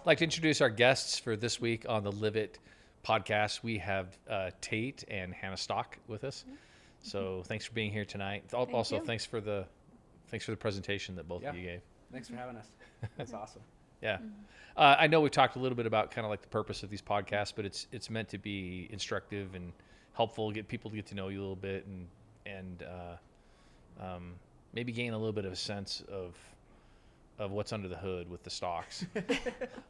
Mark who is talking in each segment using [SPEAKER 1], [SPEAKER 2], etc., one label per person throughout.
[SPEAKER 1] I'd like to introduce our guests for this week on the Live It podcast. We have Tate and Hannah Stock with us. So thanks for being here tonight. Also, thanks for the presentation that both of you gave.
[SPEAKER 2] Thanks for having us. That's awesome.
[SPEAKER 1] Yeah. I know we've talked a little bit about kind of like the purpose of these podcasts, but it's meant to be instructive and helpful, get people to get to know you a little bit and maybe gain a little bit of a sense of what's under the hood with the stocks. A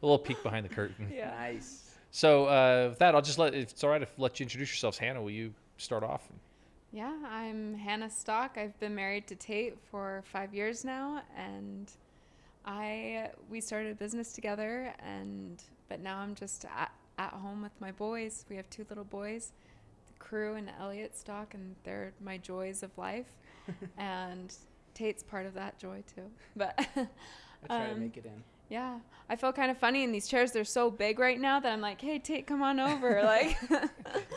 [SPEAKER 1] little peek behind the curtain.
[SPEAKER 2] Yeah. Nice.
[SPEAKER 1] So with that, I'll just if it's all right, let you introduce yourselves. Hannah, will you start off?
[SPEAKER 3] Yeah, I'm Hannah Stock. I've been married to Tate for 5 years now, and we started a business together, but now I'm just at home with my boys. We have 2 little boys, the Crew and Elliot Stock, and they're my joys of life. And Tate's part of that joy too. But
[SPEAKER 2] I try to make it in.
[SPEAKER 3] Yeah, I feel kind of funny in these chairs. They're so big right now that I'm like, hey, Tate, come on over. Like,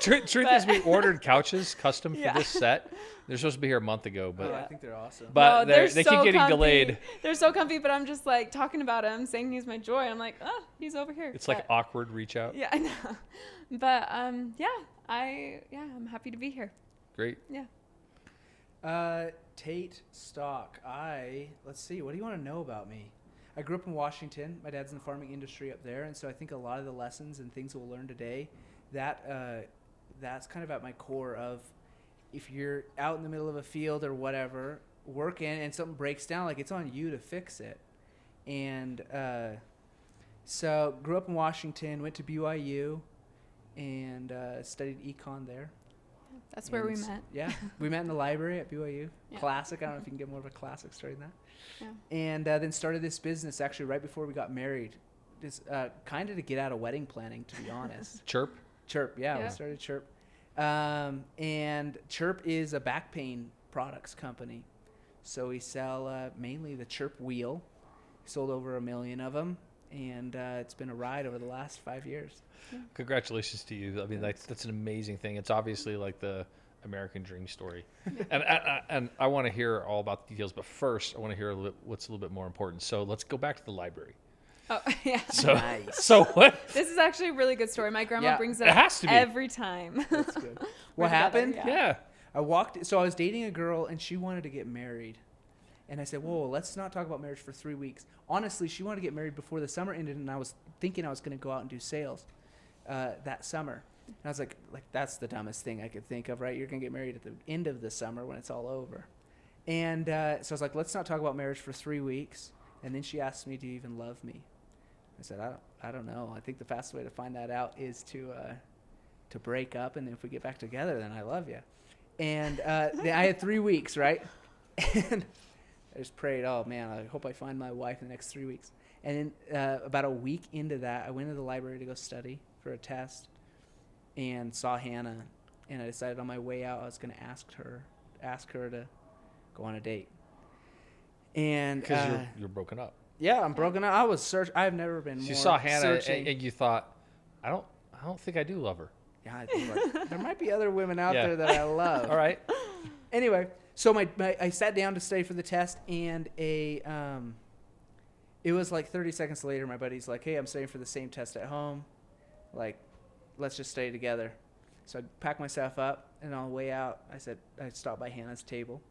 [SPEAKER 1] truth is, we ordered couches custom for this set. They're supposed to be here a month ago, but
[SPEAKER 2] I think they're awesome.
[SPEAKER 1] But
[SPEAKER 3] no,
[SPEAKER 1] they
[SPEAKER 3] so
[SPEAKER 1] keep getting
[SPEAKER 3] comfy.
[SPEAKER 1] delayed.
[SPEAKER 3] They're so comfy, but I'm just like talking about him, saying he's my joy. I'm like, oh, he's over here.
[SPEAKER 1] It's like awkward reach out.
[SPEAKER 3] Yeah, I know. But I'm happy to be here.
[SPEAKER 1] Great.
[SPEAKER 3] Yeah.
[SPEAKER 2] Tate Stock. Let's see. What do you want to know about me? I grew up in Washington. My dad's in the farming industry up there, and so I think a lot of the lessons and things we'll learn today, that's kind of at my core of if you're out in the middle of a field or whatever, working and something breaks down, like it's on you to fix it. And so grew up in Washington, went to BYU, and studied econ there.
[SPEAKER 3] That's where we met.
[SPEAKER 2] Yeah, we met in the library at BYU.
[SPEAKER 3] Yeah.
[SPEAKER 2] Classic. I don't know if you can get more of a classic story than that.
[SPEAKER 3] Yeah.
[SPEAKER 2] And then started this business actually right before we got married. Just kind of to get out of wedding planning, to be honest.
[SPEAKER 1] Chirp.
[SPEAKER 2] Chirp, yeah, we started Chirp. And Chirp is a back pain products company. So we sell mainly the Chirp wheel. We sold over 1 million of them, and it's been a ride over the last 5 years.
[SPEAKER 3] Yeah.
[SPEAKER 1] Congratulations to you. I mean, that's an amazing thing. It's obviously like the American dream story. and I want to hear all about the details, but first I want to hear what's a little bit more important. So let's go back to the library.
[SPEAKER 3] Oh, yeah.
[SPEAKER 1] So,
[SPEAKER 2] Nice.
[SPEAKER 1] So what?
[SPEAKER 3] This is actually a really good story. My grandma brings it
[SPEAKER 1] it
[SPEAKER 3] up
[SPEAKER 1] has to be.
[SPEAKER 3] every time.
[SPEAKER 2] That's good. What happened?
[SPEAKER 1] Yeah.
[SPEAKER 2] I was dating a girl, and she wanted to get married. And I said, whoa, let's not talk about marriage for 3 weeks. Honestly, she wanted to get married before the summer ended, and I was thinking I was going to go out and do sales that summer. And I was like, that's the dumbest thing I could think of, right? You're going to get married at the end of the summer when it's all over. And so I was like, let's not talk about marriage for 3 weeks. And then she asked me, do you even love me? I said, I don't know. I think the fastest way to find that out is to break up, and then if we get back together, then I love you. And I had 3 weeks, right? And I just prayed, oh, man, I hope I find my wife in the next 3 weeks. And then about a week into that, I went to the library to go study for a test and saw Hannah. And I decided on my way out I was going to ask her to go on a date. And
[SPEAKER 1] Because you're broken up.
[SPEAKER 2] Yeah, I'm broken up. I was I've never been more
[SPEAKER 1] You saw Hannah
[SPEAKER 2] searching.
[SPEAKER 1] and you thought, I don't think I do love her.
[SPEAKER 2] Yeah, I think there might be other women out
[SPEAKER 1] Yeah.
[SPEAKER 2] there that I love.
[SPEAKER 1] All right.
[SPEAKER 2] Anyway, so I sat down to study for the test, and it was like 30 seconds later, my buddy's like, hey, I'm studying for the same test at home. Like, let's just study together. So I packed myself up, and on the way out, I stopped by Hannah's table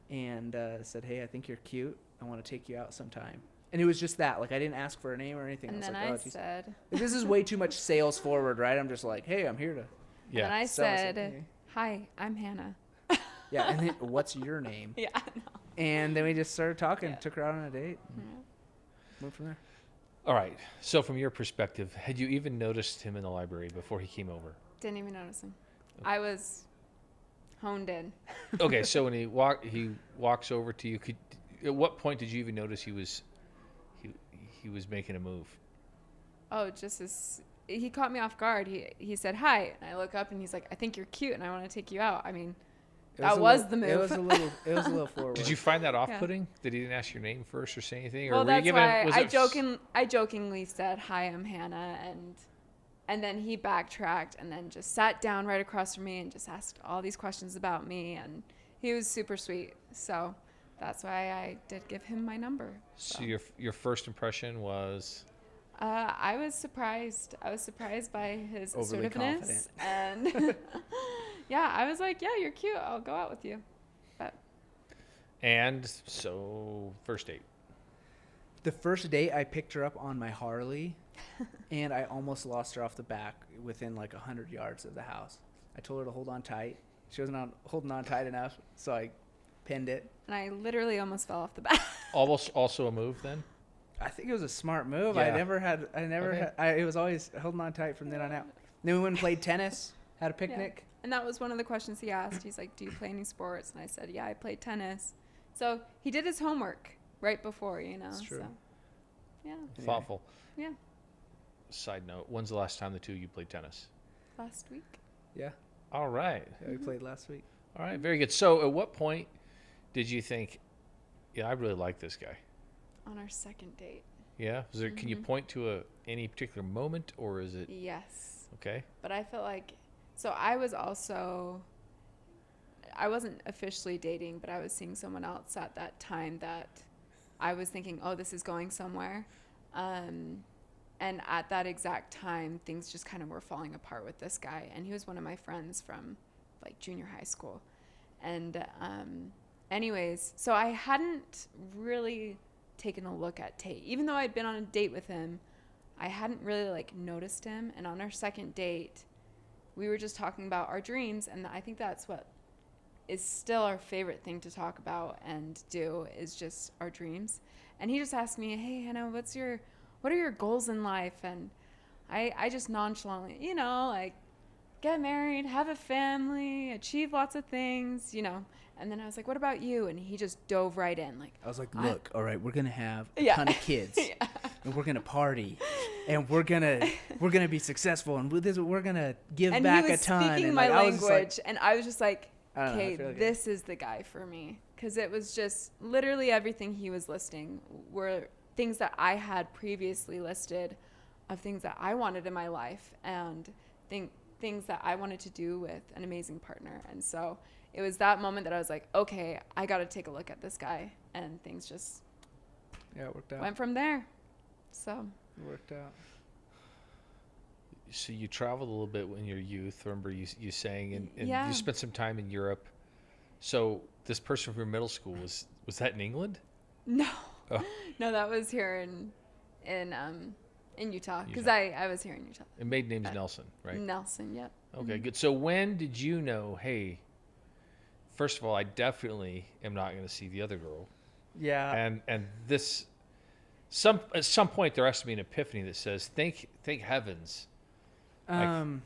[SPEAKER 2] and said, hey, I think you're cute. I want to take you out sometime. And it was just that. Like, I didn't ask for her name or anything.
[SPEAKER 3] And then
[SPEAKER 2] I was
[SPEAKER 3] I said...
[SPEAKER 2] this is way too much sales forward, right? I'm just like, hey, I'm here to...
[SPEAKER 1] Yeah.
[SPEAKER 3] And I
[SPEAKER 2] sell
[SPEAKER 3] said,
[SPEAKER 2] something.
[SPEAKER 3] hi, I'm Hannah.
[SPEAKER 2] Yeah, and then, what's your name?
[SPEAKER 3] Yeah, I know.
[SPEAKER 2] And then we just started talking,
[SPEAKER 3] Yeah.
[SPEAKER 2] took her out on a date,
[SPEAKER 3] Yeah.
[SPEAKER 2] went from there.
[SPEAKER 1] All right. So from your perspective, had you even noticed him in the library before he came over?
[SPEAKER 3] Didn't even notice him. I was honed in.
[SPEAKER 1] Okay. So when he walks over to you, at what point did you even notice he was making a move?
[SPEAKER 3] Oh, just as he caught me off guard. He said hi, and I look up and he's like, I think you're cute and I want to take you out. I mean, that was the move.
[SPEAKER 2] It was a little forward.
[SPEAKER 1] Did you find that off-putting? That he didn't ask your name first or say anything? Or
[SPEAKER 3] Well,
[SPEAKER 1] were you
[SPEAKER 3] that's why
[SPEAKER 1] was
[SPEAKER 3] I jokingly said, hi, I'm Hannah, and then he backtracked and then just sat down right across from me and just asked all these questions about me, and he was super sweet. So that's why I did give him my number.
[SPEAKER 1] So your first impression was?
[SPEAKER 3] I was surprised. I was surprised by his
[SPEAKER 2] Overly
[SPEAKER 3] assertiveness. And yeah, I was like, yeah, you're cute. I'll go out with you. But
[SPEAKER 1] And so, first date.
[SPEAKER 2] The first date, I picked her up on my Harley, and I almost lost her off the back within like 100 yards of the house. I told her to hold on tight. She wasn't holding on tight enough, so I pinned it.
[SPEAKER 3] and I literally almost fell off the bat.
[SPEAKER 1] Almost also a move then?
[SPEAKER 2] I think it was a smart move.
[SPEAKER 1] Yeah.
[SPEAKER 2] It was always holding on tight from then on out. Then we went and played tennis, had a picnic.
[SPEAKER 3] And that was one of the questions he asked. He's like, do you play any sports? And I said, yeah, I play tennis. So he did his homework right before,
[SPEAKER 2] That's true.
[SPEAKER 3] So, yeah.
[SPEAKER 1] Thoughtful.
[SPEAKER 3] Yeah.
[SPEAKER 1] Side note, when's the last time the two of you played tennis?
[SPEAKER 3] Last week.
[SPEAKER 2] Yeah.
[SPEAKER 1] All right.
[SPEAKER 2] Yeah, we played last week.
[SPEAKER 1] All right, very good. So at what point did you think, yeah, I really like this guy?
[SPEAKER 3] On our second date.
[SPEAKER 1] Yeah? Can you point to any particular moment, or is it
[SPEAKER 3] Yes.
[SPEAKER 1] okay?
[SPEAKER 3] But I felt like, so I wasn't officially dating, but I was seeing someone else at that time that I was thinking, oh, this is going somewhere. And at that exact time, things just kind of were falling apart with this guy. And he was one of my friends from like junior high school. And anyways, so I hadn't really taken a look at Tate. Even though I'd been on a date with him, I hadn't really like noticed him. And on our second date, we were just talking about our dreams. And I think that's what is still our favorite thing to talk about and do, is just our dreams. And he just asked me, hey, Hannah, what are your goals in life? And I just nonchalantly, like get married, have a family, achieve lots of things, And then I was like, what about you? And he just dove right in. Like,
[SPEAKER 2] I was like, look, all right, we're going to have a
[SPEAKER 3] Yeah.
[SPEAKER 2] ton of kids.
[SPEAKER 3] Yeah.
[SPEAKER 2] And we're going to party. And we're going to be successful. And we're going to give
[SPEAKER 3] and
[SPEAKER 2] back
[SPEAKER 3] he was
[SPEAKER 2] a ton.
[SPEAKER 3] speaking
[SPEAKER 2] And
[SPEAKER 3] my
[SPEAKER 2] I was just
[SPEAKER 3] language, and I was just like,
[SPEAKER 2] I don't know, I
[SPEAKER 3] okay,
[SPEAKER 2] feel like
[SPEAKER 3] this is the guy for me. Because it was just literally everything he was listing were things that I had previously listed of things that I wanted in my life and things that I wanted to do with an amazing partner. And so it was that moment that I was like, okay, I got to take a look at this guy. And things just
[SPEAKER 2] it worked out.
[SPEAKER 3] went from there. So
[SPEAKER 2] It worked out.
[SPEAKER 1] So you traveled a little bit in your youth. Remember you saying, and
[SPEAKER 3] Yeah.
[SPEAKER 1] you spent some time in Europe. So this person from your middle school, was that in England?
[SPEAKER 3] no,
[SPEAKER 1] Oh.
[SPEAKER 3] no, that was here in Utah. Because
[SPEAKER 1] Utah.
[SPEAKER 3] I was here in Utah.
[SPEAKER 1] And maiden name's Nelson, right?
[SPEAKER 3] Nelson, yep.
[SPEAKER 1] Okay, good. So when did you know, hey, first of all, I definitely am not going to see the other girl.
[SPEAKER 2] Yeah.
[SPEAKER 1] And this, at some point there has to be an epiphany that says, thank heavens.
[SPEAKER 2] Hannah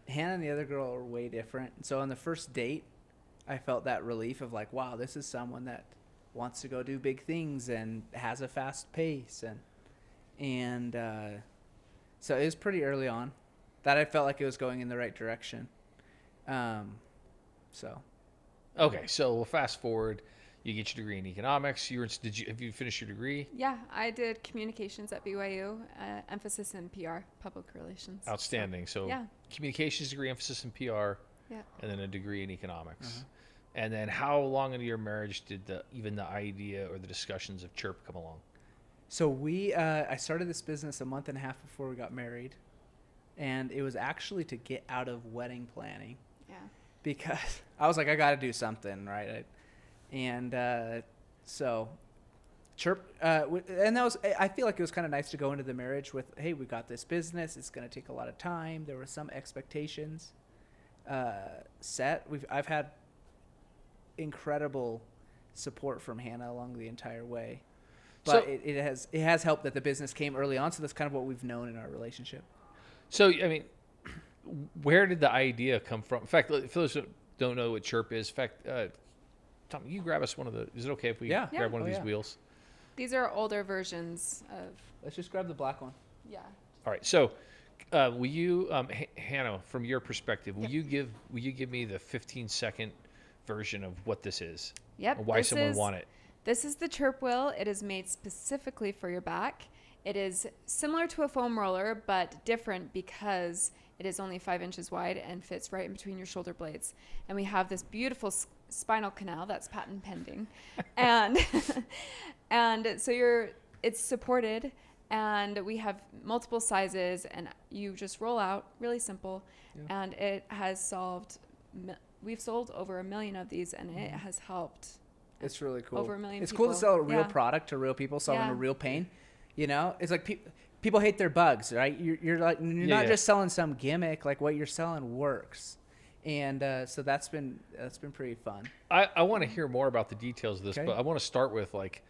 [SPEAKER 2] and the other girl are way different. So on the first date, I felt that relief of like, wow, this is someone that wants to go do big things and has a fast pace. And so it was pretty early on that I felt like it was going in the right direction. So.
[SPEAKER 1] Okay, so we'll fast forward. You get your degree in economics. Have you finished your degree?
[SPEAKER 3] Yeah, I did communications at BYU, emphasis in PR, public relations.
[SPEAKER 1] Outstanding. So
[SPEAKER 3] yeah.
[SPEAKER 1] communications degree, emphasis in PR,
[SPEAKER 3] Yeah.
[SPEAKER 1] and then a degree in economics.
[SPEAKER 2] Uh-huh.
[SPEAKER 1] And then how long into your marriage did even the idea or the discussions of Chirp come along?
[SPEAKER 2] So I started this business a month and a half before we got married, and it was actually to get out of wedding planning.
[SPEAKER 3] Yeah.
[SPEAKER 2] Because I was like, I got to do something, right? So Chirp, and that was, I feel like it was kind of nice to go into the marriage with, hey, we got this business. It's going to take a lot of time. There were some expectations set. I've had incredible support from Hannah along the entire way. But
[SPEAKER 1] So-
[SPEAKER 2] it has helped that the business came early on, so that's kind of what we've known in our relationship.
[SPEAKER 1] So, I mean, where did the idea come from? In fact, for those who don't know what Chirp is, in fact, Tom, you grab us is it okay if we
[SPEAKER 2] Yeah.
[SPEAKER 1] grab one of
[SPEAKER 2] Oh,
[SPEAKER 1] these
[SPEAKER 2] yeah.
[SPEAKER 1] wheels?
[SPEAKER 3] These are older versions of,
[SPEAKER 2] Let's just grab the black one.
[SPEAKER 3] yeah.
[SPEAKER 1] All right. So, will you, Hannah, from your perspective, will
[SPEAKER 3] Yep.
[SPEAKER 1] you give me the 15-second version of what this is?
[SPEAKER 3] Yep.
[SPEAKER 1] Or why someone want it?
[SPEAKER 3] This is the Chirp wheel. It is made specifically for your back. It is similar to a foam roller, but different because it is only 5 inches wide and fits right in between your shoulder blades. And we have this beautiful spinal canal that's patent pending. And so it's supported And we have multiple sizes, and you just roll out, really simple.
[SPEAKER 2] Yeah.
[SPEAKER 3] And it has solved, we've sold over 1 million of these, and it has helped
[SPEAKER 2] It's really cool.
[SPEAKER 3] over 1 million
[SPEAKER 2] It's
[SPEAKER 3] people.
[SPEAKER 2] cool to sell a real
[SPEAKER 3] Yeah.
[SPEAKER 2] product to real people, solving
[SPEAKER 3] Yeah.
[SPEAKER 2] a real pain. You know, it's like people hate their bugs, right? You're like, you're
[SPEAKER 1] Yeah,
[SPEAKER 2] not
[SPEAKER 1] yeah.
[SPEAKER 2] just selling some gimmick. Like what you're selling works, and so that's been pretty fun.
[SPEAKER 1] I want to hear more about the details of this,
[SPEAKER 2] Okay.
[SPEAKER 1] but I want to start with like,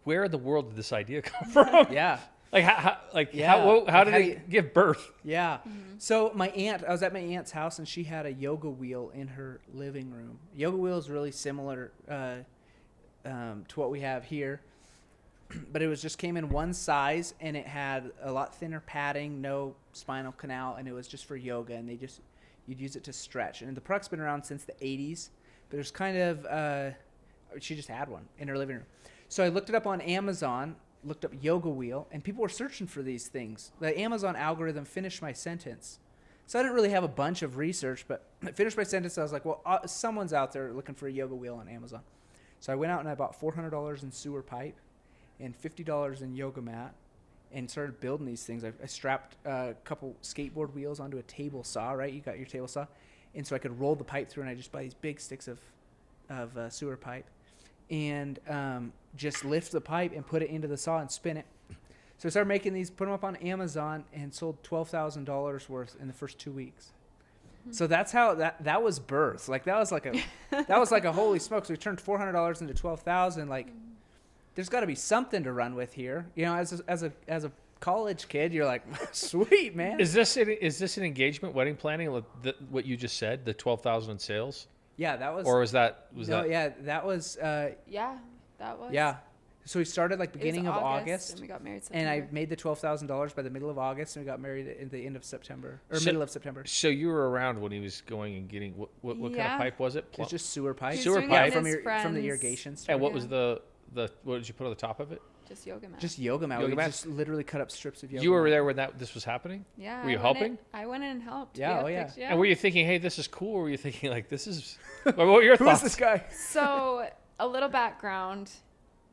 [SPEAKER 1] where in the world did this idea come from?
[SPEAKER 2] Yeah.
[SPEAKER 1] Like how did
[SPEAKER 2] How do
[SPEAKER 1] it give birth?
[SPEAKER 2] Yeah. So I was at my aunt's house, and she had a yoga wheel in her living room. Yoga wheel is really similar to what we have here, but it was just came in one size, and it had a lot thinner padding, no spinal canal, and it was just for yoga, and you'd use it to stretch. And the product's been around since the 80s, but there's kind of she just had one in her living room. So I looked it up on Amazon, looked up yoga wheel, and people were searching for these things. The Amazon algorithm finished my sentence. So I didn't really have a bunch of research, but I finished my sentence. I was like, well, someone's out there looking for a yoga wheel on Amazon. So I went out and I bought $400 in sewer pipe and $50 in yoga mat and started building these things. I strapped a couple skateboard wheels onto a table saw, right? You got your table saw. And so I could roll the pipe through, and I just buy these big sticks of sewer pipe and just lift the pipe and put it into the saw and spin it. So I started making these, put them up on Amazon, and sold $12,000 worth in the first 2 weeks. So that's how that was birth. Like that was like a holy smokes. We turned $400 into $12,000. Like there's got to be something to run with here. You know, as a college kid, you're like, sweet man.
[SPEAKER 1] Is this an engagement wedding planning? What you just said, the 12,000 in sales,
[SPEAKER 2] Yeah, that was.
[SPEAKER 1] or was that?
[SPEAKER 2] Yeah, that was.
[SPEAKER 3] Yeah, that was.
[SPEAKER 2] Yeah. So we started like
[SPEAKER 3] It was
[SPEAKER 2] beginning of August,
[SPEAKER 3] and we got married
[SPEAKER 2] and
[SPEAKER 3] September.
[SPEAKER 2] I made the $12,000 by the middle of August, and we got married at the end of September or
[SPEAKER 1] So-
[SPEAKER 2] middle of September.
[SPEAKER 1] So you were around when he was going and getting what kind
[SPEAKER 3] Yeah.
[SPEAKER 1] of pipe was it?
[SPEAKER 2] It's just sewer pipe.
[SPEAKER 3] He was
[SPEAKER 1] Sewer
[SPEAKER 3] doing
[SPEAKER 1] pipe.
[SPEAKER 3] it
[SPEAKER 2] from
[SPEAKER 3] with his
[SPEAKER 2] from the
[SPEAKER 3] friends.
[SPEAKER 2] irrigation.
[SPEAKER 1] And what
[SPEAKER 3] Yeah.
[SPEAKER 1] was the what did you put on the top of it?
[SPEAKER 3] Just yoga mat.
[SPEAKER 2] Just yoga mat.
[SPEAKER 1] Yoga
[SPEAKER 2] We
[SPEAKER 1] mat?
[SPEAKER 2] just literally cut up strips of yoga.
[SPEAKER 1] You were
[SPEAKER 2] mat.
[SPEAKER 1] there when this was happening?
[SPEAKER 3] Yeah.
[SPEAKER 1] Were you
[SPEAKER 3] I went
[SPEAKER 1] helping?
[SPEAKER 3] in- I went in and helped.
[SPEAKER 2] Yeah,
[SPEAKER 3] We
[SPEAKER 2] oh,
[SPEAKER 3] had
[SPEAKER 2] yeah.
[SPEAKER 3] pictures-
[SPEAKER 1] And were you thinking, hey, this is cool? Or were you thinking like this is? What were your
[SPEAKER 2] Who
[SPEAKER 1] thoughts?
[SPEAKER 2] is this guy?
[SPEAKER 3] So a little background.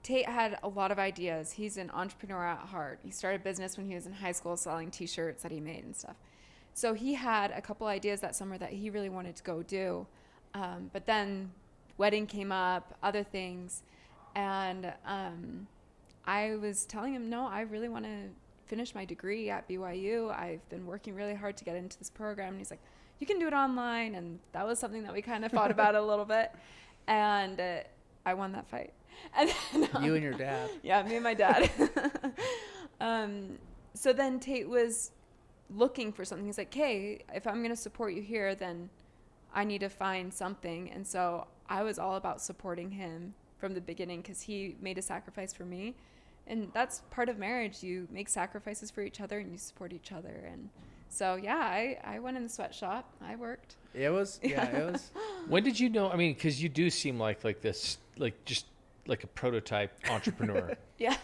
[SPEAKER 3] Tate had a lot of ideas. He's an entrepreneur at heart. He started a business when he was in high school selling t-shirts that he made and stuff. So he had a couple ideas that summer that he really wanted to go do. But then wedding came up, other things. And I was telling him, no, I really want to finish my degree at BYU. I've been working really hard to get into this program. And he's like, you can do it online. And that was something that we kind of fought about a little bit. And I won that fight. And then,
[SPEAKER 2] You and your dad.
[SPEAKER 3] yeah, me and my dad. So then Tate was looking for something. He's like, hey, if I'm going to support you here, then I need to find something. And so I was all about supporting him from the beginning because he made a sacrifice for me. And that's part of marriage. You make sacrifices for each other and you support each other. And so, yeah, I went in the sweatshop. I worked.
[SPEAKER 2] It was. Yeah, it was.
[SPEAKER 1] When did you know? I mean, because you do seem like this, like just like a prototype entrepreneur.
[SPEAKER 3] Yeah.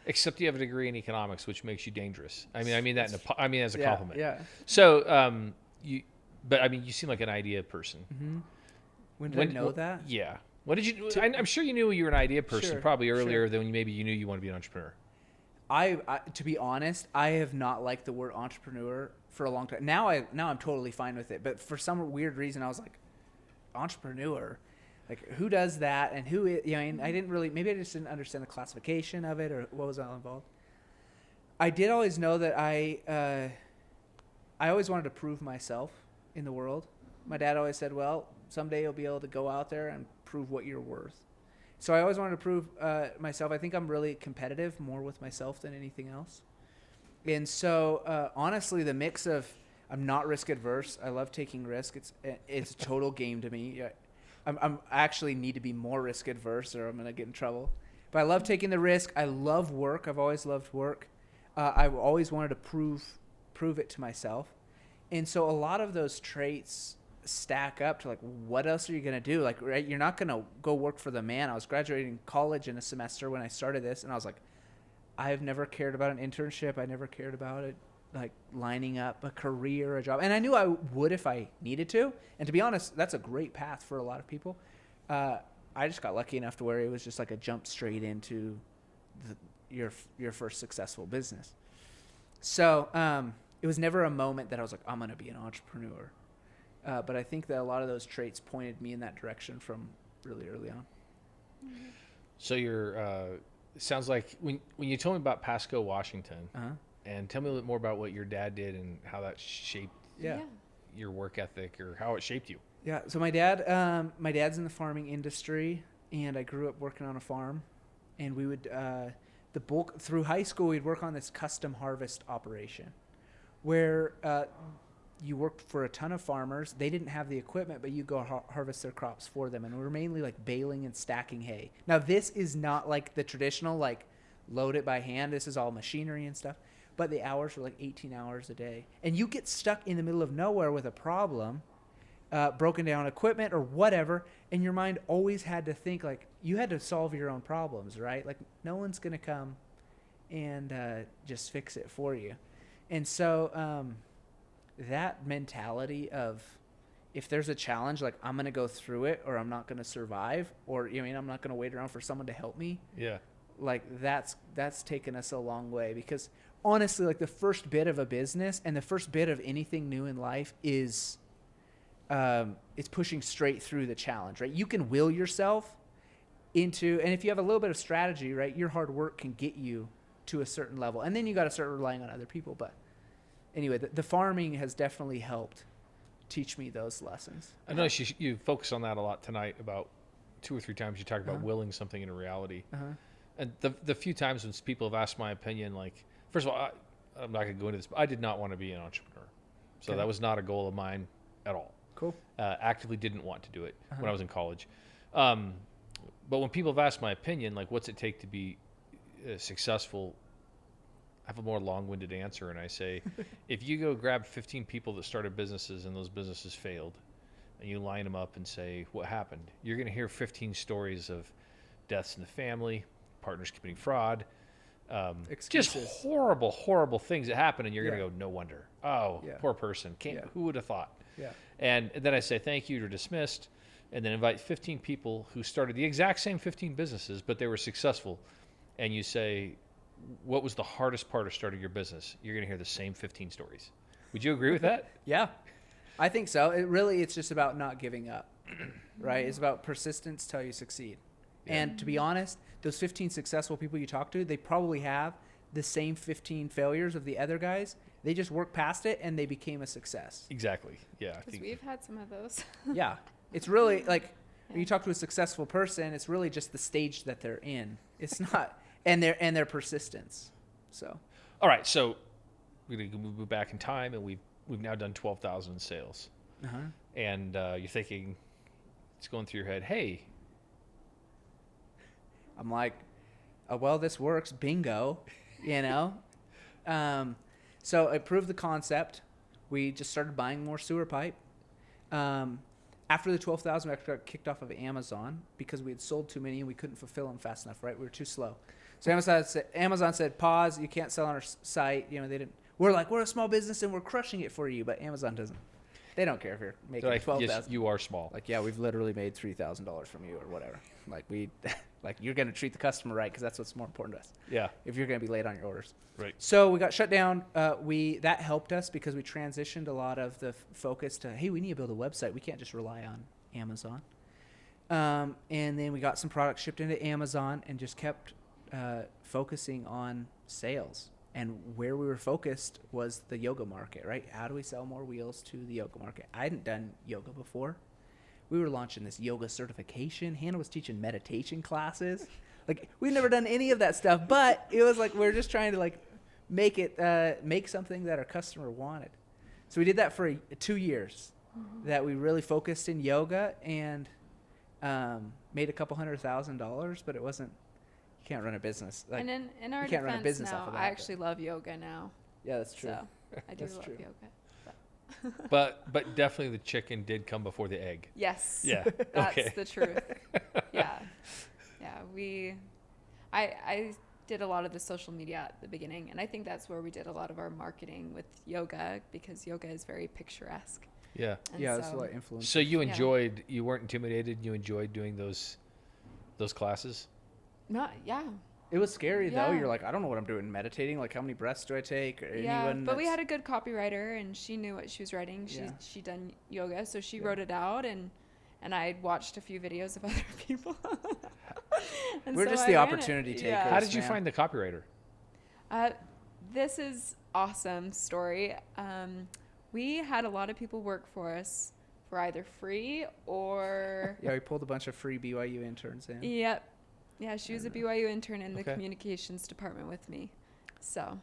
[SPEAKER 1] Except you have a degree in economics, which makes you dangerous. I mean that. I mean as a
[SPEAKER 2] Yeah,
[SPEAKER 1] compliment.
[SPEAKER 2] yeah.
[SPEAKER 1] So but I mean, you seem like an idea person.
[SPEAKER 2] Mm-hmm. When did I know that?
[SPEAKER 1] Yeah. What did you? I'm sure you knew you were an idea person
[SPEAKER 2] Sure,
[SPEAKER 1] probably earlier
[SPEAKER 2] sure.
[SPEAKER 1] than maybe you knew you want to be an entrepreneur.
[SPEAKER 2] I to be honest, I have not liked the word entrepreneur for a long time. Now I'm totally fine with it. But for some weird reason, I was like, entrepreneur, like who does that and who is, you know? And I didn't really. Maybe I just didn't understand the classification of it or what was all involved. I did always know that I always wanted to prove myself in the world. My dad always said, well, someday you'll be able to go out there and prove what you're worth. So I always wanted to prove myself. I think I'm really competitive, more with myself than anything else. And so, honestly, the mix of I'm not risk adverse. I love taking risk. It's a total game to me. I'm actually need to be more risk adverse, or I'm gonna get in trouble. But I love taking the risk. I love work. I've always loved work. I've always wanted to prove it to myself. And so a lot of those traits stack up to like, what else are you going to do? Like, right, you're not going to go work for the man. I was graduating college in a semester when I started this, and I was like, I've never cared about an internship. I never cared about it, like lining up a career, a job. And I knew I would if I needed to. And to be honest, that's a great path for a lot of people. I just got lucky enough to where it was just like a jump straight into your first successful business. So it was never a moment that I was like, I'm going to be an entrepreneur. But I think that a lot of those traits pointed me in that direction from really early on.
[SPEAKER 1] So it sounds like when you told me about Pasco, Washington, and tell me a little bit more about what your dad did and how that shaped your work ethic or how it shaped you.
[SPEAKER 2] Yeah. So my dad's in the farming industry, and I grew up working on a farm, and we would, through high school, we'd work on this custom harvest operation where, you worked for a ton of farmers. They didn't have the equipment, but you go harvest their crops for them. And we were mainly like baling and stacking hay. Now, this is not like the traditional, like load it by hand. This is all machinery and stuff. But the hours were like 18 hours a day. And you get stuck in the middle of nowhere with a problem, broken down equipment or whatever. And your mind always had to think like you had to solve your own problems, right? Like no one's going to come and just fix it for you. And so, that mentality of if there's a challenge, like I'm going to go through it or I'm not going to survive, or I'm not going to wait around for someone to help me. Yeah. Like that's taken us a long way, because honestly, like the first bit of a business and the first bit of anything new in life is, it's pushing straight through the challenge, right? You can will yourself into, and if you have a little bit of strategy, right, your hard work can get you to a certain level, and then you got to start relying on other people. But anyway, the farming has definitely helped teach me those lessons.
[SPEAKER 1] I know you focus on that a lot tonight. About 2 or 3 times you talk about willing something into reality. And the few times when people have asked my opinion, like, first of all, I'm not going to go into this, but I did not want to be an entrepreneur. So that was not a goal of mine at all. Cool. Actively didn't want to do it when I was in college. But when people have asked my opinion, like, what's it take to be successful, I have a more long-winded answer, and I say, if you go grab 15 people that started businesses and those businesses failed, and you line them up and say, what happened? You're going to hear 15 stories of deaths in the family, partners committing fraud, just horrible, horrible things that happen, and you're going to go, no wonder. Oh, poor person. Who would have thought? Yeah. And then I say, thank you, you're dismissed, and then invite 15 people who started the exact same 15 businesses, but they were successful, and you say, what was the hardest part of starting your business? You're going to hear the same 15 stories. Would you agree with that?
[SPEAKER 2] Yeah, I think so. It's just about not giving up, right? It's about persistence till you succeed. Yeah. And to be honest, those 15 successful people you talk to, they probably have the same 15 failures of the other guys. They just worked past it and they became a success.
[SPEAKER 1] Exactly. Yeah.
[SPEAKER 3] Because we've had some of those.
[SPEAKER 2] Yeah. It's really like when you talk to a successful person, it's really just the stage that they're in. It's not... And their persistence. So,
[SPEAKER 1] all right. So we're gonna move back in time, and we've now done 12,000 in sales. And you're thinking, it's going through your head. Hey,
[SPEAKER 2] I'm like, oh, well, this works. Bingo, So I proved the concept. We just started buying more sewer pipe. After the 12,000, we actually got kicked off of Amazon because we had sold too many and we couldn't fulfill them fast enough. Right? We were too slow. So Amazon said, pause, you can't sell on our site. They didn't. We're like, we're a small business and we're crushing it for you, but Amazon doesn't. They don't care if you're making $12,000.
[SPEAKER 1] Yes, you are small.
[SPEAKER 2] Like, yeah, we've literally made $3,000 from you or whatever. Like you're going to treat the customer right, because that's what's more important to us. Yeah. If you're going to be late on your orders. Right. So we got shut down. That helped us because we transitioned a lot of the focus to, hey, we need to build a website. We can't just rely on Amazon. And then we got some products shipped into Amazon and just kept focusing on sales. And where we were focused was the yoga market, right? How do we sell more wheels to the yoga market? I hadn't done yoga before. We were launching this yoga certification. Hannah was teaching meditation classes. Like, we'd never done any of that stuff, but it was like we're just trying to make something that our customer wanted. So we did that for 2 years. That we really focused in yoga and made a couple $100,000, but it wasn't. You can't run a business.
[SPEAKER 3] Like, and in our defense now, I actually love yoga now.
[SPEAKER 2] Yeah, that's true.
[SPEAKER 3] So I do love yoga.
[SPEAKER 1] But definitely the chicken did come before the egg.
[SPEAKER 3] Yes. Yeah. That's the truth. Yeah. Yeah. I did a lot of the social media at the beginning, and I think that's where we did a lot of our marketing with yoga, because yoga is very picturesque.
[SPEAKER 1] Yeah.
[SPEAKER 2] And that's a lot of influence.
[SPEAKER 1] So you enjoyed, you weren't intimidated, you enjoyed doing those classes?
[SPEAKER 3] Yeah.
[SPEAKER 2] It was scary though.
[SPEAKER 3] Yeah.
[SPEAKER 2] You're like, I don't know what I'm doing meditating. Like, how many breaths do I take? Or
[SPEAKER 3] Yeah,
[SPEAKER 2] anyone
[SPEAKER 3] but we
[SPEAKER 2] that's-
[SPEAKER 3] had a good copywriter, and she knew what she was writing.
[SPEAKER 2] Yeah.
[SPEAKER 3] She done yoga, so she
[SPEAKER 2] Yeah.
[SPEAKER 3] wrote it out, and I watched a few videos of other people. And
[SPEAKER 2] We're
[SPEAKER 3] so
[SPEAKER 2] just
[SPEAKER 3] I
[SPEAKER 2] the
[SPEAKER 3] ran it.
[SPEAKER 2] opportunity
[SPEAKER 3] Yeah.
[SPEAKER 2] takers.
[SPEAKER 1] How did you
[SPEAKER 2] man.
[SPEAKER 1] find the copywriter?
[SPEAKER 3] This is awesome story. We had a lot of people work for us for either free or.
[SPEAKER 2] Yeah, we pulled a bunch of free BYU interns in.
[SPEAKER 3] Yep. Yeah, she was a BYU intern in the
[SPEAKER 1] Okay.
[SPEAKER 3] communications department with me. So.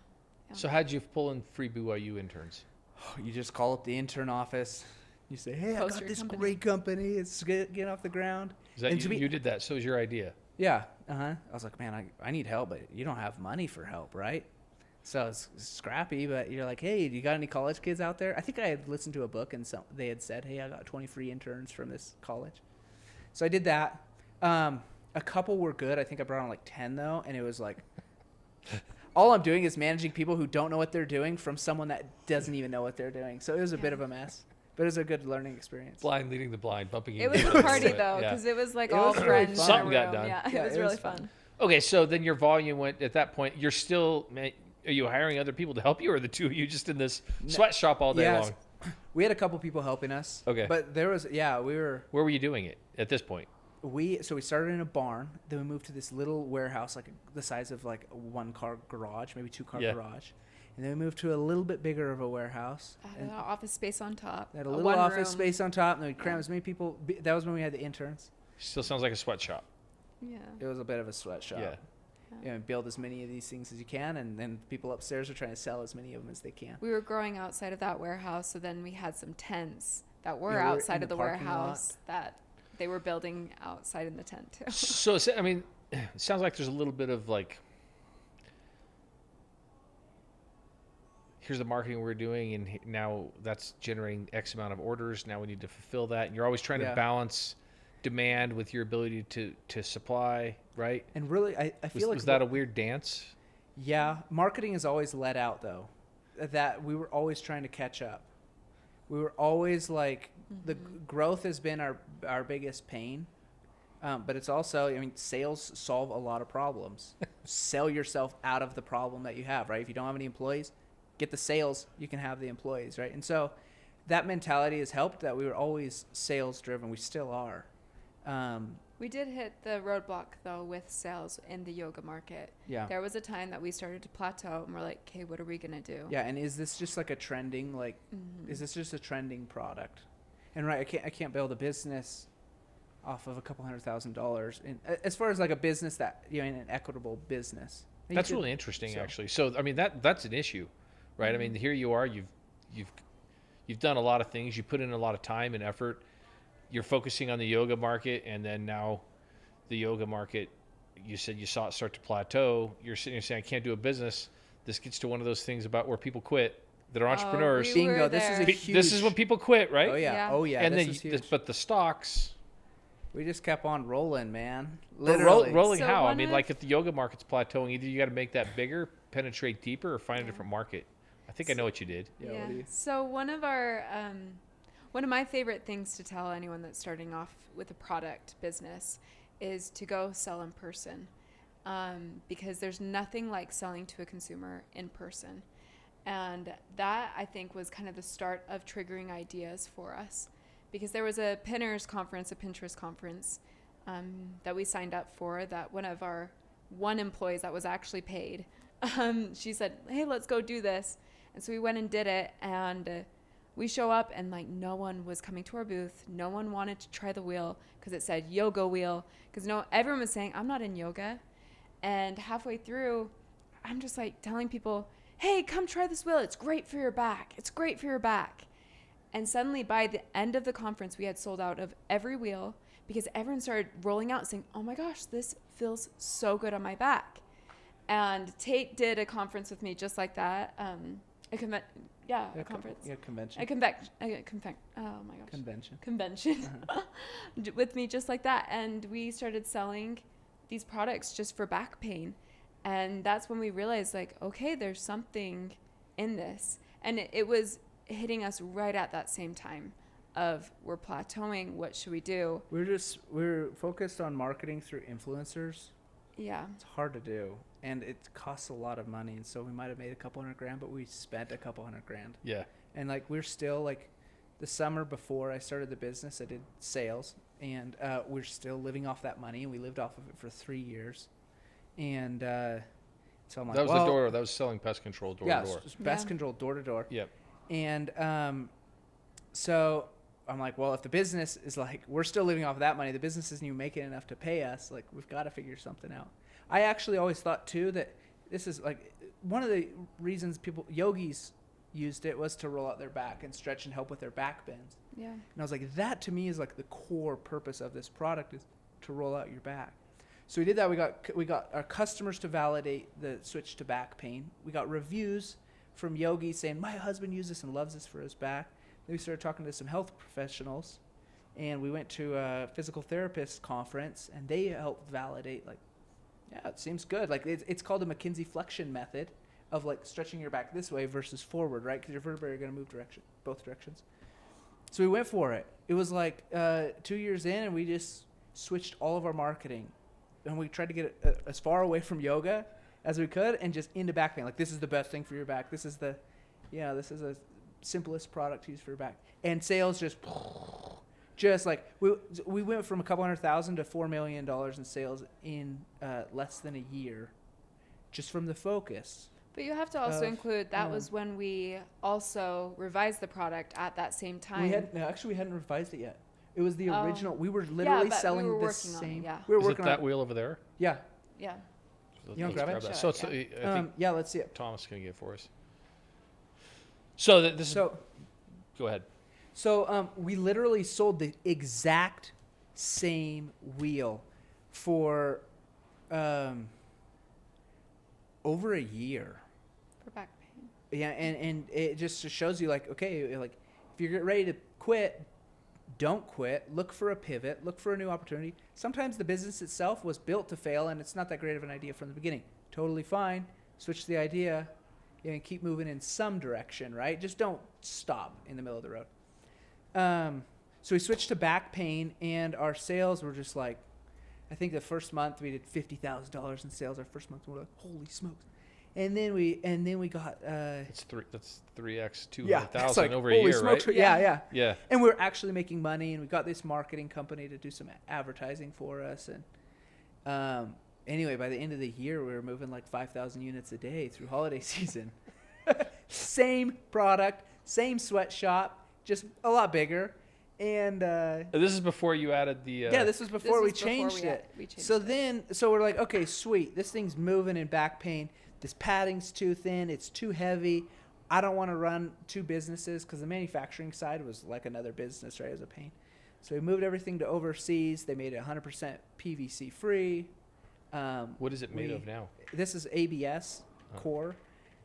[SPEAKER 3] Yeah.
[SPEAKER 1] So how'd you pull in free BYU interns?
[SPEAKER 2] You just call up the intern office. You say, hey, I
[SPEAKER 3] Post
[SPEAKER 2] got
[SPEAKER 3] your
[SPEAKER 2] this
[SPEAKER 3] company.
[SPEAKER 2] great company. It's getting off the ground.
[SPEAKER 1] Is that
[SPEAKER 2] And to
[SPEAKER 1] you,
[SPEAKER 2] be-
[SPEAKER 1] you did that? So it was your idea?
[SPEAKER 2] Yeah. I was like, man, I need help, but you don't have money for help, right? So it's scrappy, but you're like, hey, do you got any college kids out there? I think I had listened to a book and they had said, hey, I got 20 free interns from this college. So I did that. A couple were good. I think I brought on like 10 though. And it was like, all I'm doing is managing people who don't know what they're doing from someone that doesn't even know what they're doing. So it was a bit
[SPEAKER 3] Yeah.
[SPEAKER 2] of a mess, but it was a good learning experience.
[SPEAKER 1] Blind leading the blind, bumping
[SPEAKER 3] It
[SPEAKER 1] into
[SPEAKER 3] was
[SPEAKER 1] each
[SPEAKER 3] a
[SPEAKER 1] other.
[SPEAKER 3] party
[SPEAKER 1] Yeah.
[SPEAKER 3] though,
[SPEAKER 1] Yeah.
[SPEAKER 3] because it was like
[SPEAKER 2] It
[SPEAKER 3] all
[SPEAKER 2] was really
[SPEAKER 3] friends.
[SPEAKER 2] fun.
[SPEAKER 3] in a
[SPEAKER 1] Something got
[SPEAKER 3] room.
[SPEAKER 1] done.
[SPEAKER 3] Yeah,
[SPEAKER 2] Yeah,
[SPEAKER 3] it was
[SPEAKER 2] it
[SPEAKER 3] really
[SPEAKER 2] was fun.
[SPEAKER 3] fun.
[SPEAKER 1] Okay, so then your volume went at that point. You're still, man, are you hiring other people to help you, or are the two of you just in this sweatshop all day long?
[SPEAKER 2] We had a couple people helping us.
[SPEAKER 1] Okay.
[SPEAKER 2] But there was,
[SPEAKER 1] Where were you doing it at this point?
[SPEAKER 2] we started in a barn, then we moved to this little warehouse, like the size of like a 1-car garage, maybe 2-car
[SPEAKER 1] Yeah.
[SPEAKER 2] garage. And then we moved to a little bit bigger of a warehouse.
[SPEAKER 3] Had an office space on top.
[SPEAKER 2] Had a
[SPEAKER 3] a
[SPEAKER 2] little
[SPEAKER 3] one
[SPEAKER 2] office
[SPEAKER 3] room.
[SPEAKER 2] space on top, and then we crammed
[SPEAKER 3] Yeah.
[SPEAKER 2] as many people. That was when we had the interns.
[SPEAKER 1] Still sounds like a sweatshop.
[SPEAKER 3] Yeah.
[SPEAKER 2] It was a bit of a sweatshop.
[SPEAKER 1] Yeah.
[SPEAKER 2] You know, build as many of these things as you can, and then people upstairs are trying to sell as many of them as they can.
[SPEAKER 3] We were growing outside of that warehouse, so then we had some tents that were
[SPEAKER 2] Yeah, we were
[SPEAKER 3] outside
[SPEAKER 2] in
[SPEAKER 3] of
[SPEAKER 2] the
[SPEAKER 3] the
[SPEAKER 2] parking lot.
[SPEAKER 3] warehouse that they were building outside in the tent too.
[SPEAKER 1] So, I mean, it sounds like there's a little bit of like, here's the marketing we're doing, and now that's generating X amount of orders. Now we need to fulfill that. And you're always trying
[SPEAKER 2] Yeah.
[SPEAKER 1] to balance demand with your ability to supply, right?
[SPEAKER 2] And really, I feel like
[SPEAKER 1] Was that a weird dance?
[SPEAKER 2] Yeah, marketing is always let out though. That we were always trying to catch up. We were always like the growth has been our biggest pain, but it's also, I mean, sales solve a lot of problems. Sell yourself out of the problem that you have, right? If you don't have any employees, get the sales, you can have the employees, right? And so that mentality has helped. That we were always sales driven. We still are.
[SPEAKER 3] We did hit the roadblock though with sales in the yoga market.
[SPEAKER 2] Yeah.
[SPEAKER 3] There was a time that we started to plateau, and we're like, okay, what are we gonna do?
[SPEAKER 2] Yeah, and is this just like a trending, like, is this just a trending product? And right, I can't build a business off of a couple $100,000 in as far as like a business that, you know, in an equitable business. You
[SPEAKER 1] That's
[SPEAKER 2] could-
[SPEAKER 1] really interesting,
[SPEAKER 2] so-
[SPEAKER 1] actually. So, I mean, that's an issue, right? I mean, here you are. You've done a lot of things. You put in a lot of time and effort. You're focusing on the yoga market, and then now the yoga market, you said you saw it start to plateau. You're sitting here saying, I can't do a business. This gets to one of those things about where people quit that are entrepreneurs.
[SPEAKER 3] we were
[SPEAKER 2] Bingo, this is a
[SPEAKER 3] there.
[SPEAKER 2] huge.
[SPEAKER 1] This is when people quit, right?
[SPEAKER 2] Oh yeah,
[SPEAKER 3] Yeah.
[SPEAKER 2] oh yeah.
[SPEAKER 1] and
[SPEAKER 2] this
[SPEAKER 1] then,
[SPEAKER 2] is huge.
[SPEAKER 1] but the stocks,
[SPEAKER 2] We just kept on rolling, man.
[SPEAKER 1] but
[SPEAKER 2] Literally.
[SPEAKER 1] rolling
[SPEAKER 3] So
[SPEAKER 1] how? I
[SPEAKER 3] one
[SPEAKER 1] mean,
[SPEAKER 3] of-
[SPEAKER 1] like if the yoga market's plateauing, either you got to make that bigger, penetrate deeper, or find a
[SPEAKER 3] Yeah.
[SPEAKER 1] different market. I think I know what you did.
[SPEAKER 2] Yeah, what do you-
[SPEAKER 3] So one of my favorite things to tell anyone that's starting off with a product business is to go sell in person, because there's nothing like selling to a consumer in person, and that I think was kind of the start of triggering ideas for us, because there was a Pinterest conference that we signed up for, that one of our employees that was actually paid, she said, hey, let's go do this. And so we went and did it, and we show up, and like no one was coming to our booth. No one wanted to try the wheel because it said yoga wheel, because everyone was saying, I'm not in yoga. And halfway through, I'm just like telling people, hey, come try this wheel. It's great for your back. It's great for your back. And suddenly by the end of the conference, we had sold out of every wheel, because everyone started rolling out and saying, oh my gosh, this feels so good on my back. And Tate did a conference with me just like that. A conference. Oh my gosh. Convention with me just like that. And we started selling these products just for back pain. And that's when we realized, like, okay, there's something in this. And it was hitting us right at that same time of, we're plateauing. What should we do?
[SPEAKER 2] We're focused on marketing through influencers.
[SPEAKER 3] Yeah.
[SPEAKER 2] It's hard to do, and it costs a lot of money. And so we might have made a couple $100,000, but we spent a couple $100,000.
[SPEAKER 1] Yeah.
[SPEAKER 2] And like we're still like, the summer before I started the business, I did sales, and we're still living off that money. And we lived off of it for 3 years, and so I'm like,
[SPEAKER 1] That was
[SPEAKER 2] well,
[SPEAKER 1] the door. That was selling pest control door to door.
[SPEAKER 2] pest
[SPEAKER 3] Yeah.
[SPEAKER 2] control door to door.
[SPEAKER 1] Yep.
[SPEAKER 2] And so I'm like, well, if the business is like, we're still living off of that money, the business isn't even making enough to pay us, like, we've got to figure something out. I actually always thought, too, that this is like one of the reasons yogis used it was to roll out their back and stretch and help with their back bends.
[SPEAKER 3] Yeah.
[SPEAKER 2] And I was like, that to me is like the core purpose of this product, is to roll out your back. So we did that. We got our customers to validate the switch to back pain. We got reviews from yogis saying, my husband used this and loves this for his back. Then we started talking to some health professionals, and we went to a physical therapist conference, and they helped validate, like, yeah, it seems good. Like, it's called a McKinsey flexion method of like stretching your back this way versus forward, right? Because your vertebrae are going to move both directions. So we went for it. It was like 2 years in, and we just switched all of our marketing, and we tried to get it as far away from yoga as we could, and just into back pain. Like, this is the best thing for your back. This is the simplest product to use for your back. And sales just like we went from a couple $100,000 to $4 million in sales in less than a year, just from the focus.
[SPEAKER 3] But you have to also include that was when we also revised the product at that same time.
[SPEAKER 2] We hadn't revised it yet. It was the original. We were literally selling the same.
[SPEAKER 3] We were
[SPEAKER 1] Is it that wheel over there?
[SPEAKER 2] Yeah.
[SPEAKER 3] Yeah.
[SPEAKER 2] You want to grab it?
[SPEAKER 1] That. So it's, I think
[SPEAKER 2] yeah, let's see it.
[SPEAKER 1] Thomas can get it for us. So go ahead.
[SPEAKER 2] So we literally sold the exact same wheel for over a year.
[SPEAKER 3] For back pain.
[SPEAKER 2] Yeah, and it just shows you, like, okay, like, if you're getting ready to quit, don't quit. Look for a pivot. Look for a new opportunity. Sometimes the business itself was built to fail, and it's not that great of an idea from the beginning. Totally fine. Switch the idea, and keep moving in some direction, right? Just don't stop in the middle of the road. So we switched to back pain, and our sales were just like, I think the first month we did $50,000 in sales. Our first month we were like, holy smokes! And then we got
[SPEAKER 1] That's 3x 200,000
[SPEAKER 2] like,
[SPEAKER 1] over a year,
[SPEAKER 2] smokes,
[SPEAKER 1] right?
[SPEAKER 2] Yeah. And we were actually making money, and we got this marketing company to do some advertising for us. And anyway, by the end of the year, we were moving like 5,000 units a day through holiday season. Same product, same sweatshop, just a lot bigger. And
[SPEAKER 1] this is before you added the.
[SPEAKER 2] This was before we changed it. So we're like, okay, sweet. This thing's moving in back pain. This padding's too thin. It's too heavy. I don't want to run two businesses, because the manufacturing side was like another business, right? It was a pain. So we moved everything to overseas. They made it 100% PVC free.
[SPEAKER 1] What is it made of now?
[SPEAKER 2] This is ABS core,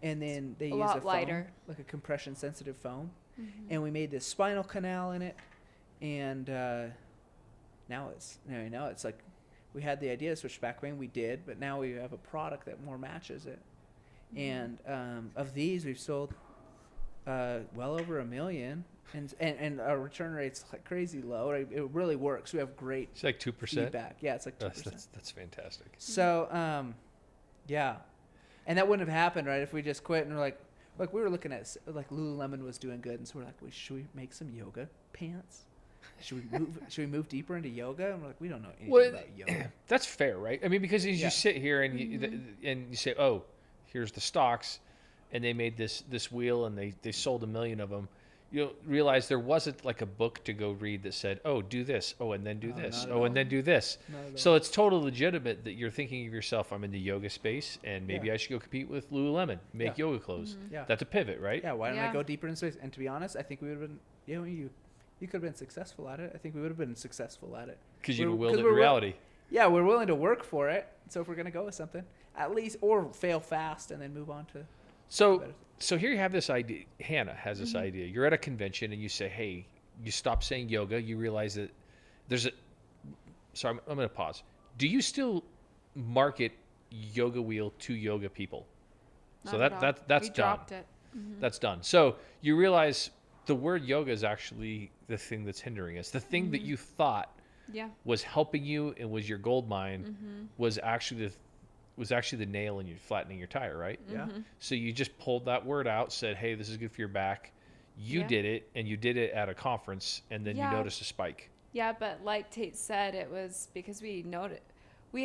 [SPEAKER 2] and then they use a foam,
[SPEAKER 3] lighter,
[SPEAKER 2] like a compression sensitive foam.
[SPEAKER 3] Mm-hmm.
[SPEAKER 2] And we made this spinal canal in it, and now it's like, we had the idea to switch back pain, we did, but now we have a product that more matches it. And of these, we've sold well over 1 million, and our return rate's like crazy low. It really works. We have great
[SPEAKER 1] It's like 2%.
[SPEAKER 2] feedback. Yeah, it's like 2%.
[SPEAKER 1] That's fantastic.
[SPEAKER 2] So yeah, and that wouldn't have happened, right, if we just quit. And we're like we were looking at, like, Lululemon was doing good, and so we're like, should we make some yoga pants? Should we move deeper into yoga? And we're like, we don't know anything about yoga.
[SPEAKER 1] That's fair, right? I mean, because as you sit here and you say, oh, here's the stocks, and they made this wheel, and they sold 1 million of them. You'll realize there wasn't like a book to go read that said, oh, do this, oh, and then do this, oh, and then do this. So it's totally legitimate that you're thinking of yourself, I'm in the yoga space, and maybe I should go compete with Lululemon, make yoga clothes.
[SPEAKER 2] Mm-hmm. Yeah.
[SPEAKER 1] That's a pivot, right?
[SPEAKER 2] Yeah, why don't I go deeper in space? And to be honest, I think we would have been, you could have been successful at it. I think we would have been successful at it.
[SPEAKER 1] Because you willed it in reality.
[SPEAKER 2] Yeah, we're willing to work for it. So if we're going to go with something, at least, or fail fast and then move on to.
[SPEAKER 1] So here you have this idea. Hannah has this idea. You're at a convention and you say, hey, you stop saying yoga. You realize that there's a. Sorry, I'm going to pause. Do you still market yoga wheel to yoga people? So that's
[SPEAKER 3] we
[SPEAKER 1] done.
[SPEAKER 3] Dropped it. Mm-hmm.
[SPEAKER 1] That's done. So you realize the word yoga is actually the thing that's hindering us. The thing that you thought was helping you and was your gold mine,
[SPEAKER 3] Mm-hmm.
[SPEAKER 1] was actually the nail in you flattening your tire, right?
[SPEAKER 2] Yeah.
[SPEAKER 3] Mm-hmm.
[SPEAKER 1] So you just pulled that word out, said, "Hey, this is good for your back." You
[SPEAKER 3] Yeah.
[SPEAKER 1] did it, and you did it at a conference, and then you
[SPEAKER 3] Yeah.
[SPEAKER 1] noticed a spike.
[SPEAKER 3] Yeah, but like Tate said, it was because we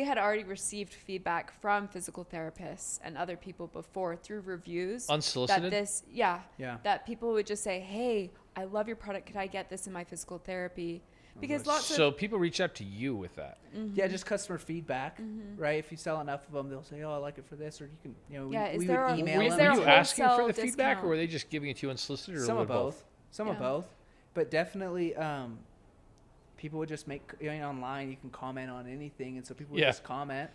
[SPEAKER 3] had already received feedback from physical therapists and other people before through reviews.
[SPEAKER 1] Unsolicited?
[SPEAKER 2] Yeah.
[SPEAKER 3] That people would just say, "Hey, I love your product. Could I get this in my physical therapy?" Because
[SPEAKER 1] So people reach out to you with that.
[SPEAKER 2] Yeah, just customer feedback,
[SPEAKER 3] Mm-hmm.
[SPEAKER 2] right? If you sell enough of them, they'll say, "Oh, I like it for this," or you can,
[SPEAKER 3] Yeah,
[SPEAKER 2] we
[SPEAKER 3] is there
[SPEAKER 2] would
[SPEAKER 3] a-
[SPEAKER 2] email
[SPEAKER 3] is
[SPEAKER 2] them.
[SPEAKER 3] there
[SPEAKER 1] Were
[SPEAKER 3] a
[SPEAKER 1] you asking for
[SPEAKER 3] wholesale
[SPEAKER 1] the feedback, or
[SPEAKER 3] discount?
[SPEAKER 1] were they just giving it to you unsolicited, or
[SPEAKER 2] Some
[SPEAKER 1] a
[SPEAKER 2] of
[SPEAKER 1] little
[SPEAKER 2] both. Some of
[SPEAKER 3] Yeah.
[SPEAKER 2] both, but definitely, people would just make online. You can comment on anything, and so people would
[SPEAKER 1] Yeah.
[SPEAKER 2] just comment,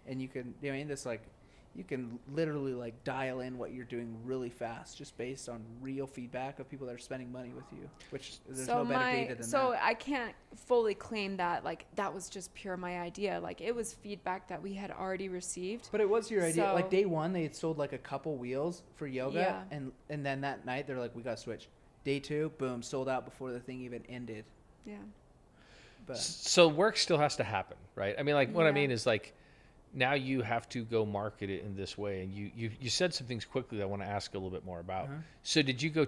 [SPEAKER 2] and you can, this like, you can literally like dial in what you're doing really fast, just based on real feedback of people that are spending money with you. Which there's no better data than that.
[SPEAKER 3] I can't fully claim that like that was just pure my idea. Like it was feedback that we had already received.
[SPEAKER 2] But it was your idea. Like
[SPEAKER 3] So-
[SPEAKER 2] day one, they had sold like a couple wheels for yoga,
[SPEAKER 3] Yeah.
[SPEAKER 2] and then that night they're like, we got to switch. Day two, boom, sold out before the thing even ended.
[SPEAKER 3] Yeah.
[SPEAKER 2] But
[SPEAKER 1] So work still has to happen, right? I mean, like what I
[SPEAKER 3] Yeah.
[SPEAKER 1] mean is like now you have to go market it in this way, and you said some things quickly that I want to ask a little bit more about.
[SPEAKER 2] Uh-huh.
[SPEAKER 1] So did you go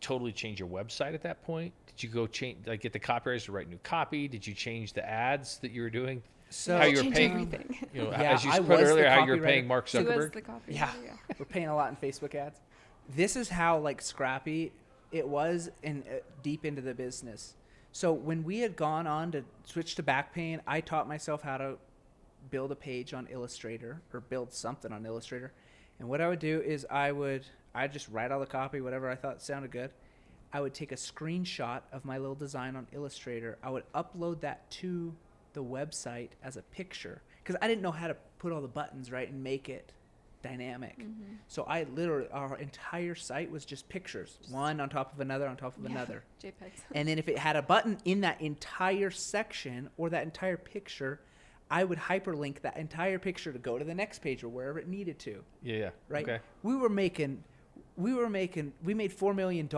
[SPEAKER 1] totally change your website at that point? Did you go change, like get the copywriters to write new copy? Did you change the ads that you were doing?
[SPEAKER 2] so
[SPEAKER 1] How you were
[SPEAKER 3] Change
[SPEAKER 1] paying-
[SPEAKER 3] everything.
[SPEAKER 1] You know,
[SPEAKER 2] Yeah,
[SPEAKER 1] as you
[SPEAKER 2] I
[SPEAKER 1] put
[SPEAKER 2] was the
[SPEAKER 1] earlier, how you're
[SPEAKER 2] copywriter.
[SPEAKER 1] paying Mark
[SPEAKER 3] He was
[SPEAKER 1] Zuckerberg.
[SPEAKER 3] the copy.
[SPEAKER 2] Yeah. we're paying a lot in Facebook ads. This is how like scrappy it was in deep into the business. So when we had gone on to switch to back pain, I taught myself how to build a page on Illustrator or build something on Illustrator. And what I would do is I'd just write all the copy, whatever I thought sounded good. I would take a screenshot of my little design on Illustrator. I would upload that to the website as a picture because I didn't know how to put all the buttons right and make it dynamic.
[SPEAKER 3] Mm-hmm.
[SPEAKER 2] So our entire site was just pictures, one on top of another on top of another.
[SPEAKER 3] JPEGs.
[SPEAKER 2] And then if it had a button in that entire section or that entire picture, I would hyperlink that entire picture to go to the next page or wherever it needed to.
[SPEAKER 1] Yeah.
[SPEAKER 2] Right.
[SPEAKER 1] Okay.
[SPEAKER 2] We made $4 million.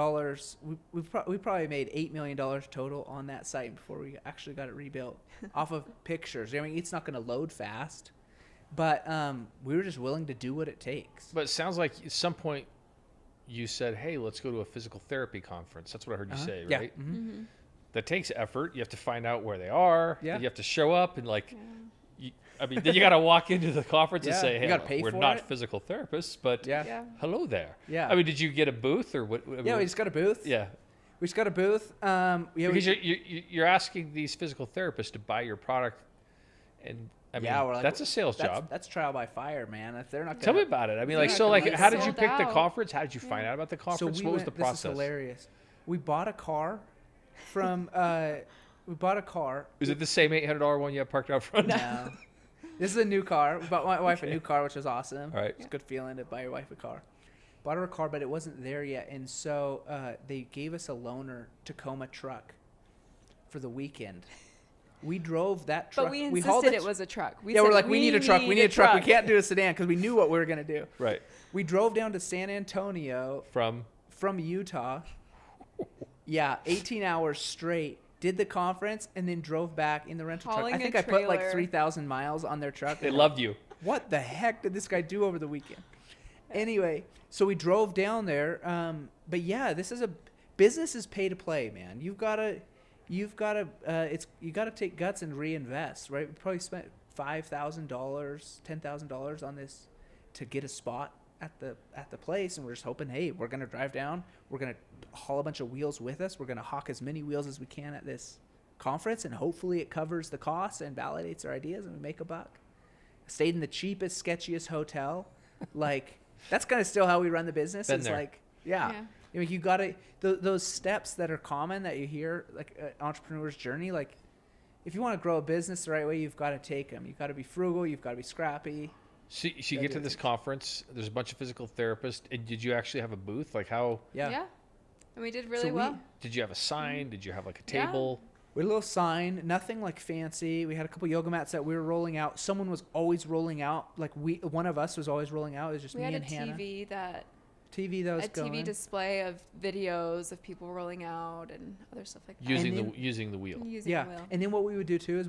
[SPEAKER 2] We probably made $8 million total on that site before we actually got it rebuilt off of pictures. I mean, it's not going to load fast, but we were just willing to do what it takes.
[SPEAKER 1] But it sounds like at some point you said, "Hey, let's go to a physical therapy conference." That's what I heard you say,
[SPEAKER 2] Yeah.
[SPEAKER 1] right?
[SPEAKER 2] Mhm.
[SPEAKER 3] Mm-hmm.
[SPEAKER 1] That takes effort. You have to find out where they are.
[SPEAKER 2] Yeah.
[SPEAKER 1] You have to show up and like.
[SPEAKER 3] Yeah.
[SPEAKER 1] Then you got to walk into the conference and
[SPEAKER 2] Yeah,
[SPEAKER 1] say,
[SPEAKER 2] you
[SPEAKER 1] "Hey,
[SPEAKER 2] gotta pay
[SPEAKER 1] we're
[SPEAKER 2] for
[SPEAKER 1] not
[SPEAKER 2] it."
[SPEAKER 1] physical therapists, but
[SPEAKER 2] Yeah.
[SPEAKER 3] Yeah.
[SPEAKER 1] hello there."
[SPEAKER 2] Yeah.
[SPEAKER 1] I mean, did you get a booth or what?
[SPEAKER 2] Yeah, we just got a booth.
[SPEAKER 1] Yeah.
[SPEAKER 2] We just got a booth.
[SPEAKER 1] Because you're asking these physical therapists to buy your product, and I mean,
[SPEAKER 2] we're like,
[SPEAKER 1] that's a sales job.
[SPEAKER 2] That's trial by fire, man. If they're not
[SPEAKER 1] Tell
[SPEAKER 2] gonna,
[SPEAKER 1] me about it. I mean,
[SPEAKER 2] they're
[SPEAKER 1] like,
[SPEAKER 2] not
[SPEAKER 1] so,
[SPEAKER 2] gonna
[SPEAKER 1] like,
[SPEAKER 2] like
[SPEAKER 1] how
[SPEAKER 2] it.
[SPEAKER 1] did you
[SPEAKER 3] Sold
[SPEAKER 1] pick the
[SPEAKER 3] out.
[SPEAKER 1] conference? How did you find out about the
[SPEAKER 2] So
[SPEAKER 1] conference? What was the
[SPEAKER 2] This is
[SPEAKER 1] process?
[SPEAKER 2] hilarious. We bought a car from.
[SPEAKER 1] Is it the same $800 one you have parked out front?
[SPEAKER 2] No. This is a new car. We bought my wife a new car, which was awesome.
[SPEAKER 1] All right.
[SPEAKER 2] It's a good feeling to buy your wife a car. Bought her a car, but it wasn't there yet. And so they gave us a loaner Tacoma truck for the weekend. We drove that truck.
[SPEAKER 3] But we
[SPEAKER 2] hauled
[SPEAKER 3] insisted it was a truck.
[SPEAKER 2] we're
[SPEAKER 3] said,
[SPEAKER 2] like, we need a truck. We need a truck. We can't do a sedan because we knew what we were going to do.
[SPEAKER 1] Right.
[SPEAKER 2] We drove down to San Antonio from Utah. Yeah, 18 hours straight. Did the conference and then drove back in the rental truck.
[SPEAKER 3] Hauling
[SPEAKER 2] I think
[SPEAKER 3] a
[SPEAKER 2] I put like
[SPEAKER 3] trailer.
[SPEAKER 2] 3,000 miles on their truck.
[SPEAKER 1] They loved you.
[SPEAKER 2] What the heck did this guy do over the weekend? Anyway, so we drove down there. But yeah, business is pay to play, man. You gotta take guts and reinvest, right? We probably spent $5,000, $10,000 on this to get a spot at the place, and we're just hoping, hey, we're gonna drive down, we're gonna haul a bunch of wheels with us, we're gonna hawk as many wheels as we can at this conference, and hopefully it covers the cost and validates our ideas, and we make a buck. Stayed in the cheapest, sketchiest hotel. Like, that's kind of still how we run the business.
[SPEAKER 1] Been
[SPEAKER 2] It's
[SPEAKER 1] there.
[SPEAKER 2] like, yeah. I mean, you gotta those steps that are common that you hear, like entrepreneur's journey. Like, if you want to grow a business the right way, you've got to take them. You've got to be frugal. You've got to be scrappy.
[SPEAKER 1] So you get to this conference. There's a bunch of physical therapists. And did you actually have a booth? Like how?
[SPEAKER 2] Yeah.
[SPEAKER 3] And we did really well.
[SPEAKER 1] Did you have a sign? Did you have like a
[SPEAKER 3] Yeah.
[SPEAKER 1] table?
[SPEAKER 2] We had a little sign, nothing like fancy. We had a couple yoga mats that we were rolling out. Someone was always rolling out. Like one of us was always rolling out. It was just
[SPEAKER 3] We
[SPEAKER 2] me
[SPEAKER 3] had a
[SPEAKER 2] and Hannah.
[SPEAKER 3] TV that
[SPEAKER 2] TV that was
[SPEAKER 3] a
[SPEAKER 2] going.
[SPEAKER 3] TV display of videos of people rolling out and other stuff like that.
[SPEAKER 1] Using
[SPEAKER 2] then-
[SPEAKER 1] the using the wheel.
[SPEAKER 3] Using
[SPEAKER 2] Yeah,
[SPEAKER 3] the wheel.
[SPEAKER 2] and then what we would do too is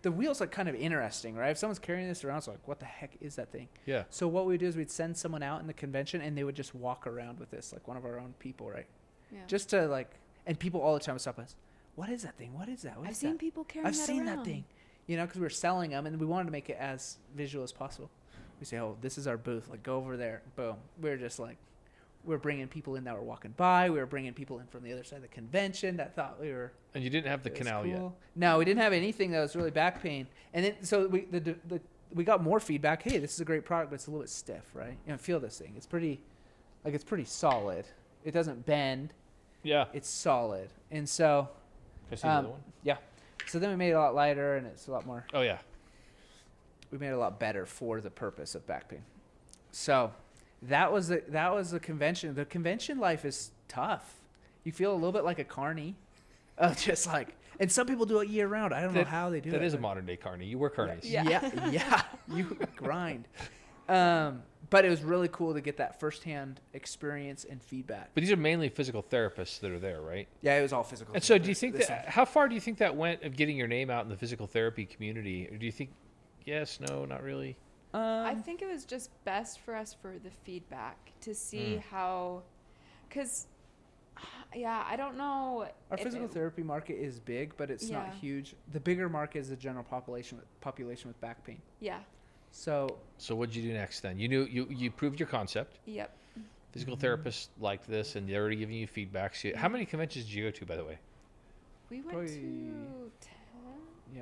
[SPEAKER 2] the wheel's like kind of interesting, right? If someone's carrying this around, it's like, what the heck is that thing?
[SPEAKER 1] Yeah.
[SPEAKER 2] So what we would do is we'd send someone out in the convention, and they would just walk around with this, like one of our own people, right?
[SPEAKER 3] Yeah.
[SPEAKER 2] Just to like, and people all the time would stop us. What is that thing? What is that? What
[SPEAKER 3] I've
[SPEAKER 2] is
[SPEAKER 3] seen
[SPEAKER 2] that?
[SPEAKER 3] people carrying
[SPEAKER 2] I've
[SPEAKER 3] that
[SPEAKER 2] seen
[SPEAKER 3] around.
[SPEAKER 2] that thing, because we were selling them, and we wanted to make it as visual as possible. We say, oh, this is our booth. Like, go over there. Boom. We're just like, we're bringing people in that were walking by. We were bringing people in from the other side of the convention that thought we were.
[SPEAKER 1] And you didn't have the
[SPEAKER 2] It was
[SPEAKER 1] canal yet.
[SPEAKER 2] cool. No, we didn't have anything that was really back pain. And then so we got more feedback. Hey, this is a great product, but it's a little bit stiff, right? Feel this thing. It's pretty solid. It doesn't bend.
[SPEAKER 1] Yeah.
[SPEAKER 2] It's solid. And so
[SPEAKER 1] Can I see the other one?
[SPEAKER 2] yeah. So then we made it a lot lighter, and it's a lot more.
[SPEAKER 1] Oh yeah.
[SPEAKER 2] We made it a lot better for the purpose of back pain. So that was the convention. The convention life is tough. You feel a little bit like a carny, just like. And some people do it year round. I don't know how they do it.
[SPEAKER 1] That is a
[SPEAKER 2] but-
[SPEAKER 1] modern day carny. You work carnies.
[SPEAKER 2] Yeah. You grind. But it was really cool to get that firsthand experience and feedback.
[SPEAKER 1] But these are mainly physical therapists that are there, right?
[SPEAKER 2] Yeah, it was all physical.
[SPEAKER 1] And so do you
[SPEAKER 2] therapists.
[SPEAKER 1] think
[SPEAKER 2] This
[SPEAKER 1] that, how far do you think that went of getting your name out in the physical therapy community? Or do you think, yes, no, not really?
[SPEAKER 3] I think it was just best for us for the feedback to see how, because, yeah, I don't know.
[SPEAKER 2] Our
[SPEAKER 3] if
[SPEAKER 2] physical
[SPEAKER 3] it-
[SPEAKER 2] therapy market is big, but it's not
[SPEAKER 3] Yeah.
[SPEAKER 2] huge. The bigger market is the general population with back pain.
[SPEAKER 3] Yeah.
[SPEAKER 2] So
[SPEAKER 1] So what'd you do next then? You knew you proved your concept.
[SPEAKER 3] Yep.
[SPEAKER 1] Physical therapists liked this, and they're already giving you feedback. So how many conventions did you go to, by the way?
[SPEAKER 3] We went
[SPEAKER 2] Probably-
[SPEAKER 3] to 10.
[SPEAKER 2] yeah,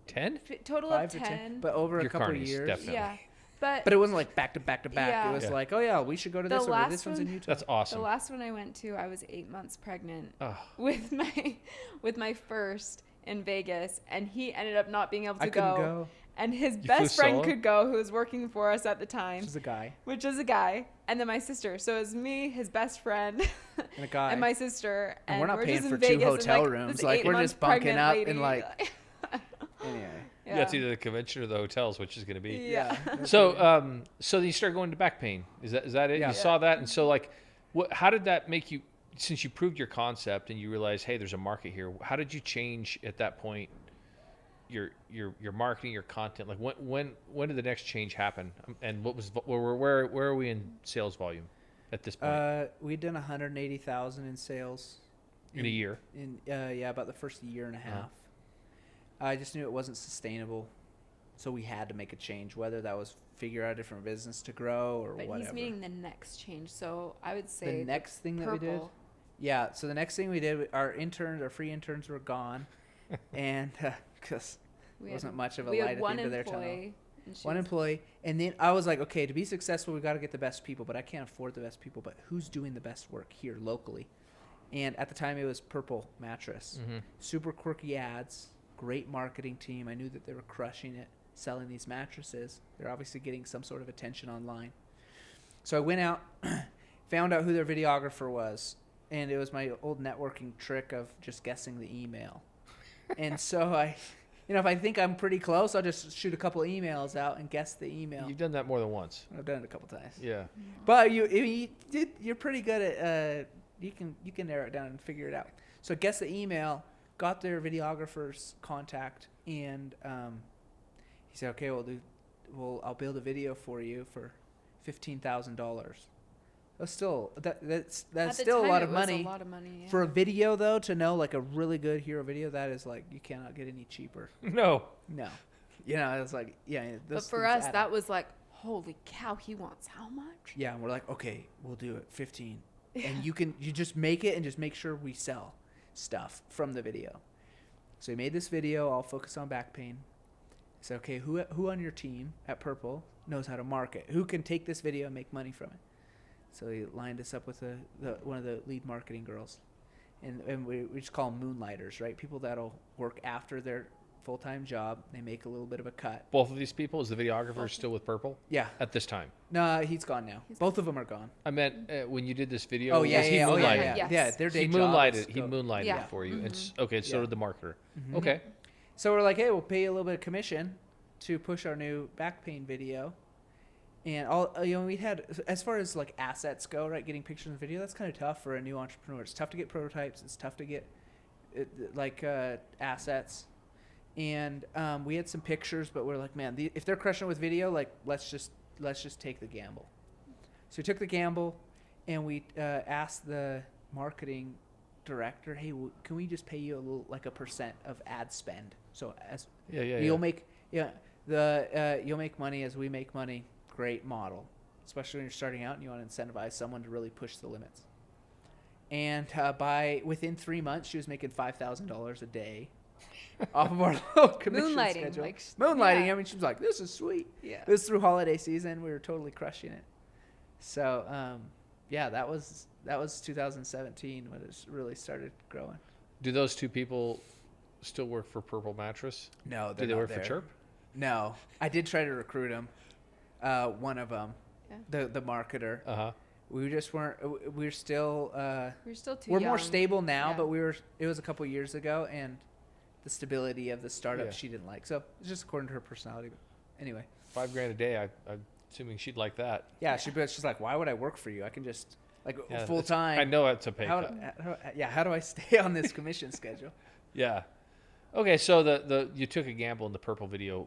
[SPEAKER 1] 10?
[SPEAKER 3] Total
[SPEAKER 2] 5
[SPEAKER 3] of
[SPEAKER 2] to
[SPEAKER 3] 10.
[SPEAKER 2] 10, but over a
[SPEAKER 1] Your
[SPEAKER 2] couple of
[SPEAKER 1] carnies,
[SPEAKER 2] years.
[SPEAKER 1] definitely.
[SPEAKER 3] Yeah. But
[SPEAKER 2] But it wasn't like back to back to back.
[SPEAKER 3] Yeah.
[SPEAKER 2] It was
[SPEAKER 1] Yeah.
[SPEAKER 2] like, oh yeah, we should go to
[SPEAKER 3] The
[SPEAKER 2] this or
[SPEAKER 3] last
[SPEAKER 2] this one's in
[SPEAKER 3] one-
[SPEAKER 2] Utah.
[SPEAKER 1] That's awesome.
[SPEAKER 3] the last one I went to, I was 8 months pregnant
[SPEAKER 1] Oh,
[SPEAKER 3] with my first in Vegas, and he ended up not being able to
[SPEAKER 2] I couldn't go.
[SPEAKER 3] And his
[SPEAKER 1] You
[SPEAKER 3] best
[SPEAKER 1] flew
[SPEAKER 3] friend
[SPEAKER 1] solo?
[SPEAKER 3] could go, who was working for us at the time,
[SPEAKER 2] Just a guy
[SPEAKER 3] which is a guy, and then my sister. So it was me, his best friend,
[SPEAKER 2] and a guy.
[SPEAKER 3] and my sister.
[SPEAKER 2] And we're not paying
[SPEAKER 3] just in
[SPEAKER 2] for 2
[SPEAKER 3] Vegas, and,
[SPEAKER 2] hotel
[SPEAKER 3] like,
[SPEAKER 2] rooms.
[SPEAKER 3] this
[SPEAKER 2] Like, we're
[SPEAKER 3] 8
[SPEAKER 2] just
[SPEAKER 3] months
[SPEAKER 2] bunking
[SPEAKER 3] pregnant
[SPEAKER 2] up
[SPEAKER 3] lady.
[SPEAKER 2] and, like- anyway.
[SPEAKER 3] yeah.
[SPEAKER 1] yeah, it's either the convention or the hotels, which is going to be.
[SPEAKER 3] Yeah.
[SPEAKER 2] that's
[SPEAKER 1] So,
[SPEAKER 2] okay.
[SPEAKER 1] so then you start going to back pain. Is that it?
[SPEAKER 2] Yeah.
[SPEAKER 1] You saw that, and so like, how did that make you? Since you proved your concept and you realized, hey, there's a market here. How did you change at that point? Your marketing, your content. Like when did the next change happen? And what was where are we in sales volume at this point
[SPEAKER 2] We'd done 180,000 in sales
[SPEAKER 1] in a year?
[SPEAKER 2] in about the first year and a half.
[SPEAKER 1] Uh-huh.
[SPEAKER 2] I just knew it wasn't sustainable, so we had to make a change. Whether that was figure out a different business to grow or
[SPEAKER 3] But
[SPEAKER 2] whatever.
[SPEAKER 3] he's meaning the next change. So I would say
[SPEAKER 2] The next thing that
[SPEAKER 3] purple.
[SPEAKER 2] we did. Yeah. So the next thing we did, our free interns were gone, and because
[SPEAKER 3] We
[SPEAKER 2] there wasn't
[SPEAKER 3] had,
[SPEAKER 2] much of a
[SPEAKER 3] we
[SPEAKER 2] light
[SPEAKER 3] had
[SPEAKER 2] at
[SPEAKER 3] one
[SPEAKER 2] the end of their tunnel.
[SPEAKER 3] employee. And she
[SPEAKER 2] One
[SPEAKER 3] was-
[SPEAKER 2] employee, and then I was like, okay, to be successful, we got to get the best people, but I can't afford the best people. But who's doing the best work here locally? And at the time, it was Purple Mattress.
[SPEAKER 1] Mm-hmm.
[SPEAKER 2] Super quirky ads, great marketing team. I knew that they were crushing it, selling these mattresses. They're obviously getting some sort of attention online. So I went out, found out who their videographer was, and it was my old networking trick of just guessing the email. And so if I think I'm pretty close, I'll just shoot a couple emails out and guess the email.
[SPEAKER 1] You've done that more than once.
[SPEAKER 2] I've done it a couple times.
[SPEAKER 1] Yeah.
[SPEAKER 2] But you're pretty good at you can narrow it down and figure it out. So guess the email, got their videographer's contact, and he said, okay, I'll build a video for you for $15,000. That's still
[SPEAKER 3] At
[SPEAKER 2] that's
[SPEAKER 3] the
[SPEAKER 2] still a
[SPEAKER 3] time,
[SPEAKER 2] lot
[SPEAKER 3] it
[SPEAKER 2] of
[SPEAKER 3] was
[SPEAKER 2] money.
[SPEAKER 3] A lot of money. Yeah.
[SPEAKER 2] For a video, though, to know like a really good hero video, that is like you cannot get any cheaper.
[SPEAKER 1] No.
[SPEAKER 2] No, it's like
[SPEAKER 3] but
[SPEAKER 2] those
[SPEAKER 3] for
[SPEAKER 2] things
[SPEAKER 3] us,
[SPEAKER 2] add
[SPEAKER 3] that
[SPEAKER 2] up.
[SPEAKER 3] was like, holy cow, he wants how much?
[SPEAKER 2] Yeah, and we're like, okay, we'll do it, 15, and you just make it and just make sure we sell stuff from the video. So we made this video, I'll focus on back pain. I said, okay, who on your team at Purple knows how to market? Who can take this video and make money from it? So he lined us up with one of the lead marketing girls. And we just call them moonlighters, right? People that'll work after their full-time job. They make a little bit of a cut.
[SPEAKER 1] Both of these people, is the videographer still with Purple
[SPEAKER 2] Yeah.
[SPEAKER 1] at this time?
[SPEAKER 2] No, he's gone now. Both of them are gone.
[SPEAKER 1] I meant when you did this video.
[SPEAKER 2] Oh, yeah,
[SPEAKER 1] was he
[SPEAKER 2] yeah,
[SPEAKER 1] moonlighted?
[SPEAKER 2] yeah.
[SPEAKER 3] Yes.
[SPEAKER 2] Yeah, their day
[SPEAKER 1] He
[SPEAKER 2] job
[SPEAKER 1] moonlighted.
[SPEAKER 2] is
[SPEAKER 1] He
[SPEAKER 2] go-
[SPEAKER 1] moonlighted
[SPEAKER 3] Yeah.
[SPEAKER 1] for you. And
[SPEAKER 3] Mhm.
[SPEAKER 1] okay, so
[SPEAKER 2] Yeah.
[SPEAKER 1] did the marketer.
[SPEAKER 2] Mhm.
[SPEAKER 1] Okay.
[SPEAKER 2] So we're like, hey, we'll pay you a little bit of commission to push our new back pain video. And all we had, as far as like assets go, right? Getting pictures and video, that's kind of tough for a new entrepreneur. It's tough to get prototypes. It's tough to get assets. And we had some pictures, but we're like, man, if they're crushing it with video, like let's just take the gamble. So we took the gamble, and we asked the marketing director, hey, can we just pay you a little, like a % of ad spend? So as you'll make you'll make money as we make money. Great model, especially when you're starting out and you want to incentivize someone to really push the limits. And within 3 months, she was making $5,000 a day off of our little commission schedule. Moonlighting. Yeah. I mean, she was like, "This is sweet."
[SPEAKER 3] Yeah.
[SPEAKER 2] It was through holiday season. We were totally crushing it. So, that was 2017 when it really started growing.
[SPEAKER 1] Do those two people still work for Purple Mattress?
[SPEAKER 2] No,
[SPEAKER 1] do they work for Chirp?
[SPEAKER 2] No, I did try to recruit them. One of them, the marketer. We just weren't. We're still.
[SPEAKER 3] We're still too.
[SPEAKER 2] We're
[SPEAKER 3] young.
[SPEAKER 2] more stable now, but it was a couple years ago, and the stability of the startup she didn't like. So it's just according to her personality. But anyway,
[SPEAKER 1] $5,000 a day. I'm assuming she'd like that.
[SPEAKER 2] Yeah, she's like, why would I work for you? I can just full time.
[SPEAKER 1] I know it's a pay cut.
[SPEAKER 2] How do I stay on this commission schedule?
[SPEAKER 1] Yeah. Okay, so you took a gamble and the Purple video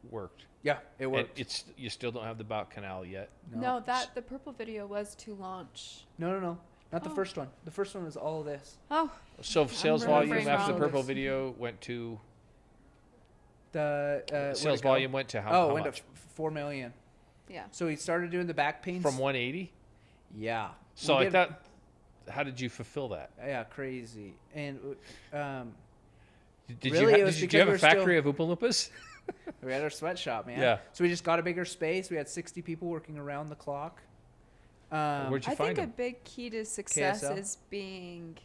[SPEAKER 1] worked.
[SPEAKER 2] Yeah, it worked.
[SPEAKER 1] And you still don't have the Bout Canal yet.
[SPEAKER 3] No, the Purple video was to launch.
[SPEAKER 2] No. Not the first one. The first one was all of this.
[SPEAKER 3] Oh.
[SPEAKER 1] So sales volume after the Purple video went to sales volume went to how
[SPEAKER 2] went
[SPEAKER 1] much?
[SPEAKER 2] To 4 million.
[SPEAKER 3] Yeah.
[SPEAKER 2] So he started doing the back pains
[SPEAKER 1] from 180.
[SPEAKER 2] Yeah.
[SPEAKER 1] So like that, how did you fulfill that?
[SPEAKER 2] Yeah, crazy. And
[SPEAKER 1] did you have a factory of Oompa Loompas?
[SPEAKER 2] We had our sweatshop, man.
[SPEAKER 1] Yeah.
[SPEAKER 2] So we just got a bigger space. We had 60 people working around the clock.
[SPEAKER 1] Where'd you find them?
[SPEAKER 3] a big key to success
[SPEAKER 2] KSL?
[SPEAKER 3] is being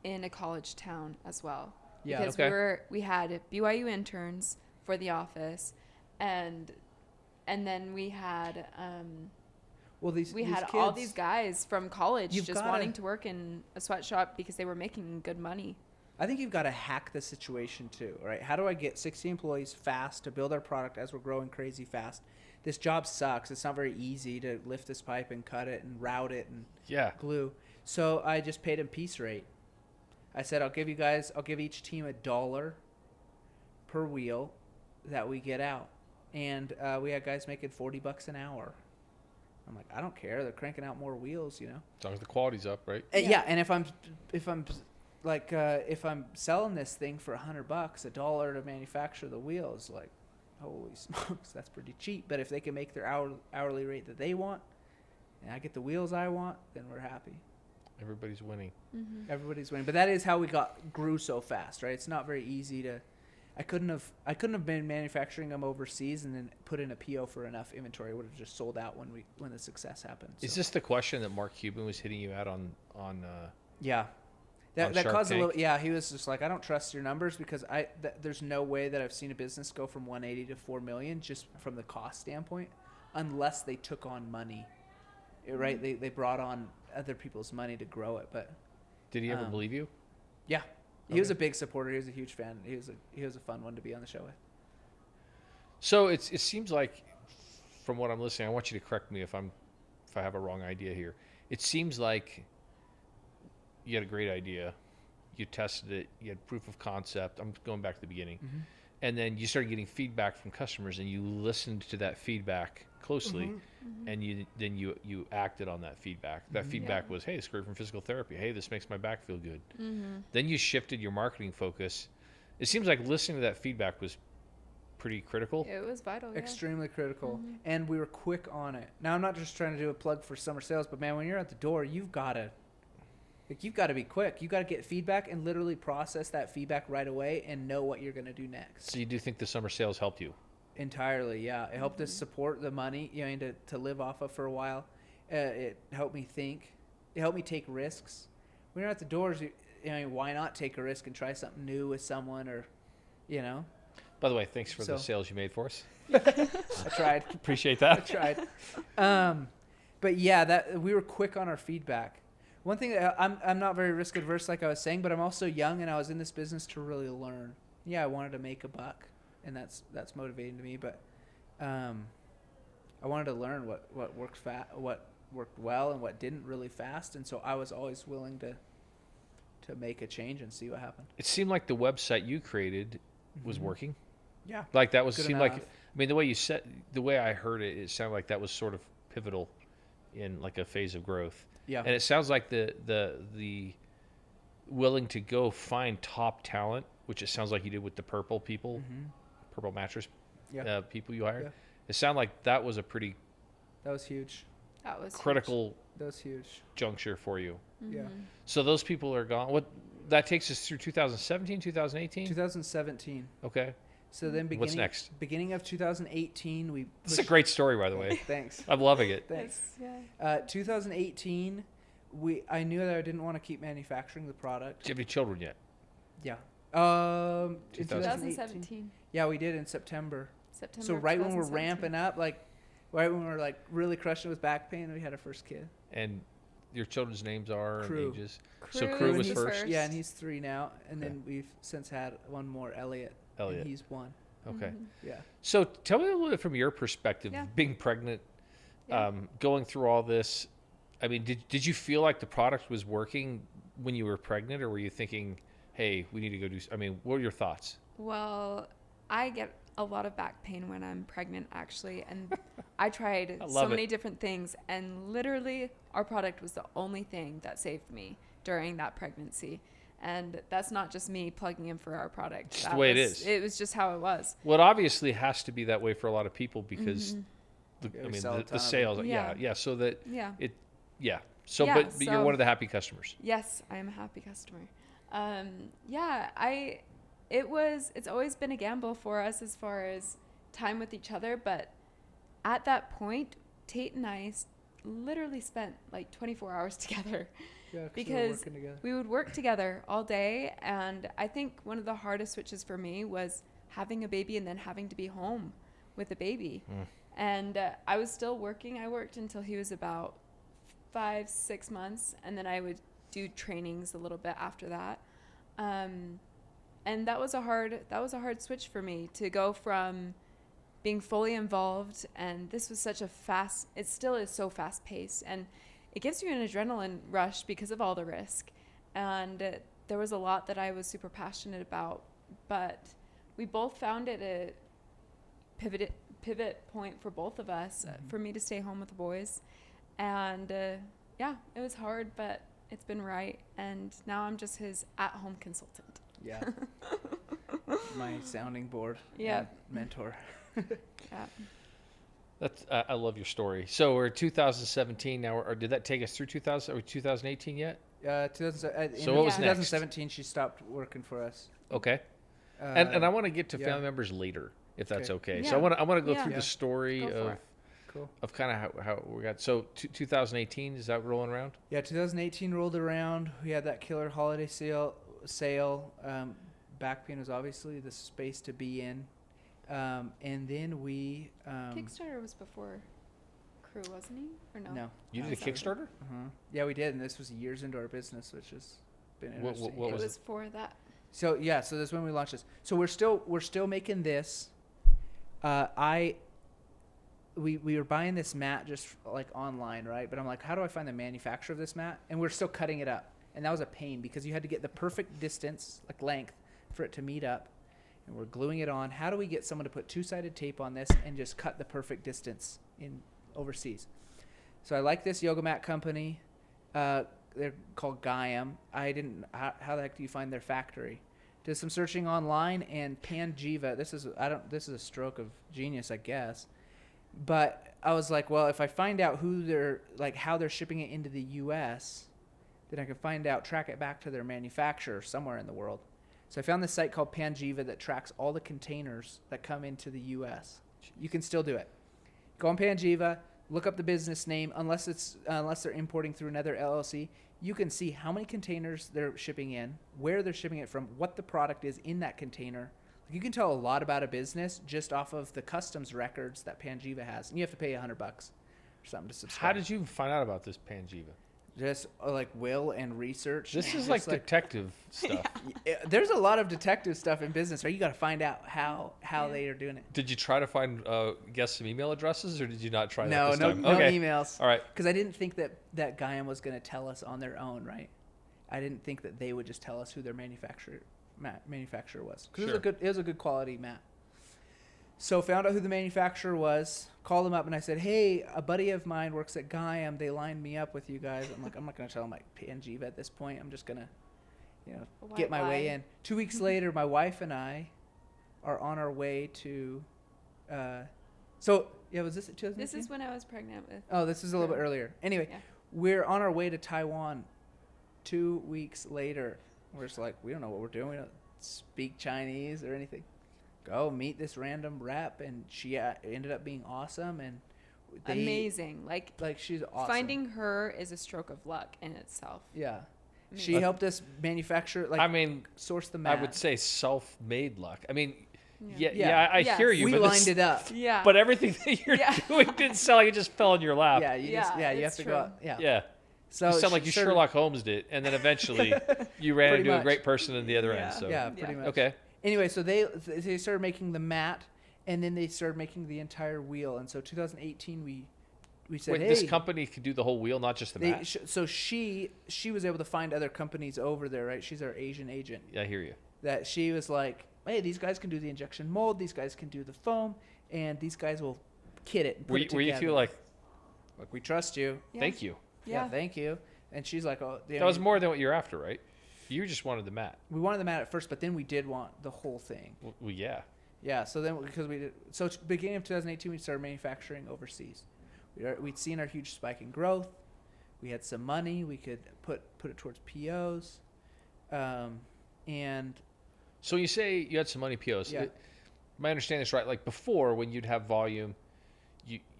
[SPEAKER 3] in a college town as well.
[SPEAKER 2] Yeah.
[SPEAKER 3] Because we had BYU interns for the office, and then we had all these guys from college wanting to work in a sweatshop because they were making good money.
[SPEAKER 2] I think you've got to hack the situation too, right? How do I get 60 employees fast to build our product as we're growing crazy fast? This job sucks. It's not very easy to lift this pipe and cut it and route it and glue. So I just paid them piece rate. I said, I'll give each team $1 per wheel that we get out. And we had guys making $40 an hour. I'm like, I don't care. They're cranking out more wheels, you know?
[SPEAKER 1] As long as the quality's up, right?
[SPEAKER 2] Yeah. And if I'm selling this thing for $100, $1 to manufacture the wheels, like, holy smokes, that's pretty cheap. But if they can make their hourly rate that they want, and I get the wheels I want, then we're happy.
[SPEAKER 1] Everybody's winning.
[SPEAKER 3] Mm-hmm.
[SPEAKER 2] Everybody's winning. But that is how we grew so fast, right? It's not very easy to. I couldn't have been manufacturing them overseas and then put in a PO for enough inventory. It would have just sold out when the success happened. So.
[SPEAKER 1] Is this the question that Mark Cuban was hitting you at on?
[SPEAKER 2] Yeah. That caused
[SPEAKER 1] Tank?
[SPEAKER 2] a little. Yeah, he was just like, I don't trust your numbers because there's no way that I've seen a business go from 180 to 4 million just from the cost standpoint, unless they took on money, right? They brought on other people's money to grow it. But
[SPEAKER 1] did he ever believe you?
[SPEAKER 2] Yeah, he was a big supporter. He was a huge fan. He was a fun one to be on the show with.
[SPEAKER 1] So it seems like, from what I'm listening, I want you to correct me if I have a wrong idea here. It seems like you had a great idea, you tested it, you had proof of concept. I'm going back to the beginning.
[SPEAKER 2] Mm-hmm.
[SPEAKER 1] And then you started getting feedback from customers and you listened to that feedback closely, and you acted on that feedback. That feedback was, hey, this is great from physical therapy. Hey, this makes my back feel good. Then you shifted your marketing focus. It seems like listening to that feedback was pretty critical.
[SPEAKER 3] It was vital.
[SPEAKER 2] Extremely critical. And we were quick on it. Now, I'm not just trying to do a plug for summer sales, but man, when you're at the door, you've got to be quick. You got to get feedback and literally process that feedback right away and know what you're going to do next.
[SPEAKER 1] So you do think the summer sales helped you?
[SPEAKER 2] Entirely, yeah. It helped us support the money, to live off of for a while. It helped me think. It helped me take risks. When you're at the doors, why not take a risk and try something new with someone or.
[SPEAKER 1] By the way, thanks for the sales you made for us.
[SPEAKER 2] I tried.
[SPEAKER 1] Appreciate that.
[SPEAKER 2] I tried. But yeah, that we were quick on our feedback. One thing, I'm not very risk adverse, like I was saying, but I'm also young, and I was in this business to really learn. Yeah, I wanted to make a buck, and that's motivating to me. But I I wanted to learn what worked what worked well and what didn't really fast, and so I was always willing to make a change and see what happened.
[SPEAKER 1] It seemed like the website you created was working.
[SPEAKER 2] Yeah.
[SPEAKER 1] Like that was
[SPEAKER 2] Good
[SPEAKER 1] seemed
[SPEAKER 2] enough.
[SPEAKER 1] like. I mean, the way I heard it, it sounded like that was sort of pivotal in like a phase of growth.
[SPEAKER 2] Yeah.
[SPEAKER 1] And it sounds like the willing to go find top talent, which it sounds like you did with the Purple people, Purple mattress people you hired.
[SPEAKER 2] Yeah.
[SPEAKER 1] It sounded like that was a pretty
[SPEAKER 2] That was huge.
[SPEAKER 3] That was
[SPEAKER 1] critical
[SPEAKER 2] That was huge.
[SPEAKER 1] juncture for you.
[SPEAKER 2] Yeah.
[SPEAKER 1] So those people are gone. What that takes us through 2017, 2018?
[SPEAKER 2] 2017.
[SPEAKER 1] Okay.
[SPEAKER 2] So then
[SPEAKER 1] What's next?
[SPEAKER 2] Beginning of 2018, we
[SPEAKER 1] This is a great story, by the way.
[SPEAKER 2] Thanks.
[SPEAKER 1] I'm loving it.
[SPEAKER 2] Thanks.
[SPEAKER 3] Yeah.
[SPEAKER 2] 2018, I knew that I didn't want to keep manufacturing the product.
[SPEAKER 1] Do you have any children yet?
[SPEAKER 2] Yeah. In
[SPEAKER 3] 2017.
[SPEAKER 2] Yeah, we did in September.
[SPEAKER 3] September.
[SPEAKER 2] So right when we're
[SPEAKER 3] 2017.
[SPEAKER 2] ramping up, like right when we're like really crushing it with back pain, we had our first kid.
[SPEAKER 1] And your children's names are
[SPEAKER 2] Crew.
[SPEAKER 1] and ages. So
[SPEAKER 3] Crew
[SPEAKER 1] Crew
[SPEAKER 2] And
[SPEAKER 1] was
[SPEAKER 2] he's-
[SPEAKER 1] first.
[SPEAKER 2] Yeah, and he's 3 now, and
[SPEAKER 1] Okay.
[SPEAKER 2] then we've since had one more, Elliot.
[SPEAKER 1] Elliot.
[SPEAKER 2] And he's 1.
[SPEAKER 1] Okay.
[SPEAKER 2] Yeah.
[SPEAKER 1] So tell me a little bit from your perspective,
[SPEAKER 3] Yeah.
[SPEAKER 1] being pregnant,
[SPEAKER 3] Yeah.
[SPEAKER 1] going through all this. I mean, did you feel like the product was working when you were pregnant, or were you thinking, hey, we need to go do, I mean, what are your thoughts?
[SPEAKER 3] Well, I get a lot of back pain when I'm pregnant, actually, and I tried
[SPEAKER 1] I
[SPEAKER 3] so
[SPEAKER 1] love
[SPEAKER 3] many
[SPEAKER 1] it.
[SPEAKER 3] different things, and literally our product was the only thing that saved me during that pregnancy. And that's not just me plugging in for our product.
[SPEAKER 1] Just
[SPEAKER 3] That
[SPEAKER 1] the way it
[SPEAKER 3] was-
[SPEAKER 1] is.
[SPEAKER 3] It was just how it was.
[SPEAKER 1] Well, it obviously has to be that way for a lot of people because,
[SPEAKER 2] Yeah,
[SPEAKER 1] I
[SPEAKER 2] we
[SPEAKER 1] mean,
[SPEAKER 2] sell a ton
[SPEAKER 1] the
[SPEAKER 2] of
[SPEAKER 1] sales,
[SPEAKER 3] them.
[SPEAKER 1] yeah,
[SPEAKER 3] Yeah.
[SPEAKER 1] yeah, so that
[SPEAKER 3] Yeah.
[SPEAKER 1] So,
[SPEAKER 3] Yeah,
[SPEAKER 1] but you're
[SPEAKER 3] so-
[SPEAKER 1] one of the happy customers.
[SPEAKER 3] Yes, I am a happy customer. It's always been a gamble for us as far as time with each other, but at that point, Tate and I literally spent like 24 hours together
[SPEAKER 2] Yeah, 'cause we were
[SPEAKER 3] because
[SPEAKER 2] working together.
[SPEAKER 3] we would work together all day. And I think one of the hardest switches for me was having a baby and then having to be home with a baby. And I was still working. I worked until he was about 5-6 months, and then I would do trainings a little bit after that. And that was a hard switch for me to go from being fully involved, and this was it still is so fast paced, and it gives you an adrenaline rush because of all the risk. And there was a lot that I was super passionate about, but we both found it a pivot point for both of us, for me to stay home with the boys. And yeah, it was hard, but it's been right. And now I'm just his at-home consultant.
[SPEAKER 2] Yeah. My sounding board.
[SPEAKER 3] Yeah.
[SPEAKER 2] and mentor.
[SPEAKER 3] Yeah.
[SPEAKER 1] That's I love your story. So we're 2017 now, or did that take us through 2018 yet?
[SPEAKER 2] 2000,
[SPEAKER 1] So
[SPEAKER 2] in
[SPEAKER 1] what was
[SPEAKER 2] 2017, she stopped working for us.
[SPEAKER 1] Okay. And I want to get to
[SPEAKER 2] yeah.
[SPEAKER 1] family members later, if that's okay.
[SPEAKER 3] Yeah.
[SPEAKER 1] So I want to go
[SPEAKER 3] Yeah.
[SPEAKER 1] through
[SPEAKER 2] Yeah.
[SPEAKER 1] the story
[SPEAKER 3] Go for
[SPEAKER 1] of
[SPEAKER 3] it.
[SPEAKER 2] Cool.
[SPEAKER 1] kind of how we got. So 2018, is that rolling around?
[SPEAKER 2] Yeah, 2018 rolled around. We had that killer holiday sale. Back pain was obviously the space to be in. And then we...
[SPEAKER 3] Kickstarter was before Crew, wasn't he? Or no?
[SPEAKER 2] No.
[SPEAKER 1] You
[SPEAKER 3] Oh,
[SPEAKER 1] did a
[SPEAKER 3] sorry.
[SPEAKER 1] Kickstarter?
[SPEAKER 2] Uh-huh. Yeah, we did, and this was years into our business, which has been
[SPEAKER 1] What-
[SPEAKER 2] interesting.
[SPEAKER 1] what
[SPEAKER 3] It
[SPEAKER 1] was
[SPEAKER 3] was for that.
[SPEAKER 2] So yeah, so that's when we launched this. So we're still making this. We were buying this mat just like online, right? But I'm like, how do I find the manufacturer of this mat? And we're still cutting it up, and that was a pain because you had to get the perfect distance, like length, for it to meet up. And we're gluing it on. How do we get someone to put two-sided tape on this and just cut the perfect distance in overseas? So I like this yoga mat company. They're called Gaiam. How the heck do you find their factory? Did some searching online, and Panjiva. This is a stroke of genius, I guess. But I was like, well, if I find out how they're shipping it into the U.S., then I can track it back to their manufacturer somewhere in the world. So I found this site called Panjiva that tracks all the containers that come into the U.S. You can still do it. Go on Panjiva, look up the business name. Unless they're importing through another LLC, you can see how many containers they're shipping in, where they're shipping it from, what the product is in that container. You can tell a lot about a business just off of the customs records that Panjiva has, and you have to pay $100 or something to subscribe.
[SPEAKER 1] How did you find out about this Panjiva?
[SPEAKER 2] just like will and research.
[SPEAKER 1] This
[SPEAKER 2] and
[SPEAKER 1] is
[SPEAKER 2] just,
[SPEAKER 1] like detective stuff.
[SPEAKER 2] there's a lot of detective stuff in business, right? You got to find out how they are doing it.
[SPEAKER 1] Did you try to find guess some email addresses, or did you not try that
[SPEAKER 2] No,
[SPEAKER 1] this
[SPEAKER 2] no,
[SPEAKER 1] time?
[SPEAKER 2] no
[SPEAKER 1] Okay.
[SPEAKER 2] emails.
[SPEAKER 1] All right.
[SPEAKER 2] Because I didn't think that Gaiam was going to tell us on their own, right? I didn't think that they would just tell us who their manufacturer was. Because
[SPEAKER 1] Sure.
[SPEAKER 2] it was a good quality mat. So found out who the manufacturer was, called them up, and I said, hey, a buddy of mine works at Gaiam. They lined me up with you guys. I'm like, I'm not going to tell them like PNG at this point. I'm just going to, get my way in. 2 weeks later, my wife and I are on our way to, was this 2018?
[SPEAKER 3] This is when I was pregnant with.
[SPEAKER 2] Oh, this is a little bit earlier. Anyway,
[SPEAKER 3] Yeah.
[SPEAKER 2] we're on our way to Taiwan 2 weeks later. We're just like, we don't know what we're doing. We don't speak Chinese or anything. Go meet this random rep, and she ended up being awesome. And
[SPEAKER 3] Amazing. Like
[SPEAKER 2] she's awesome.
[SPEAKER 3] finding her is a stroke of luck in itself.
[SPEAKER 2] Yeah.
[SPEAKER 3] Amazing.
[SPEAKER 2] She helped us manufacture, source the mat.
[SPEAKER 1] I would say self-made luck. I mean, I
[SPEAKER 3] Yes.
[SPEAKER 1] hear you.
[SPEAKER 2] We
[SPEAKER 1] but
[SPEAKER 2] lined it up.
[SPEAKER 3] Yeah.
[SPEAKER 1] But everything that you're doing didn't sound like it just fell in your lap.
[SPEAKER 2] Yeah, you have
[SPEAKER 3] it's
[SPEAKER 2] to
[SPEAKER 3] true.
[SPEAKER 2] go out. Yeah.
[SPEAKER 1] Yeah.
[SPEAKER 2] So
[SPEAKER 1] You sound like
[SPEAKER 2] she
[SPEAKER 1] you
[SPEAKER 2] started-
[SPEAKER 1] Sherlock Holmes did, and then eventually you ran
[SPEAKER 2] Pretty
[SPEAKER 1] into a
[SPEAKER 2] much.
[SPEAKER 1] great person in the other
[SPEAKER 3] Yeah.
[SPEAKER 1] end. So
[SPEAKER 2] Yeah, pretty much.
[SPEAKER 1] Okay.
[SPEAKER 2] Anyway, so they started making the mat, and then they started making the entire wheel. And so 2018, we said,
[SPEAKER 1] Wait,
[SPEAKER 2] hey,
[SPEAKER 1] this company could do the whole wheel, not just the mat.
[SPEAKER 2] so she was able to find other companies over there, right? She's our Asian agent.
[SPEAKER 1] Yeah, I hear you.
[SPEAKER 2] That she was like, hey, these guys can do the injection mold, these guys can do the foam, and these guys will kit it and put it
[SPEAKER 1] Where you
[SPEAKER 2] together.
[SPEAKER 1] feel like,
[SPEAKER 2] we trust you.
[SPEAKER 3] Yeah.
[SPEAKER 1] thank you.
[SPEAKER 2] Yeah, thank you. And she's like, oh,
[SPEAKER 1] That was more than what you're after, right? You just wanted the mat.
[SPEAKER 2] We wanted the mat at first, but then we did want the whole thing.
[SPEAKER 1] Well, yeah.
[SPEAKER 2] Yeah, so then because beginning of 2018, we started manufacturing overseas. We'd seen our huge spike in growth. We had some money. We could put it towards POs, and
[SPEAKER 1] So you say you had some money POs.
[SPEAKER 2] Yeah.
[SPEAKER 1] My understanding is right. Like before, when you'd have volume,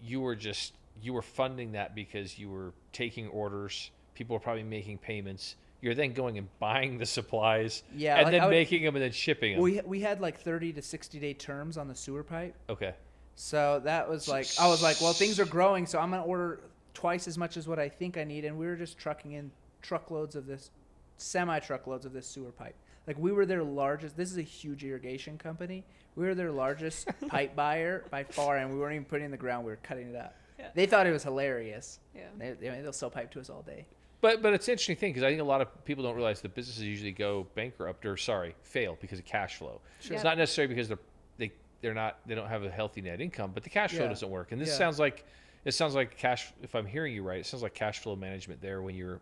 [SPEAKER 1] you were funding that because you were taking orders. People were probably making payments. You're then going and buying the supplies,
[SPEAKER 2] Yeah,
[SPEAKER 1] and
[SPEAKER 2] like
[SPEAKER 1] then making them and then shipping them.
[SPEAKER 2] we had like 30 to 60 day terms on the sewer pipe.
[SPEAKER 1] Okay.
[SPEAKER 2] So that was like, I was like, well, things are growing, so I'm gonna order twice as much as what I think I need, and we were just trucking in semi-truckloads of this sewer pipe. Like we were their largest. This is a huge irrigation company. We were their largest pipe buyer by far, and we weren't even putting it in the ground. We were cutting it up.
[SPEAKER 3] Yeah.
[SPEAKER 2] They thought it was hilarious.
[SPEAKER 3] Yeah.
[SPEAKER 2] They'll sell pipe to us all day.
[SPEAKER 1] But it's an interesting thing because I think a lot of people don't realize that businesses usually go bankrupt or fail because of cash flow.
[SPEAKER 3] Sure.
[SPEAKER 1] It's not necessarily because they don't have a healthy net income, but the cash flow
[SPEAKER 2] Yeah.
[SPEAKER 1] doesn't work. And this
[SPEAKER 2] Yeah.
[SPEAKER 1] sounds like cash. If I'm hearing you right, it sounds like cash flow management there when you're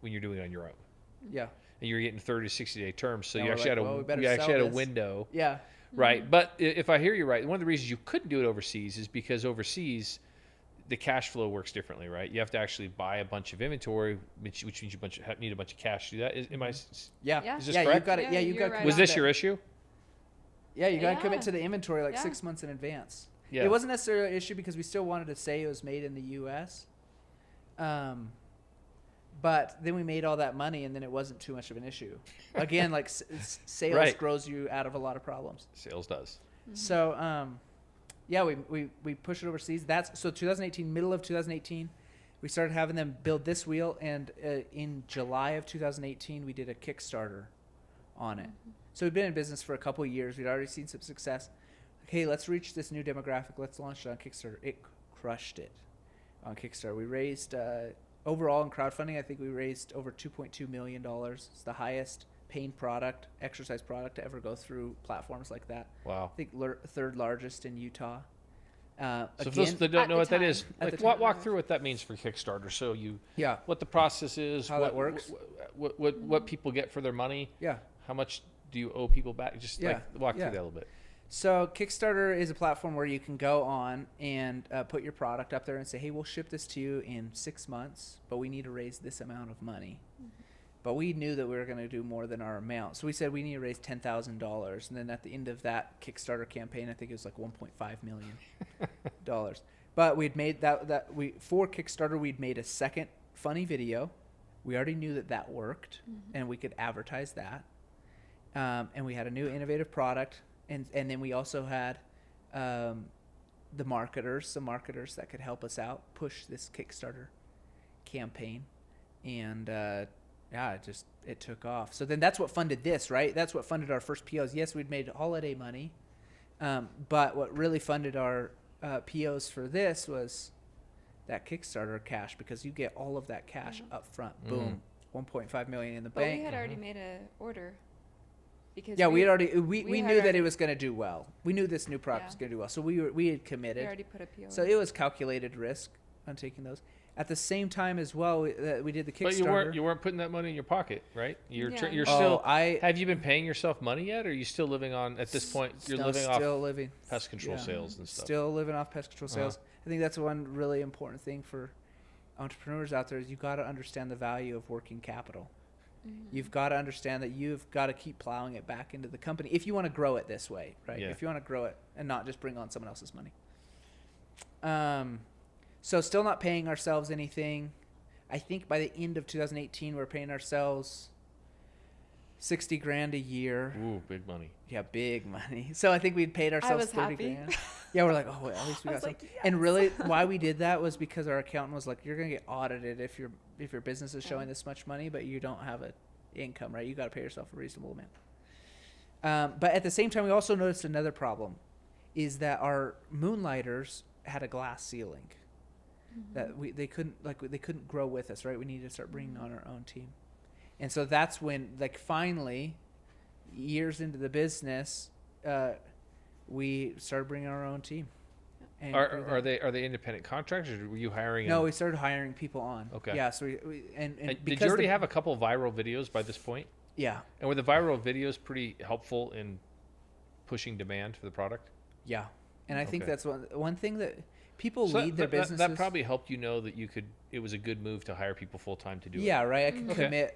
[SPEAKER 1] doing it on your own.
[SPEAKER 2] Yeah.
[SPEAKER 1] And you're getting 30 to 60 day terms, so
[SPEAKER 2] Yeah,
[SPEAKER 1] you
[SPEAKER 2] we're
[SPEAKER 1] actually
[SPEAKER 2] like,
[SPEAKER 1] had
[SPEAKER 2] well, we
[SPEAKER 1] a
[SPEAKER 2] better
[SPEAKER 1] you actually
[SPEAKER 2] sell
[SPEAKER 1] had a
[SPEAKER 2] this.
[SPEAKER 1] window,
[SPEAKER 2] Yeah.
[SPEAKER 1] right? But if I hear you right, one of the reasons you couldn't do it overseas is because overseas the cash flow works differently, right? You have to actually buy a bunch of inventory, which means you need a bunch of cash to do that. Am I?
[SPEAKER 2] Yeah.
[SPEAKER 3] Yeah.
[SPEAKER 1] Is this
[SPEAKER 2] Yeah,
[SPEAKER 1] correct?
[SPEAKER 2] you've got it.
[SPEAKER 3] Yeah,
[SPEAKER 2] Yeah, you've
[SPEAKER 3] you're
[SPEAKER 2] got.
[SPEAKER 3] right
[SPEAKER 1] Was
[SPEAKER 3] on
[SPEAKER 1] this
[SPEAKER 3] that.
[SPEAKER 1] your issue?
[SPEAKER 2] Yeah, you got to
[SPEAKER 3] Yeah.
[SPEAKER 2] commit to the inventory like
[SPEAKER 3] Yeah.
[SPEAKER 2] 6 months in advance.
[SPEAKER 1] Yeah.
[SPEAKER 2] It wasn't necessarily an issue because we still wanted to say it was made in the U.S. But then we made all that money, and then it wasn't too much of an issue. Again, like sales
[SPEAKER 1] Right.
[SPEAKER 2] grows you out of a lot of problems.
[SPEAKER 1] Sales does.
[SPEAKER 2] So, yeah, we push it overseas. So 2018, middle of 2018, we started having them build this wheel, and in July of 2018, we did a Kickstarter on it. So we've been in business for a couple of years. We'd already seen some success. Okay, let's reach this new demographic. Let's launch it on Kickstarter. It crushed it on Kickstarter. We raised, overall in crowdfunding, I think we raised over $2.2 million. It's the highest paying exercise product to ever go through platforms like that.
[SPEAKER 1] Wow.
[SPEAKER 2] I think third largest in Utah.
[SPEAKER 1] So for
[SPEAKER 2] Again,
[SPEAKER 1] those that don't
[SPEAKER 3] At
[SPEAKER 1] know
[SPEAKER 3] the
[SPEAKER 1] what that
[SPEAKER 3] time.
[SPEAKER 1] is,
[SPEAKER 2] At
[SPEAKER 1] like
[SPEAKER 2] the
[SPEAKER 1] walk
[SPEAKER 3] time.
[SPEAKER 1] through what that means for Kickstarter. So
[SPEAKER 2] yeah,
[SPEAKER 1] what the process is,
[SPEAKER 2] How that works.
[SPEAKER 1] what people get for their money,
[SPEAKER 2] yeah.
[SPEAKER 1] how much do you owe people back? Just
[SPEAKER 2] Yeah,
[SPEAKER 1] walk
[SPEAKER 2] yeah.
[SPEAKER 1] through that a little bit.
[SPEAKER 2] So Kickstarter is a platform where you can go on and put your product up there and say, hey, we'll ship this to you in 6 months, but we need to raise this amount of money. But we knew that we were going to do more than our amount. So we said we need to raise $10,000. And then at the end of that Kickstarter campaign, I think it was like $1.5 million. But we'd made for Kickstarter, we'd made a second funny video. We already knew that worked, and we could advertise that. And we had a new innovative product. And then we also had some marketers that could help us out, push this Kickstarter campaign. and it took off. So then that's what funded this, right? That's what funded our first POs. Yes, we'd made holiday money, but what really funded our POs for this was that Kickstarter cash, because you get all of that cash up front. Boom, 1.5 million in the bank.
[SPEAKER 3] But we had already made an order. Because
[SPEAKER 2] we had already we
[SPEAKER 3] had
[SPEAKER 2] knew that
[SPEAKER 3] already-
[SPEAKER 2] it was going to do well. We knew this new product was going to do well, so we had
[SPEAKER 3] we
[SPEAKER 2] committed.
[SPEAKER 3] already put a PO.
[SPEAKER 2] So it was calculated risk on taking those. At the same time as well, we did the Kickstarter.
[SPEAKER 1] But you weren't putting that money in your pocket, right? You're
[SPEAKER 3] Yeah.
[SPEAKER 1] still. Have you been paying yourself money yet, or are you still living on at this point? You're living off pest control sales and stuff.
[SPEAKER 2] Still living off pest control sales. I think that's one really important thing for entrepreneurs out there is you got to understand the value of working capital. You've got to understand that you've got to keep plowing it back into the company if you want to grow it this way, right?
[SPEAKER 1] Yeah.
[SPEAKER 2] If you want to grow it and not just bring on someone else's money. So still not paying ourselves anything. I think by the end of 2018, we're paying ourselves $60,000 a year.
[SPEAKER 1] Ooh, big money.
[SPEAKER 2] Yeah, big money. So I think we'd paid ourselves
[SPEAKER 3] was happy.
[SPEAKER 2] $30,000. Yeah, we're like, oh, well, at least we got something. And really, why we did that was because our accountant was like, you're gonna get audited if your business is showing this much money, but you don't have a income, right? You got to pay yourself a reasonable amount. But at the same time, we also noticed another problem, is that our moonlighters had a glass ceiling. That they couldn't grow with us, right? We needed to start bringing on our own team. And so that's when, like, finally, years into the business, we started bringing our own team. And
[SPEAKER 1] Are they independent contractors, or were you hiring?
[SPEAKER 2] No, we started hiring people on.
[SPEAKER 1] Okay.
[SPEAKER 2] Yeah. So we
[SPEAKER 1] did you already have a couple viral videos by this point?
[SPEAKER 2] Yeah.
[SPEAKER 1] And were the viral videos pretty helpful in pushing demand for the product?
[SPEAKER 2] Yeah. And I think
[SPEAKER 1] Okay.
[SPEAKER 2] that's one thing that people
[SPEAKER 1] So
[SPEAKER 2] lead their businesses.
[SPEAKER 1] That probably helped you know that it was a good move to hire people full time to do it.
[SPEAKER 2] Yeah, right.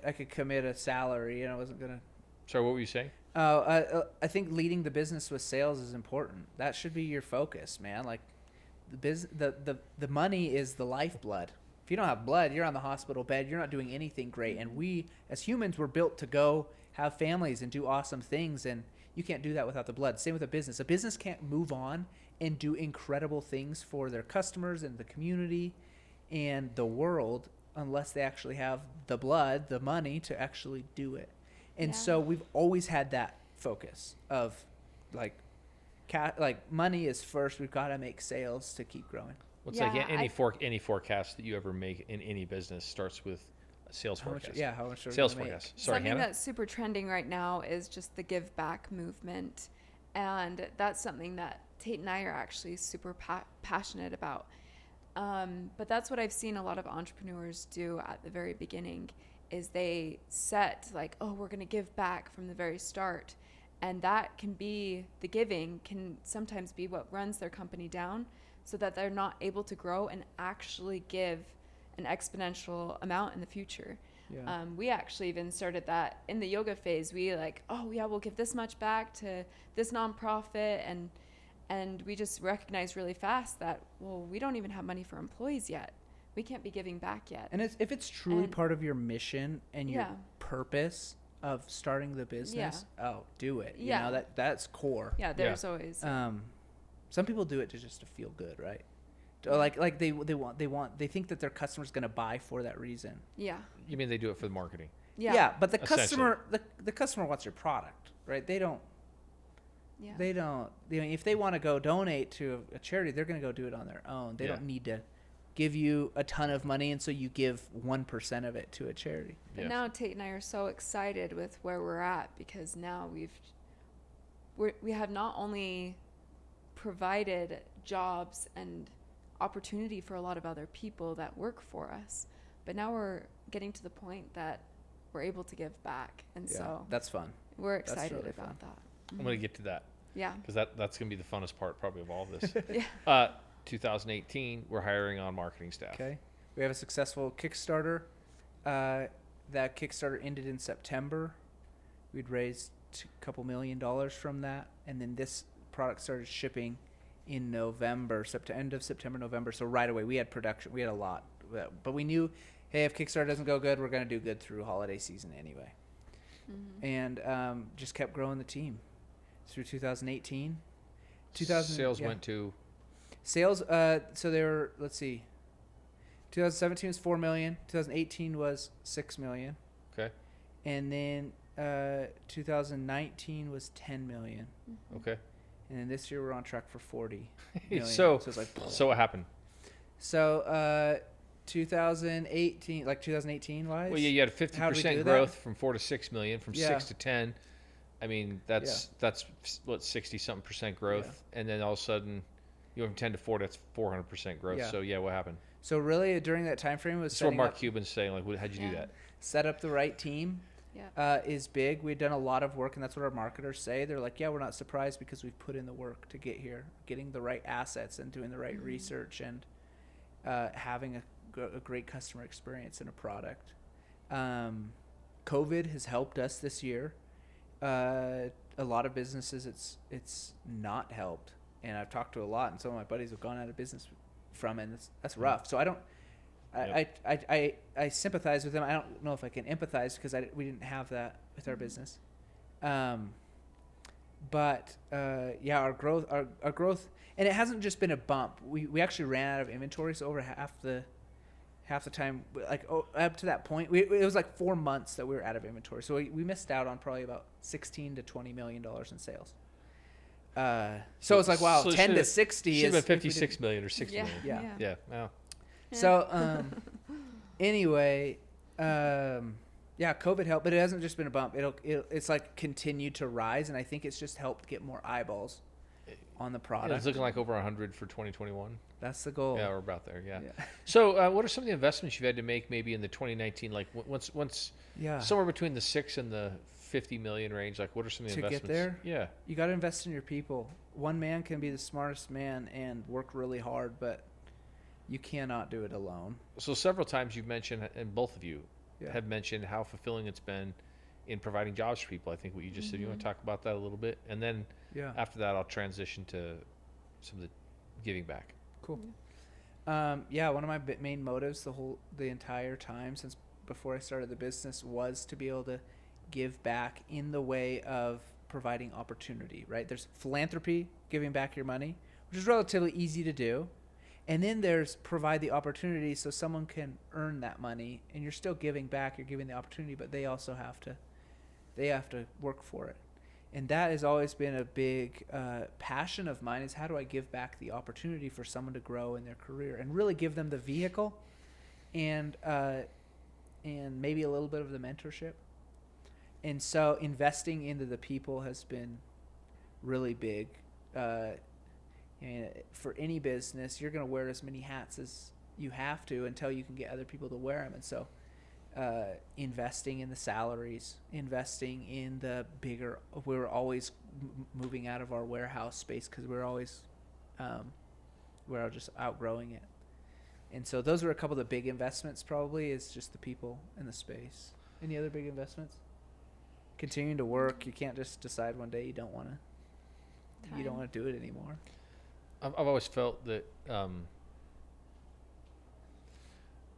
[SPEAKER 2] I could commit a salary, and I wasn't gonna.
[SPEAKER 1] Sorry, what were you saying?
[SPEAKER 2] I think leading the business with sales is important. That should be your focus, man. Like, the money is the lifeblood. If you don't have blood, you're on the hospital bed. You're not doing anything great. And we, as humans, were built to go have families and do awesome things. And you can't do that without the blood. Same with a business. A business can't move on and do incredible things for their customers and the community and the world unless they actually have the blood, the money to actually do it. And so we've always had that focus of like money is first. We've got to make sales to keep growing.
[SPEAKER 1] It's like any forecast that you ever make in any business starts with a sales forecast.
[SPEAKER 2] How much
[SPEAKER 1] sales forecast. Sorry,
[SPEAKER 3] something
[SPEAKER 1] Hannah?
[SPEAKER 3] that's super trending right now is just the give back movement, and that's something that Tate and I are actually super passionate about. But that's what I've seen a lot of entrepreneurs do at the very beginning, is they set like, oh, we're going to give back from the very start. And that can be, the giving can sometimes be what runs their company down, so that they're not able to grow and actually give an exponential amount in the future.
[SPEAKER 2] Yeah.
[SPEAKER 3] We actually even started that in the yoga phase. We like, oh yeah, we'll give this much back to this nonprofit, and we just recognized really fast that, well, we don't even have money for employees yet. We can't be giving back yet.
[SPEAKER 2] And if it's truly part of your mission and your
[SPEAKER 3] Yeah.
[SPEAKER 2] purpose of starting the business, do it. You
[SPEAKER 3] Yeah.
[SPEAKER 2] know, that's core.
[SPEAKER 3] Yeah, there's always.
[SPEAKER 2] Some people do it just to feel good, right? Like they think that their customer's going to buy for that reason.
[SPEAKER 3] Yeah.
[SPEAKER 1] You mean they do it for the marketing?
[SPEAKER 3] Yeah.
[SPEAKER 2] But the customer wants your product, right? They don't.
[SPEAKER 3] Yeah.
[SPEAKER 2] They don't. I mean, if they want to go donate to a charity, they're going to go do it on their own. They
[SPEAKER 1] Yeah.
[SPEAKER 2] don't need to give you a ton of money, and so you give 1% of it to a charity.
[SPEAKER 3] But
[SPEAKER 1] Yes.
[SPEAKER 3] now Tate and I are so excited with where we're at, because now we have not only provided jobs and opportunity for a lot of other people that work for us, but now we're getting to the point that we're able to give back, and so
[SPEAKER 2] that's fun.
[SPEAKER 3] we're
[SPEAKER 2] That's
[SPEAKER 3] excited
[SPEAKER 2] really
[SPEAKER 3] about
[SPEAKER 2] fun.
[SPEAKER 3] that.
[SPEAKER 1] I'm going to get to that
[SPEAKER 3] Yeah.
[SPEAKER 1] because that's going to be the funnest part probably of all of this.
[SPEAKER 3] Yeah.
[SPEAKER 1] 2018, we're hiring on marketing staff.
[SPEAKER 2] Okay. We have a successful Kickstarter. That Kickstarter ended in September. We'd raised a couple $1 million from that, and then this product started shipping in November, end of September, November. So right away, we had production. We had a lot, but we knew, hey, if Kickstarter doesn't go good, we're going to do good through holiday season anyway. And just kept growing the team through 2018.
[SPEAKER 1] Sales went to
[SPEAKER 2] Sales, so they were, let's see, 2017 was 4 million. 2018 was 6 million.
[SPEAKER 1] Okay.
[SPEAKER 2] And then 2019 was 10 million.
[SPEAKER 1] Okay.
[SPEAKER 2] And then this year we're on track for 40 million.
[SPEAKER 1] So
[SPEAKER 2] it's like,
[SPEAKER 1] so what happened?
[SPEAKER 2] So 2018 wise.
[SPEAKER 1] Well, yeah, you had
[SPEAKER 2] how did we
[SPEAKER 1] 50%
[SPEAKER 2] do
[SPEAKER 1] growth
[SPEAKER 2] that?
[SPEAKER 1] from 4 to 6 million, from
[SPEAKER 2] Yeah.
[SPEAKER 1] 6 to 10. I mean, that's what 60 something percent growth, and then all of a sudden you went from 10 to 4. That's 400% growth.
[SPEAKER 2] Yeah.
[SPEAKER 1] So yeah, what happened?
[SPEAKER 2] So really during that time frame was
[SPEAKER 1] That's what
[SPEAKER 2] setting
[SPEAKER 1] Mark
[SPEAKER 2] up,
[SPEAKER 1] Cuban's saying. Like, how'd you do that?
[SPEAKER 2] set up the right team.
[SPEAKER 3] Yeah.
[SPEAKER 2] Is big. We've done a lot of work, and that's what our marketers say. They're like, yeah, we're not surprised because we've put in the work to get here, getting the right assets and doing the right research and having a great customer experience in a product. COVID has helped us this year. A lot of businesses, it's not helped, and I've talked to a lot, and some of my buddies have gone out of business from it, and that's rough. So I don't. I sympathize with them. I don't know if I can empathize because we didn't have that with our business. But our growth, and it hasn't just been a bump. We actually ran out of inventory, so over half the time, up to that point, it was like 4 months that we were out of inventory. So we missed out on probably about $16 to $20 million in sales. So it's like, wow,
[SPEAKER 1] So
[SPEAKER 2] 10 to 60
[SPEAKER 1] should have
[SPEAKER 2] is
[SPEAKER 1] been 56 million or 60 million.
[SPEAKER 2] Yeah.
[SPEAKER 1] Yeah. Wow.
[SPEAKER 2] So anyway, COVID helped, but it hasn't just been a bump. It's like continued to rise, and I think it's just helped get more eyeballs on the product.
[SPEAKER 1] It's looking like over 100 for 2021.
[SPEAKER 2] That's the goal.
[SPEAKER 1] Yeah, we're about there. Yeah. So, what are some of the investments you've had to make maybe in the 2019, like once somewhere between the 6 and the 50 million range? Like, what are some of the
[SPEAKER 2] To get
[SPEAKER 1] investments?
[SPEAKER 2] there?
[SPEAKER 1] Yeah.
[SPEAKER 2] You got to invest in your people. One man can be the smartest man and work really hard, but you cannot do it alone.
[SPEAKER 1] So several times you've mentioned, and both of you
[SPEAKER 2] Yeah.
[SPEAKER 1] have mentioned how fulfilling it's been in providing jobs for people. I think what you just said. You want to talk about that a little bit, and then after that, I'll transition to some of the giving back.
[SPEAKER 2] Cool. One of my main motives the entire time since before I started the business was to be able to give back in the way of providing opportunity, right? There's philanthropy, giving back your money, which is relatively easy to do. And then there's provide the opportunity so someone can earn that money, and you're still giving back, you're giving the opportunity, but they also have to work for it. And that has always been a big passion of mine, is how do I give back the opportunity for someone to grow in their career and really give them the vehicle and maybe a little bit of the mentorship. And so investing into the people has been really big. For any business, you're going to wear as many hats as you have to until you can get other people to wear them. And so investing in the salaries, investing in the bigger, we were always moving out of our warehouse space because we were just outgrowing it. And so those were a couple of the big investments, probably, is just the people and the space. Any other big investments? Continuing to work. You can't just decide one day you don't want to do it anymore.
[SPEAKER 1] I've always felt that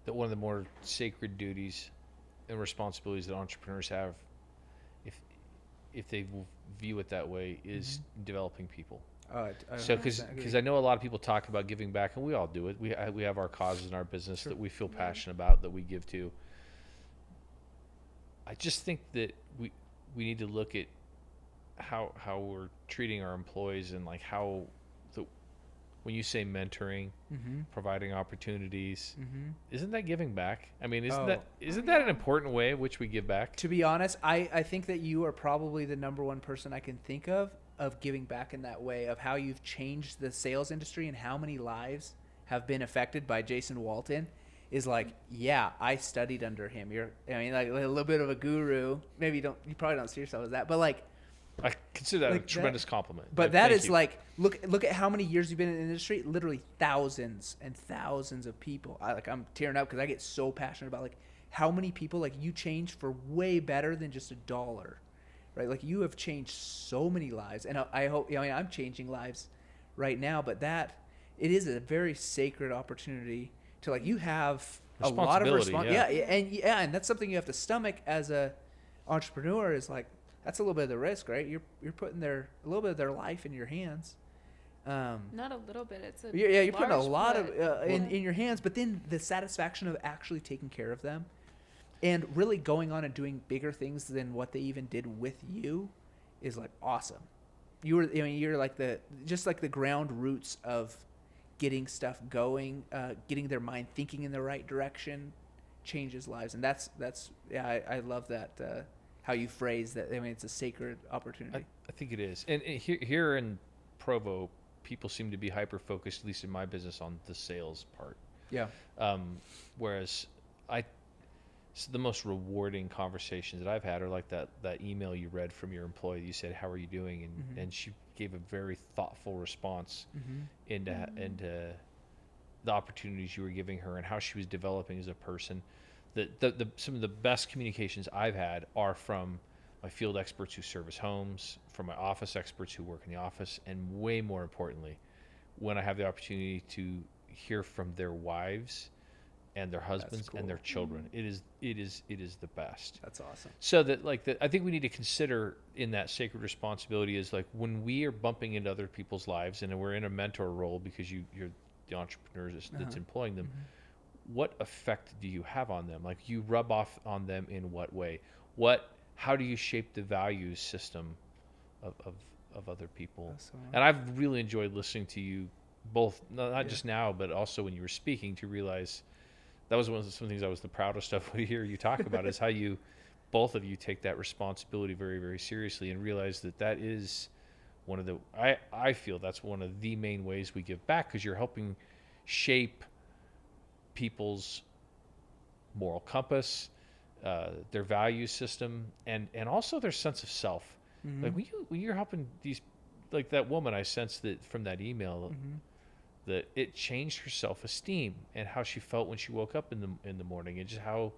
[SPEAKER 1] that one of the more sacred duties and responsibilities that entrepreneurs have, if they view it that way, is developing people. So because I know a lot of people talk about giving back, and we all do it. We have our causes in our business that we feel passionate about, that we give to. I just think that we need to look at how we're treating our employees, and like how when you say mentoring, providing opportunities, isn't that giving back? I mean, isn't that an important way in which we give back?
[SPEAKER 2] To be honest, I think that you are probably the number one person I can think of giving back in that way, of how you've changed the sales industry and how many lives have been affected by Jason Walton. Is like, yeah, I studied under him. Like a little bit of a guru. Maybe you probably don't see yourself as that, but like,
[SPEAKER 1] I consider that a tremendous compliment.
[SPEAKER 2] But that is like, look at how many years you've been in the industry. Literally thousands and thousands of people. I'm tearing up because I get so passionate about like how many people like you changed for way better than just $1, right? Like you have changed so many lives, and I hope I'm changing lives right now. But it is a very sacred opportunity to like you have a lot of responsibility. And that's something you have to stomach as a entrepreneur. Is like, that's a little bit of the risk, right? You're putting a little bit of their life in your hands.
[SPEAKER 3] Not a little bit. It's a
[SPEAKER 2] You're putting a
[SPEAKER 3] large
[SPEAKER 2] lot
[SPEAKER 3] put.
[SPEAKER 2] of in your hands, but then the satisfaction of actually taking care of them and really going on and doing bigger things than what they even did with you is like awesome. You're like just like the ground roots of getting stuff going, getting their mind thinking in the right direction, changes lives, and that's I love that how you phrase that. I mean, it's a sacred opportunity.
[SPEAKER 1] I think it is. And here in Provo, people seem to be hyper focused, at least in my business, on the sales part.
[SPEAKER 2] Yeah.
[SPEAKER 1] Whereas so the most rewarding conversations that I've had are like that email you read from your employee. You said, "How are you doing?" And she gave a very thoughtful response into the opportunities you were giving her and how she was developing as a person. Some of the best communications I've had are from my field experts who service homes, from my office experts who work in the office, and way more importantly, when I have the opportunity to hear from their wives and their husbands and their children. It is the best.
[SPEAKER 2] That's awesome.
[SPEAKER 1] So that I think we need to consider in that sacred responsibility is like when we are bumping into other people's lives and we're in a mentor role because you're the entrepreneur that's employing them. What effect do you have on them? Like you rub off on them in what way? How do you shape the value system of other people? And I've really enjoyed listening to you both, not just now, but also when you were speaking, to realize that was some of the things I was the proudest of to hear you talk about is how both of you take that responsibility very, very seriously and realize that is one of the, I feel that's one of the main ways we give back, because you're helping shape people's moral compass, their value system, and also their sense of self. Like when you're helping these, like that woman, I sensed that from that email that it changed her self-esteem and how she felt when she woke up in the morning, and just how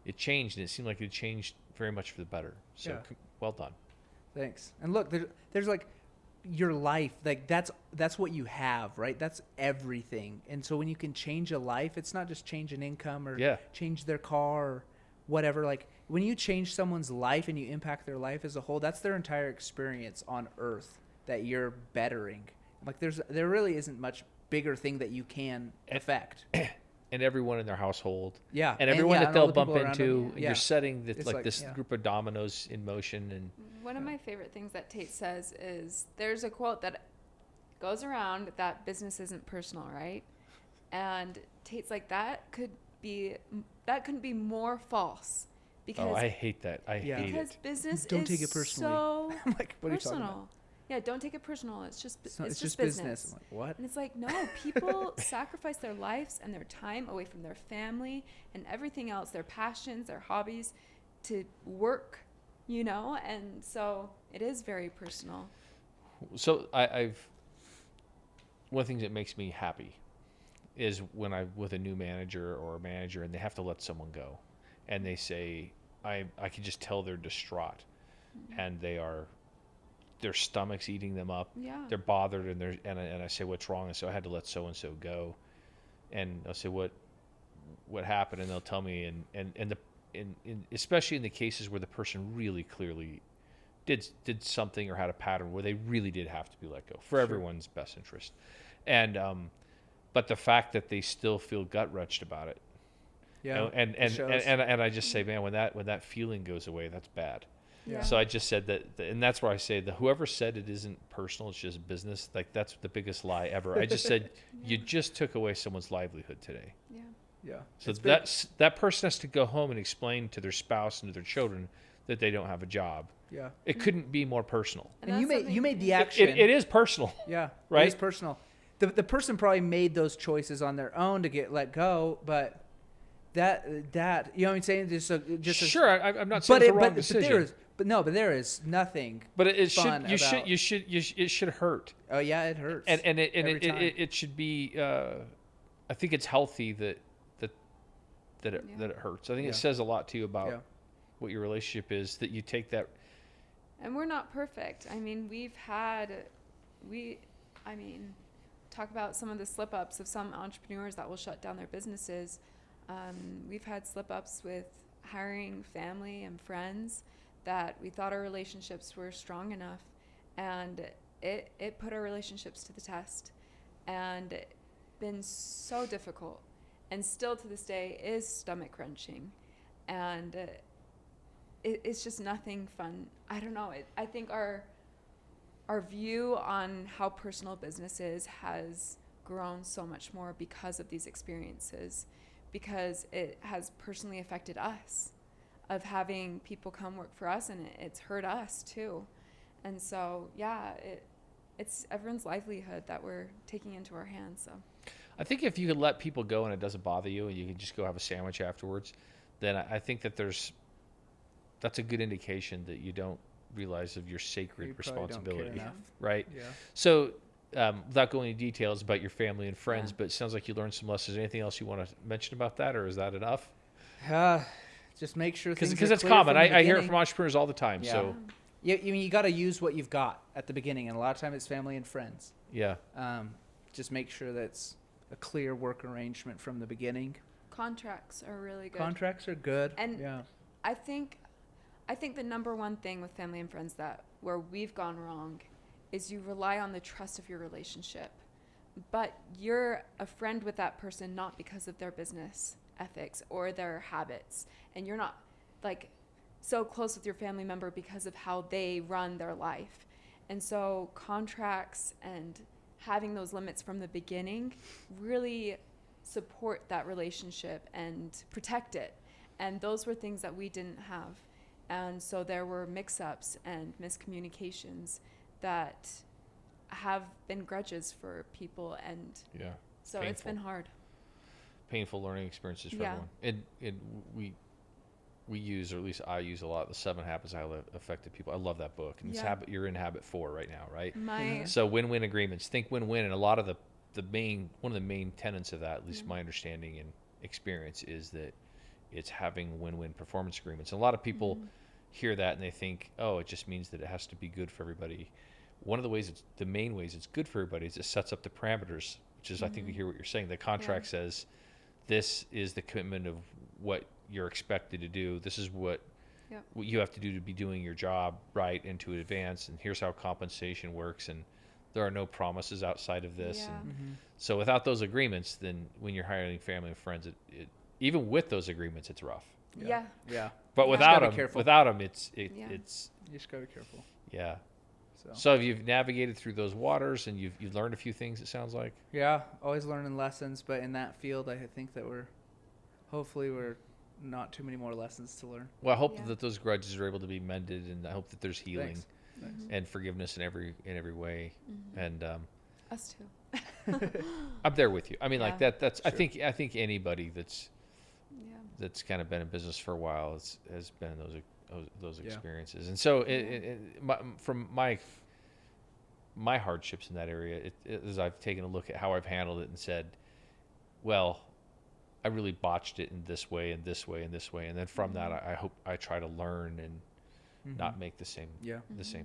[SPEAKER 1] it changed, and it seemed like it changed very much for the better. So well done.
[SPEAKER 2] Thanks. And look, there's like your life, like that's what you have, right? That's everything. And so when you can change a life, it's not just change an income or change their car or whatever. Like when you change someone's life and you impact their life as a whole, that's their entire experience on earth that you're bettering. Like there really isn't much bigger thing that you can affect.
[SPEAKER 1] And everyone in their household.
[SPEAKER 2] Yeah.
[SPEAKER 1] And everyone that they'll bump into.
[SPEAKER 2] Yeah.
[SPEAKER 1] You're setting this group of dominoes in motion. And
[SPEAKER 3] one of my favorite things that Tate says is there's a quote that goes around that business isn't personal, right? And Tate's like, that couldn't be more false. Because
[SPEAKER 1] I hate that. I hate it.
[SPEAKER 3] Because business
[SPEAKER 2] don't take it personally.
[SPEAKER 3] So
[SPEAKER 2] I'm like, what are you talking
[SPEAKER 3] personal.
[SPEAKER 2] about?
[SPEAKER 3] Yeah, don't take it personal. It's just
[SPEAKER 2] business. I'm like, what?
[SPEAKER 3] And it's like, no, people sacrifice their lives and their time away from their family and everything else, their passions, their hobbies, to work, and so it is very personal.
[SPEAKER 1] So I've one of the things that makes me happy is when I'm with a new manager or a manager and they have to let someone go, and they say, I can just tell they're distraught, and their stomach's eating them up.
[SPEAKER 3] Yeah.
[SPEAKER 1] They're bothered, and I say, what's wrong? And so I had to let so and so go, and I'll say what happened, and they'll tell me, and especially in the cases where the person really clearly did something or had a pattern where they really did have to be let go for everyone's best interest, and but the fact that they still feel gut wrenched about it, and I just say, man, when that feeling goes away, that's bad.
[SPEAKER 2] Yeah.
[SPEAKER 1] So I just said that, and that's where I say that whoever said it isn't personal, it's just business, like that's the biggest lie ever. I just said, you just took away someone's livelihood today.
[SPEAKER 3] Yeah.
[SPEAKER 2] Yeah.
[SPEAKER 1] So that person has to go home and explain to their spouse and to their children that they don't have a job.
[SPEAKER 2] Yeah.
[SPEAKER 1] It couldn't be more personal.
[SPEAKER 2] And you made the action.
[SPEAKER 1] It is personal.
[SPEAKER 2] Yeah.
[SPEAKER 1] Right?
[SPEAKER 2] It is personal. The person probably made those choices on their own to get let go, but that you know what I'm saying? Just
[SPEAKER 1] sure. I'm not saying it's the wrong decision.
[SPEAKER 2] But there is nothing.
[SPEAKER 1] But it should hurt.
[SPEAKER 2] Oh yeah, it hurts.
[SPEAKER 1] And it should be. I think it's healthy that it hurts. I think it says a lot to you about what your relationship is, that you take that.
[SPEAKER 3] And we're not perfect. I mean, talk about some of the slip ups of some entrepreneurs that will shut down their businesses. We've had slip ups with hiring family and friends that we thought our relationships were strong enough, and it put our relationships to the test, and been so difficult, and still to this day is stomach wrenching, and it's just nothing fun. I don't know. I think our view on how personal business is has grown so much more because of these experiences, because it has personally affected us, of having people come work for us, and it's hurt us too. And so, yeah, it's everyone's livelihood that we're taking into our hands. So
[SPEAKER 1] I think if you could let people go and it doesn't bother you, and you can just go have a sandwich afterwards, then I think that's a good indication that you don't realize of your sacred
[SPEAKER 2] You probably don't care
[SPEAKER 1] responsibility,
[SPEAKER 2] enough.
[SPEAKER 1] right?
[SPEAKER 2] Yeah.
[SPEAKER 1] So, without going into details about your family and friends,
[SPEAKER 3] Yeah.
[SPEAKER 1] but it sounds like you learned some lessons. Anything else you want to mention about that, or is that enough?
[SPEAKER 2] Just make sure things
[SPEAKER 1] Because
[SPEAKER 2] are
[SPEAKER 1] it's
[SPEAKER 2] clear
[SPEAKER 1] common.
[SPEAKER 2] from the
[SPEAKER 1] I hear it
[SPEAKER 2] beginning.
[SPEAKER 1] from entrepreneurs all the time.
[SPEAKER 2] Yeah.
[SPEAKER 1] So,
[SPEAKER 2] You got to use what you've got at the beginning, and a lot of times it's family and friends.
[SPEAKER 1] yeah.
[SPEAKER 2] Just make sure that's a clear work arrangement from the beginning.
[SPEAKER 3] contracts are really good.
[SPEAKER 2] Contracts are good.
[SPEAKER 3] And
[SPEAKER 2] yeah.
[SPEAKER 3] I think the number one thing with family and friends that where we've gone wrong is you rely on the trust of your relationship, but you're a friend with that person not because of their business ethics or their habits, and you're not like so close with your family member because of how they run their life. And so contracts and having those limits from the beginning really support that relationship and protect it. And those were things that we didn't have. And so there were mix-ups and miscommunications that have been grudges for people. And
[SPEAKER 1] Yeah.
[SPEAKER 3] so it's
[SPEAKER 1] Painful.
[SPEAKER 3] been hard.
[SPEAKER 1] Painful learning experiences for
[SPEAKER 3] Yeah.
[SPEAKER 1] everyone. And we use, or at least I use a lot, the 7 Habits of Highly Effective People. I love that book. And it's
[SPEAKER 3] Yeah.
[SPEAKER 1] you're in habit 4 right now, right?
[SPEAKER 3] My
[SPEAKER 1] So win-win agreements. Think win-win, and a lot of one of the main tenets of that, at least
[SPEAKER 3] Yeah.
[SPEAKER 1] my understanding and experience, is that it's having win-win performance agreements. And a lot of people hear that and they think, oh, it just means that it has to be good for everybody. One of the main ways it's good for everybody is it sets up the parameters, which is I think we hear what you're saying. The contract says this is the commitment of what you're expected to do. This is what you have to do to be doing your job right and to advance, and here's how compensation works, and there are no promises outside of this.
[SPEAKER 3] Yeah.
[SPEAKER 1] And so without those agreements, then when you're hiring family and friends, it even with those agreements, it's rough.
[SPEAKER 3] Yeah.
[SPEAKER 2] Yeah.
[SPEAKER 1] But
[SPEAKER 3] Yeah.
[SPEAKER 1] without
[SPEAKER 2] Gotta be
[SPEAKER 1] them,
[SPEAKER 2] careful.
[SPEAKER 1] it's
[SPEAKER 3] Yeah.
[SPEAKER 1] it's
[SPEAKER 2] You just got to be careful.
[SPEAKER 1] yeah.
[SPEAKER 2] So.
[SPEAKER 1] So you've navigated through those waters, and you've learned a few things. It sounds like.
[SPEAKER 2] Yeah, always learning lessons, but in that field, I think that hopefully we're not too many more lessons to learn.
[SPEAKER 1] Well, I hope
[SPEAKER 3] Yeah.
[SPEAKER 1] that those grudges are able to be mended, and I hope that there's healing
[SPEAKER 2] Thanks. Thanks.
[SPEAKER 1] and forgiveness in every way. And
[SPEAKER 3] Us too.
[SPEAKER 1] I'm there with you. I mean, like
[SPEAKER 3] Yeah.
[SPEAKER 1] that's
[SPEAKER 2] Sure.
[SPEAKER 1] I think anybody that's
[SPEAKER 3] Yeah.
[SPEAKER 1] kind of been in business for a while has been in those
[SPEAKER 2] Yeah.
[SPEAKER 1] experiences. And so from my hardships in that area, as I've taken a look at how I've handled it and said, well, I really botched it in this way and this way and this way, and then from that I hope I try to learn and not make the same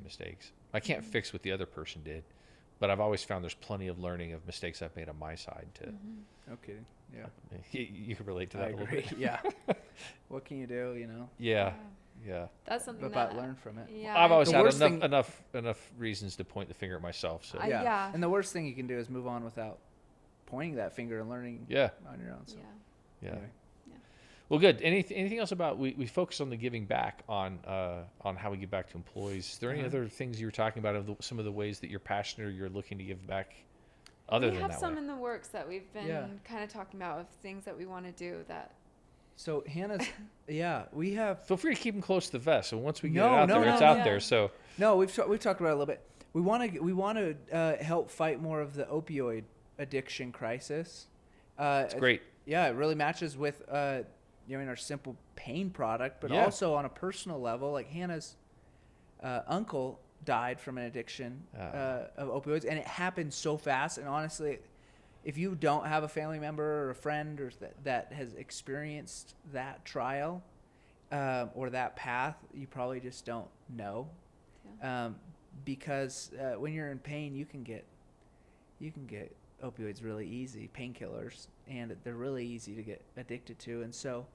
[SPEAKER 1] mistakes. I can't fix what the other person did, but I've always found there's plenty of learning of mistakes I've made on my side to
[SPEAKER 2] No kidding. Yeah.
[SPEAKER 1] you can relate to
[SPEAKER 2] I
[SPEAKER 1] that a little
[SPEAKER 2] agree.
[SPEAKER 1] bit.
[SPEAKER 2] Yeah. What can you do,
[SPEAKER 1] Yeah.
[SPEAKER 3] That's something
[SPEAKER 2] but
[SPEAKER 3] that
[SPEAKER 2] learn from it.
[SPEAKER 3] Yeah.
[SPEAKER 1] I've always
[SPEAKER 2] The
[SPEAKER 1] had
[SPEAKER 2] worst thing-
[SPEAKER 1] enough reasons to point the finger at myself. So
[SPEAKER 3] Yeah.
[SPEAKER 2] And the worst thing you can do is move on without pointing that finger and learning
[SPEAKER 1] yeah.
[SPEAKER 2] on your own. So.
[SPEAKER 3] Yeah.
[SPEAKER 1] Yeah.
[SPEAKER 2] Anyway.
[SPEAKER 1] Well, good. Anything else about we focus on the giving back on how we give back to employees. Is there any other things you were talking about of some of the ways that you're passionate or you're looking to give back? Other
[SPEAKER 3] We
[SPEAKER 1] than
[SPEAKER 3] have
[SPEAKER 1] that
[SPEAKER 3] some
[SPEAKER 1] way?
[SPEAKER 3] in the works that we've been
[SPEAKER 2] Yeah.
[SPEAKER 3] kind of talking about of things that we want to do that.
[SPEAKER 2] So Hannah's, we have.
[SPEAKER 1] Feel free to keep them close to the vest. So once we get
[SPEAKER 2] No,
[SPEAKER 1] it out
[SPEAKER 2] no,
[SPEAKER 1] there,
[SPEAKER 2] no,
[SPEAKER 1] it's out
[SPEAKER 3] yeah.
[SPEAKER 1] there. So
[SPEAKER 2] No, we've talked about it a little bit. We want to help fight more of the opioid addiction crisis.
[SPEAKER 1] it's great.
[SPEAKER 2] Yeah, it really matches with in our simple pain product, but
[SPEAKER 1] Yeah.
[SPEAKER 2] also on a personal level. Like Hannah's uncle died from an addiction of opioids, and it happened so fast. And honestly, if you don't have a family member or a friend or that has experienced that trial or that path, you probably just don't know. Because when you're in pain, you can get opioids really easy, painkillers, and they're really easy to get addicted to. And so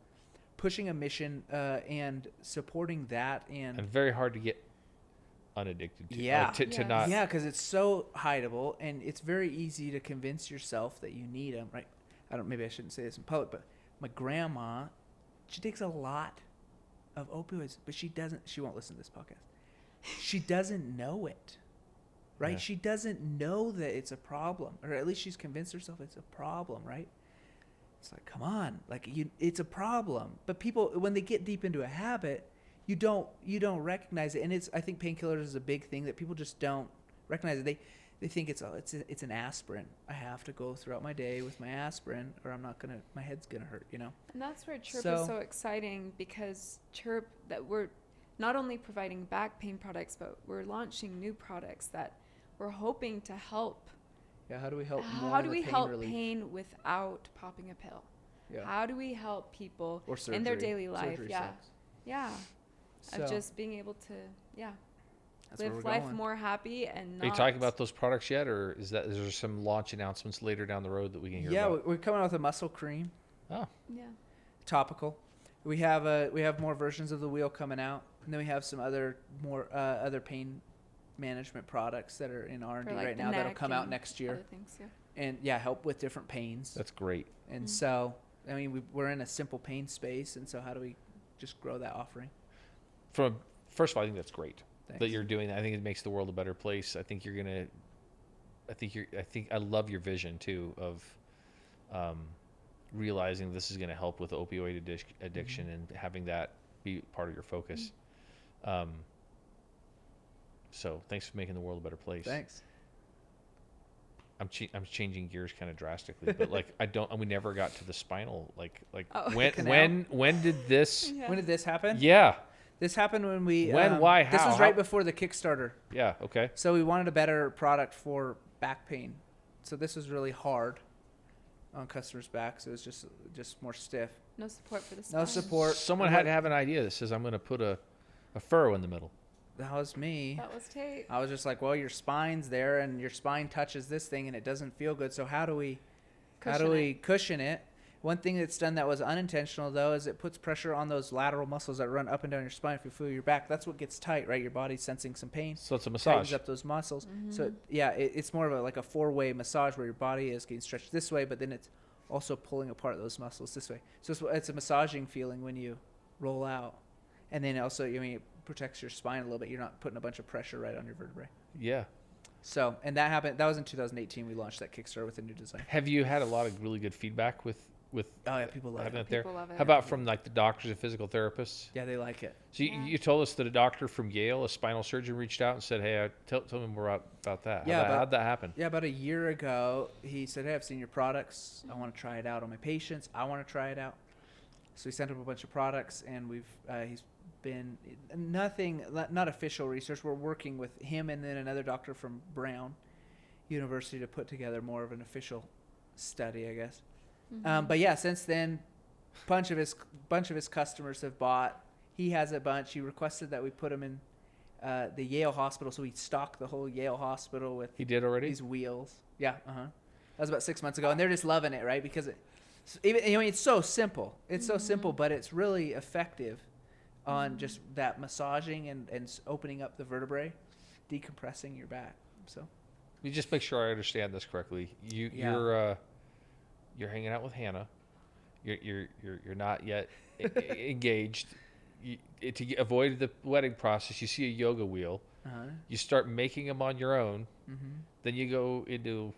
[SPEAKER 2] pushing a mission and supporting that and
[SPEAKER 1] And very hard to get unaddicted to.
[SPEAKER 2] Yeah.
[SPEAKER 1] Like, to
[SPEAKER 3] Yes.
[SPEAKER 1] not.
[SPEAKER 2] Yeah, because it's so hideable, and it's very easy to convince yourself that you need them, right? Maybe I shouldn't say this in public, but my grandma, she takes a lot of opioids, but she won't listen to this podcast. She doesn't know it, right?
[SPEAKER 1] Yeah.
[SPEAKER 2] She doesn't know that it's a problem, or at least she's convinced herself it's a problem, right? It's like, come on, like it's a problem. But people, when they get deep into a habit, you don't recognize it, and I think painkillers is a big thing that people just don't recognize it. They think it's an aspirin. I have to go throughout my day with my aspirin, or my head's gonna hurt, you know.
[SPEAKER 3] And that's where Chirp
[SPEAKER 2] So-
[SPEAKER 3] is so exciting, because Chirp, that we're not only providing back pain products, but we're launching new products that we're hoping to help.
[SPEAKER 2] Yeah, how do we help more
[SPEAKER 3] How
[SPEAKER 2] in
[SPEAKER 3] do
[SPEAKER 2] the
[SPEAKER 3] we
[SPEAKER 2] pain
[SPEAKER 3] help
[SPEAKER 2] relief?
[SPEAKER 3] pain without popping a pill?
[SPEAKER 2] Yeah.
[SPEAKER 3] How do we help people
[SPEAKER 2] Or
[SPEAKER 3] in their
[SPEAKER 2] surgery.
[SPEAKER 3] daily life?
[SPEAKER 2] Surgery
[SPEAKER 3] Yeah.
[SPEAKER 2] sucks.
[SPEAKER 3] Yeah.
[SPEAKER 2] So,
[SPEAKER 3] Of just being able to,
[SPEAKER 2] that's where
[SPEAKER 3] live
[SPEAKER 2] we're
[SPEAKER 3] life
[SPEAKER 2] going.
[SPEAKER 3] more happy and not.
[SPEAKER 1] Are you talking about those products yet, or is there some launch announcements later down the road that we can hear
[SPEAKER 2] Yeah,
[SPEAKER 1] about?
[SPEAKER 2] we're coming out with a muscle cream,
[SPEAKER 1] Oh,
[SPEAKER 3] Yeah.
[SPEAKER 2] topical. We have more versions of the wheel coming out, and then we have some other pain management products that are in R&D
[SPEAKER 3] For, like,
[SPEAKER 2] right
[SPEAKER 3] the
[SPEAKER 2] now that'll
[SPEAKER 3] neck
[SPEAKER 2] come out
[SPEAKER 3] and
[SPEAKER 2] next year,
[SPEAKER 3] other things, yeah.
[SPEAKER 2] and help with different pains.
[SPEAKER 1] that's great.
[SPEAKER 2] And so, I mean, we're in a simple pain space, and so how do we just grow that offering?
[SPEAKER 1] First of all, I think that's great that
[SPEAKER 2] Thanks.
[SPEAKER 1] you're doing that. I think it makes the world a better place. I love your vision too of realizing this is going to help with opioid addiction and having that be part of your focus. So thanks for making the world a better place.
[SPEAKER 2] Thanks.
[SPEAKER 1] I'm changing gears kind of drastically, but like we never got to the spinal. Like
[SPEAKER 3] Oh.
[SPEAKER 1] when did this?
[SPEAKER 3] Yeah.
[SPEAKER 2] When did this happen?
[SPEAKER 1] Yeah.
[SPEAKER 2] This happened when we.
[SPEAKER 1] Why,
[SPEAKER 2] This
[SPEAKER 1] how?
[SPEAKER 2] was right before the Kickstarter.
[SPEAKER 1] Yeah. Okay.
[SPEAKER 2] So we wanted a better product for back pain. So this was really hard on customers' backs. It was just more stiff.
[SPEAKER 3] No support for the spine.
[SPEAKER 2] No support.
[SPEAKER 1] Someone had to have an idea that says I'm going to put a furrow in the middle.
[SPEAKER 2] That was me.
[SPEAKER 3] That was Tate.
[SPEAKER 2] I was just like, well, your spine's there, and your spine touches this thing, and it doesn't feel good. So how do we cushion it? One thing that's done that was unintentional, though, is it puts pressure on those lateral muscles that run up and down your spine. If you feel your back, that's what gets tight, right? Your body's sensing some pain.
[SPEAKER 1] So it's a
[SPEAKER 2] Tightens
[SPEAKER 1] massage.
[SPEAKER 2] up those muscles. So it's more of a four-way massage where your body is getting stretched this way, but then it's also pulling apart those muscles this way. So it's a massaging feeling when you roll out, and then also it protects your spine a little bit. You're not putting a bunch of pressure right on your vertebrae.
[SPEAKER 1] Yeah.
[SPEAKER 2] So, and that happened. That was in 2018. We launched that Kickstarter with a new design.
[SPEAKER 1] Have you had a lot of really good feedback with
[SPEAKER 2] Oh yeah, people love
[SPEAKER 1] having
[SPEAKER 2] it.
[SPEAKER 1] it there?
[SPEAKER 3] People love it.
[SPEAKER 1] How about from like the doctors and physical therapists?
[SPEAKER 2] Yeah, they like it.
[SPEAKER 1] So
[SPEAKER 3] Yeah.
[SPEAKER 1] you told us that a doctor from Yale, a spinal surgeon, reached out and said, "Hey, tell me more about that."
[SPEAKER 2] Yeah,
[SPEAKER 1] How'd that happen?
[SPEAKER 2] Yeah, about a year ago, he said, "Hey, I've seen your products. I want to try it out on my patients. I want to try it out." So he sent up a bunch of products, and he's been not official research. We're working with him and then another doctor from Brown University to put together more of an official study, I guess. But yeah, since then, bunch of his customers have bought. He has a bunch. He requested that we put him in the Yale Hospital, so we stocked the whole Yale Hospital with
[SPEAKER 1] He did already.
[SPEAKER 2] these wheels. Yeah, That was about 6 months ago, and they're just loving it, right? Because it's so simple. It's so simple, but it's really effective on just that massaging and opening up the vertebrae, decompressing your back. So
[SPEAKER 1] You just make sure I understand this correctly. You're hanging out with Hannah. You're not yet engaged. To avoid the wedding process, you see a yoga wheel. You start making them on your own. Then you go into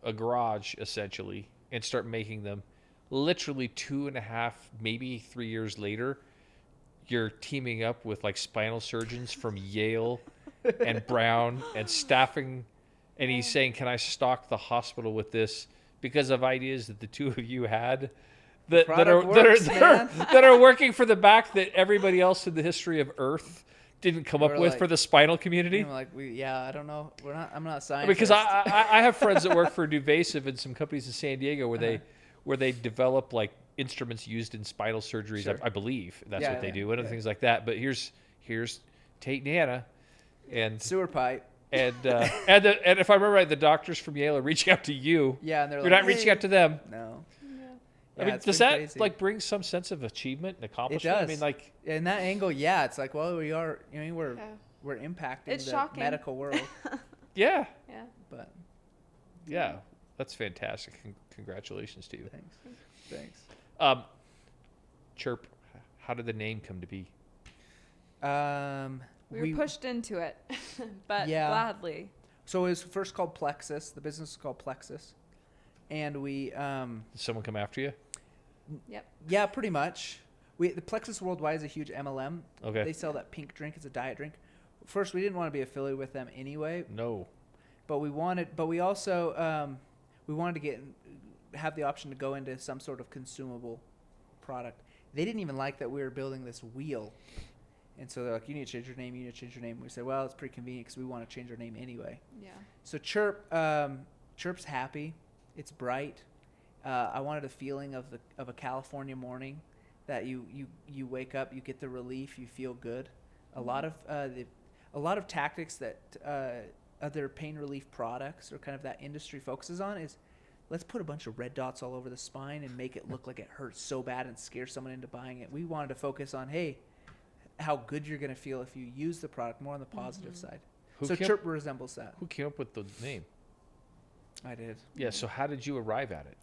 [SPEAKER 1] a garage essentially and start making them. Literally 2.5, maybe 3 years later, you're teaming up with like spinal surgeons from Yale and Brown and staffing. And he's saying, "Can I stock the hospital with this?" Because of ideas that the two of you had that are working for the back that everybody else in the history of Earth didn't come up with for the spinal community.
[SPEAKER 2] I'm like, I don't know. I'm not a scientist.
[SPEAKER 1] Because I have friends that work for NuVasive and some companies in San Diego where they develop like instruments used in spinal surgeries.
[SPEAKER 2] Sure.
[SPEAKER 1] I believe that's
[SPEAKER 2] Yeah,
[SPEAKER 1] what they
[SPEAKER 2] yeah,
[SPEAKER 1] do and other
[SPEAKER 2] yeah.
[SPEAKER 1] things like that. But here's Tate and Hannah, and
[SPEAKER 2] sewer pipe.
[SPEAKER 1] and if I remember right, the doctors from Yale are reaching out to you.
[SPEAKER 2] Yeah, and they're
[SPEAKER 1] You're
[SPEAKER 2] like,
[SPEAKER 1] not reaching out to them.
[SPEAKER 2] No.
[SPEAKER 1] I mean,
[SPEAKER 2] it's
[SPEAKER 1] does
[SPEAKER 2] been
[SPEAKER 1] that
[SPEAKER 2] crazy.
[SPEAKER 1] like bring some sense of achievement and
[SPEAKER 2] It
[SPEAKER 1] accomplishment?
[SPEAKER 2] does.
[SPEAKER 1] I mean, like
[SPEAKER 2] In that angle, yeah, it's like, well, we are. We're we're impacting
[SPEAKER 3] It's
[SPEAKER 2] the
[SPEAKER 3] shocking.
[SPEAKER 2] medical world.
[SPEAKER 1] Yeah.
[SPEAKER 3] Yeah.
[SPEAKER 2] But
[SPEAKER 1] Yeah. That's fantastic. Congratulations to you.
[SPEAKER 2] thanks.
[SPEAKER 1] Chirp, how did the name come to be?
[SPEAKER 3] We were pushed into it, but
[SPEAKER 2] Yeah.
[SPEAKER 3] gladly.
[SPEAKER 2] So it was first called Plexus. The business is called Plexus, and we
[SPEAKER 1] Did someone come after you?
[SPEAKER 3] Yep.
[SPEAKER 2] yeah, pretty much. The Plexus Worldwide is a huge MLM.
[SPEAKER 1] Okay.
[SPEAKER 2] They sell that pink drink. It's a diet drink. First, we didn't want to be affiliated with them anyway,
[SPEAKER 1] No.
[SPEAKER 2] but we also we wanted to have the option to go into some sort of consumable product. They didn't even like that we were building this wheel, and so they're like, "You need to change your name. You need to change your name." We said, "Well, it's pretty convenient because we want to change our name anyway."
[SPEAKER 3] Yeah.
[SPEAKER 2] So Chirp's happy. It's bright. I wanted a feeling of a California morning, that you wake up, you get the relief, you feel good. A lot of tactics that other pain relief products or kind of that industry focuses on is, let's put a bunch of red dots all over the spine and make it look like it hurts so bad and scare someone into buying it. We wanted to focus on, hey, how good you're going to feel if you use the product, more on the positive side. So Chirp resembles that.
[SPEAKER 1] Who came up with the name?
[SPEAKER 2] I did.
[SPEAKER 1] Yeah, so how did you arrive at it?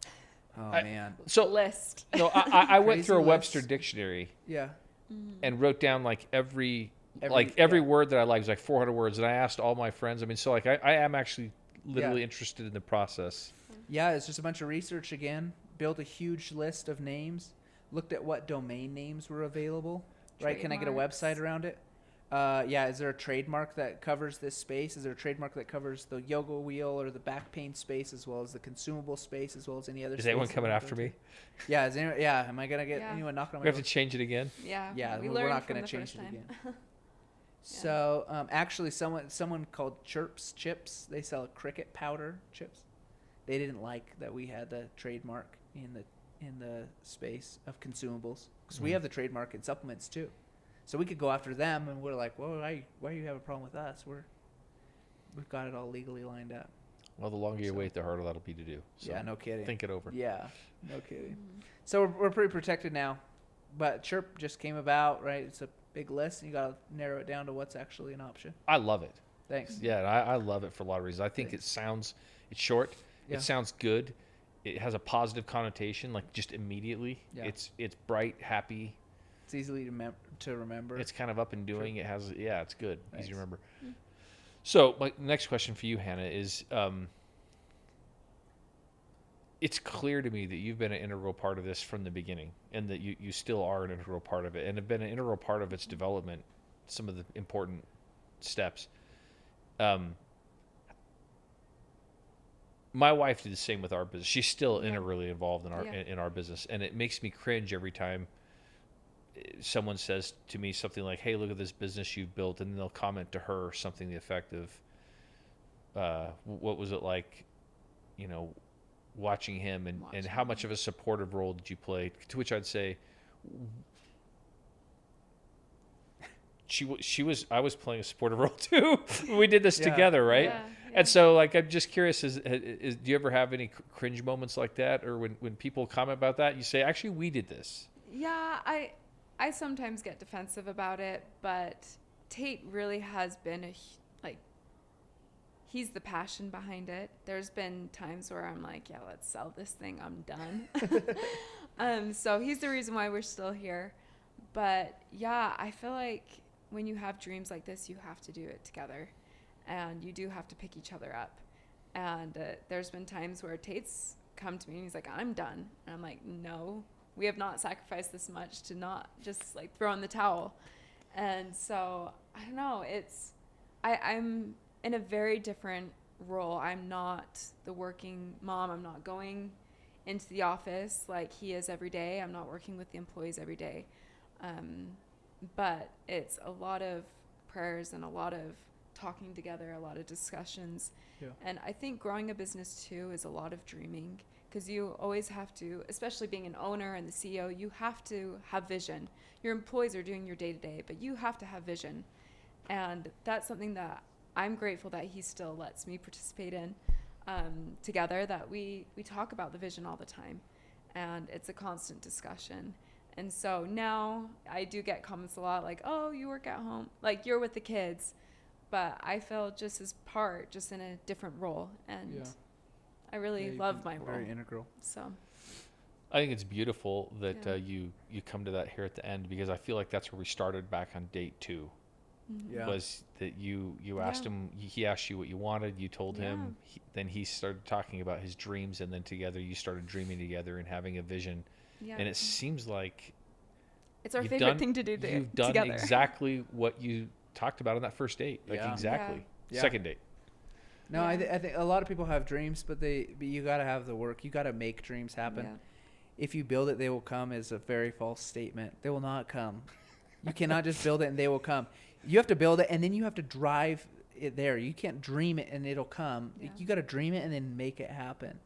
[SPEAKER 2] Oh, man.
[SPEAKER 1] So
[SPEAKER 3] List.
[SPEAKER 1] No, I went
[SPEAKER 2] Crazy
[SPEAKER 1] through a
[SPEAKER 2] list.
[SPEAKER 1] Webster dictionary
[SPEAKER 2] Yeah.
[SPEAKER 1] and wrote down like every
[SPEAKER 2] yeah.
[SPEAKER 1] word that I liked was like 400 words, and I asked all my friends. I mean, so like I am actually literally interested in the process.
[SPEAKER 2] Yeah, it's just a bunch of research again. Built a huge list of names. Looked at what domain names were available. Right? Can I get a website around it? Is there a trademark that covers this space? Is there a trademark that covers the yoga wheel or the back pain space, as well as the consumable space, as well as any other?
[SPEAKER 1] Is anyone coming after me?
[SPEAKER 2] Yeah. Am I gonna get anyone knocking on my
[SPEAKER 1] We
[SPEAKER 2] door?
[SPEAKER 1] have to change it again.
[SPEAKER 3] Yeah.
[SPEAKER 2] Yeah,
[SPEAKER 3] we
[SPEAKER 2] we're
[SPEAKER 3] learned
[SPEAKER 2] not
[SPEAKER 3] from
[SPEAKER 2] gonna
[SPEAKER 3] the
[SPEAKER 2] change
[SPEAKER 3] first
[SPEAKER 2] it
[SPEAKER 3] time.
[SPEAKER 2] again. So actually, someone called Chirps Chips. They sell cricket powder chips. They didn't like that we had the trademark in the space of consumables, because we have the trademark in supplements too. So we could go after them, and we're like, well, why do you have a problem with us? We've got it all legally lined up.
[SPEAKER 1] Well, the longer you wait, the harder that'll be to do. So
[SPEAKER 2] Yeah, no kidding.
[SPEAKER 1] think it over.
[SPEAKER 2] Yeah, no kidding. So we're pretty protected now, but Chirp just came about, right? It's a big list, and you got to narrow it down to what's actually an option.
[SPEAKER 1] I love it.
[SPEAKER 2] Thanks.
[SPEAKER 1] Yeah, I love it for a lot of reasons. I think it's short.
[SPEAKER 2] Yeah.
[SPEAKER 1] It sounds good. It has a positive connotation, like just immediately.
[SPEAKER 2] Yeah.
[SPEAKER 1] It's bright, happy.
[SPEAKER 2] It's easily to remember.
[SPEAKER 1] It's kind of up and doing. It has, it's good.
[SPEAKER 2] Thanks.
[SPEAKER 1] Easy to remember. So my next question for you, Hannah, is it's clear to me that you've been an integral part of this from the beginning, and that you still are an integral part of it, and have been an integral part of its development, some of the important steps. My wife did the same with our business. She's still integrally involved in our business, and it makes me cringe every time someone says to me something like, "Hey, look at this business you've built," and then they'll comment to her something to the effect of, "What was it like, watching him, and how much of a supportive role did you play?" To which I'd say, I was playing a supportive role too. We did this together, right?
[SPEAKER 3] Yeah.
[SPEAKER 1] And so, like, I'm just curious: do you ever have any cringe moments like that, or when people comment about that, you say, "Actually, we did this"?
[SPEAKER 3] Yeah, I sometimes get defensive about it, but Tate really has been he's the passion behind it. There's been times where I'm like, yeah, let's sell this thing. I'm done. So he's the reason why we're still here. But yeah, I feel like when you have dreams like this, you have to do it together, and you do have to pick each other up. And there's been times where Tate's come to me and he's like, I'm done. And I'm like, no, we have not sacrificed this much to not just like throw in the towel. And so I don't know, I'm in a very different role. I'm not the working mom. I'm not going into the office like he is every day. I'm not working with the employees every day. But it's a lot of prayers and a lot of talking together, a lot of discussions. Yeah. And I think growing a business too is a lot of dreaming, because you always have to, especially being an owner and the CEO, you have to have vision. Your employees are doing your day-to-day, but you have to have vision. And that's something that I'm grateful that he still lets me participate in together, that we talk about the vision all the time. And it's a constant discussion. And so now I do get comments a lot like, oh, you work at home, like you're with the kids. But I feel just as part, just in a different role. And
[SPEAKER 2] Yeah.
[SPEAKER 3] I really
[SPEAKER 2] Yeah, you've
[SPEAKER 3] love
[SPEAKER 2] been
[SPEAKER 3] my role.
[SPEAKER 2] very integral.
[SPEAKER 3] So
[SPEAKER 1] I think it's beautiful that
[SPEAKER 3] Yeah.
[SPEAKER 1] you come to that here at the end, because I feel like that's where we started back on date 2.
[SPEAKER 2] Yeah.
[SPEAKER 1] Was that you asked
[SPEAKER 3] Yeah.
[SPEAKER 1] him, he asked you what you wanted, you told him, then he started talking about his dreams, and then together you started dreaming together and having a vision.
[SPEAKER 3] yeah,
[SPEAKER 1] And it seems like
[SPEAKER 3] it's our
[SPEAKER 1] you've
[SPEAKER 3] favorite
[SPEAKER 1] done-
[SPEAKER 3] thing to do
[SPEAKER 1] you've done
[SPEAKER 3] together.
[SPEAKER 1] exactly what you talked about on that first date. Like
[SPEAKER 2] Yeah.
[SPEAKER 1] exactly.
[SPEAKER 2] Yeah.
[SPEAKER 1] Second date.
[SPEAKER 2] No,
[SPEAKER 3] Yeah.
[SPEAKER 2] I think a lot of people have dreams, but you got to have the work. You got to make dreams happen.
[SPEAKER 3] Yeah.
[SPEAKER 2] If you build it, they will come is a very false statement. They will not come. You cannot just build it and they will come. You have to build it and then you have to drive it there. You can't dream it and it'll come.
[SPEAKER 3] Yeah.
[SPEAKER 2] You got to dream it and then make it happen.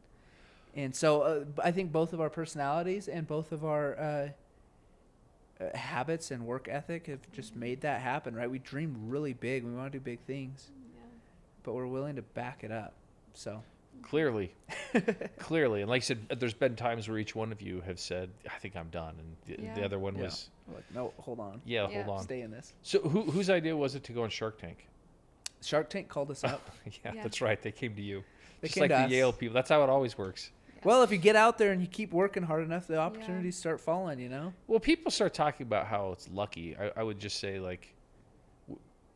[SPEAKER 2] And so I think both of our personalities and both of our habits and work ethic have just made that happen, right? We dream really big. We want to do big things,
[SPEAKER 3] Yeah.
[SPEAKER 2] but we're willing to back it up. So
[SPEAKER 1] Clearly. Clearly. And like I said, there's been times where each one of you have said, I think I'm done. And the
[SPEAKER 3] Yeah.
[SPEAKER 1] other one
[SPEAKER 2] Yeah.
[SPEAKER 1] was,
[SPEAKER 2] we're like, no, hold on.
[SPEAKER 1] yeah,
[SPEAKER 3] Yeah.
[SPEAKER 1] hold on.
[SPEAKER 2] Stay in this.
[SPEAKER 1] So whose idea was it to go on Shark Tank?
[SPEAKER 2] Shark Tank called us up.
[SPEAKER 1] Yeah,
[SPEAKER 3] Yeah.
[SPEAKER 1] that's right. They came to you.
[SPEAKER 2] They
[SPEAKER 1] Just
[SPEAKER 2] came
[SPEAKER 1] like
[SPEAKER 2] to
[SPEAKER 1] the
[SPEAKER 2] us.
[SPEAKER 1] Yale people. That's how it always works.
[SPEAKER 2] Well, if you get out there and you keep working hard enough, the opportunities start falling, you know?
[SPEAKER 1] Well, people start talking about how it's lucky. I would just say, like,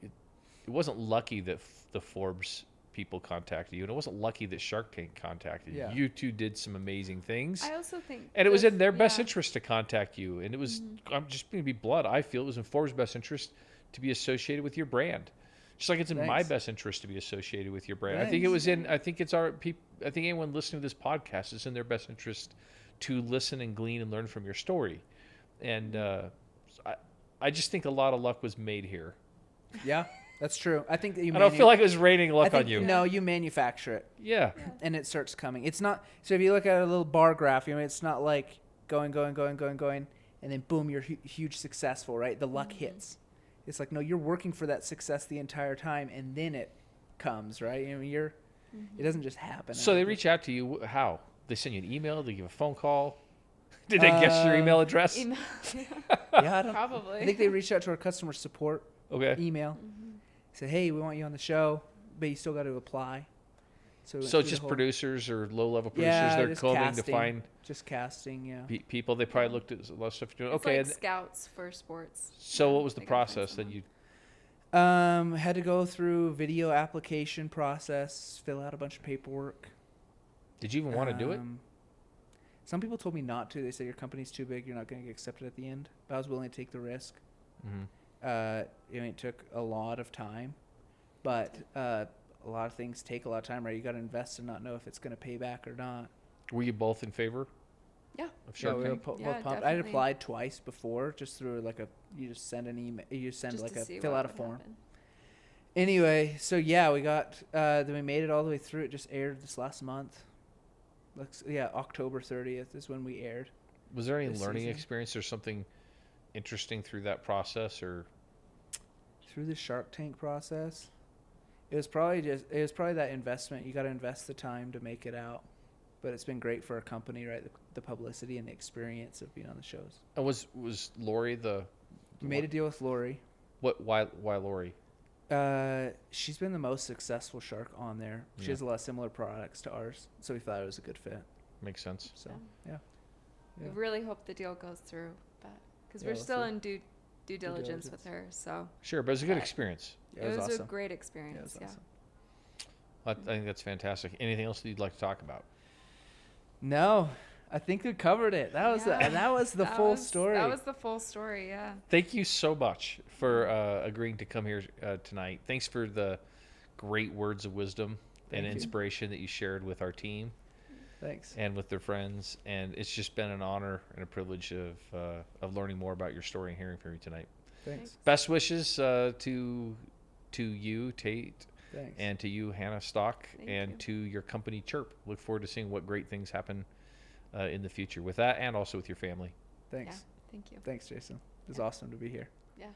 [SPEAKER 1] it wasn't lucky that the Forbes people contacted you, and it wasn't lucky that Shark Tank contacted you.
[SPEAKER 2] Yeah.
[SPEAKER 1] You two did some amazing things.
[SPEAKER 3] I also think,
[SPEAKER 1] And it was in their best
[SPEAKER 3] yeah.
[SPEAKER 1] interest to contact you. And it was, I'm just going to be blunt, I feel it was in Forbes' best interest to be associated with your brand. Just like it's in my
[SPEAKER 2] Thanks.
[SPEAKER 1] best interest to be associated with your brand. I think it was I think it's I think anyone listening to this podcast is in their best interest to listen and glean and learn from your story. And I just think a lot of luck was made here.
[SPEAKER 2] Yeah, that's true. I think that you
[SPEAKER 1] I don't feel like it was raining
[SPEAKER 2] I
[SPEAKER 1] luck
[SPEAKER 2] think,
[SPEAKER 1] on you.
[SPEAKER 2] No, you manufacture it
[SPEAKER 1] Yeah.
[SPEAKER 2] and it starts coming. It's not, so if you look at a little bar graph, it's not like going, and then boom, you're huge successful, right? The luck hits. It's like, no, you're working for that success the entire time, and then it comes, right? It doesn't just happen.
[SPEAKER 1] So they reach out to you. How? They send you an email? They give a phone call? Did they guess your email address?
[SPEAKER 3] Email.
[SPEAKER 2] Yeah,
[SPEAKER 3] Probably.
[SPEAKER 2] I think they reached out to our customer support
[SPEAKER 1] Okay.
[SPEAKER 2] email. Said, hey, we want you on the show, but you still got to apply. So, we went
[SPEAKER 1] So
[SPEAKER 2] through
[SPEAKER 1] it's
[SPEAKER 2] the
[SPEAKER 1] just
[SPEAKER 2] whole-
[SPEAKER 1] producers or low-level producers.
[SPEAKER 2] Yeah,
[SPEAKER 1] They're
[SPEAKER 2] just
[SPEAKER 1] combing
[SPEAKER 2] casting.
[SPEAKER 1] to find
[SPEAKER 2] Just casting, yeah.
[SPEAKER 1] people. They probably looked at a lot of stuff you're doing.
[SPEAKER 3] It's
[SPEAKER 1] Okay.
[SPEAKER 3] like
[SPEAKER 1] and
[SPEAKER 3] scouts for sports.
[SPEAKER 1] so
[SPEAKER 3] Yeah,
[SPEAKER 1] what was the
[SPEAKER 3] they gotta find
[SPEAKER 1] process that
[SPEAKER 3] someone.
[SPEAKER 1] you?
[SPEAKER 2] Had to go through video application process, fill out a bunch of paperwork.
[SPEAKER 1] Did you even want to do it?
[SPEAKER 2] Some people told me not to. They said your company's too big, you're not going to get accepted at the end. But I was willing to take the risk.
[SPEAKER 1] Mm-hmm.
[SPEAKER 2] It took a lot of time, but a lot of things take a lot of time, right? You got to invest and not know if it's going to pay back or not.
[SPEAKER 1] Were you both in favor
[SPEAKER 3] Yeah.
[SPEAKER 1] of Shark
[SPEAKER 2] we were
[SPEAKER 1] Tank?
[SPEAKER 2] both
[SPEAKER 3] Yeah,
[SPEAKER 2] pumped. I had
[SPEAKER 3] definitely.
[SPEAKER 2] applied twice before, just through you just send an email, you just send
[SPEAKER 3] Just
[SPEAKER 2] like
[SPEAKER 3] to
[SPEAKER 2] a
[SPEAKER 3] see
[SPEAKER 2] fill
[SPEAKER 3] what
[SPEAKER 2] out a
[SPEAKER 3] would
[SPEAKER 2] form.
[SPEAKER 3] happen.
[SPEAKER 2] Anyway, so yeah, we got then we made it all the way through. It just aired this last month. October 30th is when we aired.
[SPEAKER 1] Was there any
[SPEAKER 2] this
[SPEAKER 1] learning
[SPEAKER 2] season.
[SPEAKER 1] experience or something interesting through that process, or?
[SPEAKER 2] Through the Shark Tank process, it was probably that investment. You got to invest the time to make it out. But it's been great for our company, right? The publicity and the experience of being on the shows.
[SPEAKER 1] And was Lori the?
[SPEAKER 2] We made a deal with Lori.
[SPEAKER 1] What? Why Lori?
[SPEAKER 2] She's been the most successful shark on there. She
[SPEAKER 1] Yeah.
[SPEAKER 2] has a lot of similar products to ours, so we thought it was a good fit.
[SPEAKER 1] Makes sense.
[SPEAKER 2] So
[SPEAKER 3] Yeah.
[SPEAKER 2] yeah.
[SPEAKER 3] We really hope the deal goes through, but because
[SPEAKER 2] Yeah,
[SPEAKER 3] we're
[SPEAKER 2] we'll
[SPEAKER 3] still
[SPEAKER 2] see.
[SPEAKER 3] in due diligence with her, so
[SPEAKER 1] Sure, but it was a good
[SPEAKER 3] But-
[SPEAKER 1] experience.
[SPEAKER 2] Yeah,
[SPEAKER 3] it was
[SPEAKER 2] awesome.
[SPEAKER 3] a great
[SPEAKER 2] Yeah, it
[SPEAKER 3] experience.
[SPEAKER 2] was
[SPEAKER 3] Yeah.
[SPEAKER 2] awesome.
[SPEAKER 1] I think that's fantastic. Anything else that you'd like to talk about?
[SPEAKER 2] No, I think we covered it. That was
[SPEAKER 3] Yeah.
[SPEAKER 2] that was the
[SPEAKER 3] That
[SPEAKER 2] full
[SPEAKER 3] was-
[SPEAKER 2] story.
[SPEAKER 3] That was the full story. Yeah.
[SPEAKER 1] Thank you so much for agreeing to come here tonight. Thanks for the great words of wisdom
[SPEAKER 2] Thank
[SPEAKER 1] and
[SPEAKER 2] you.
[SPEAKER 1] inspiration that you shared with our team
[SPEAKER 2] Thanks.
[SPEAKER 1] and with their friends. And it's just been an honor and a privilege of learning more about your story and hearing from you tonight.
[SPEAKER 2] Thanks.
[SPEAKER 1] Best wishes to you, Tate,
[SPEAKER 2] Thanks.
[SPEAKER 1] and to you, Hannah Stock,
[SPEAKER 3] Thank
[SPEAKER 1] and
[SPEAKER 3] you.
[SPEAKER 1] to your company, Chirp. Look forward to seeing what great things happen in the future with that and also with your family.
[SPEAKER 2] Thanks.
[SPEAKER 3] Yeah. Thank you.
[SPEAKER 2] Thanks, Jason. It was
[SPEAKER 3] Yeah.
[SPEAKER 2] awesome to be here.
[SPEAKER 3] Yeah.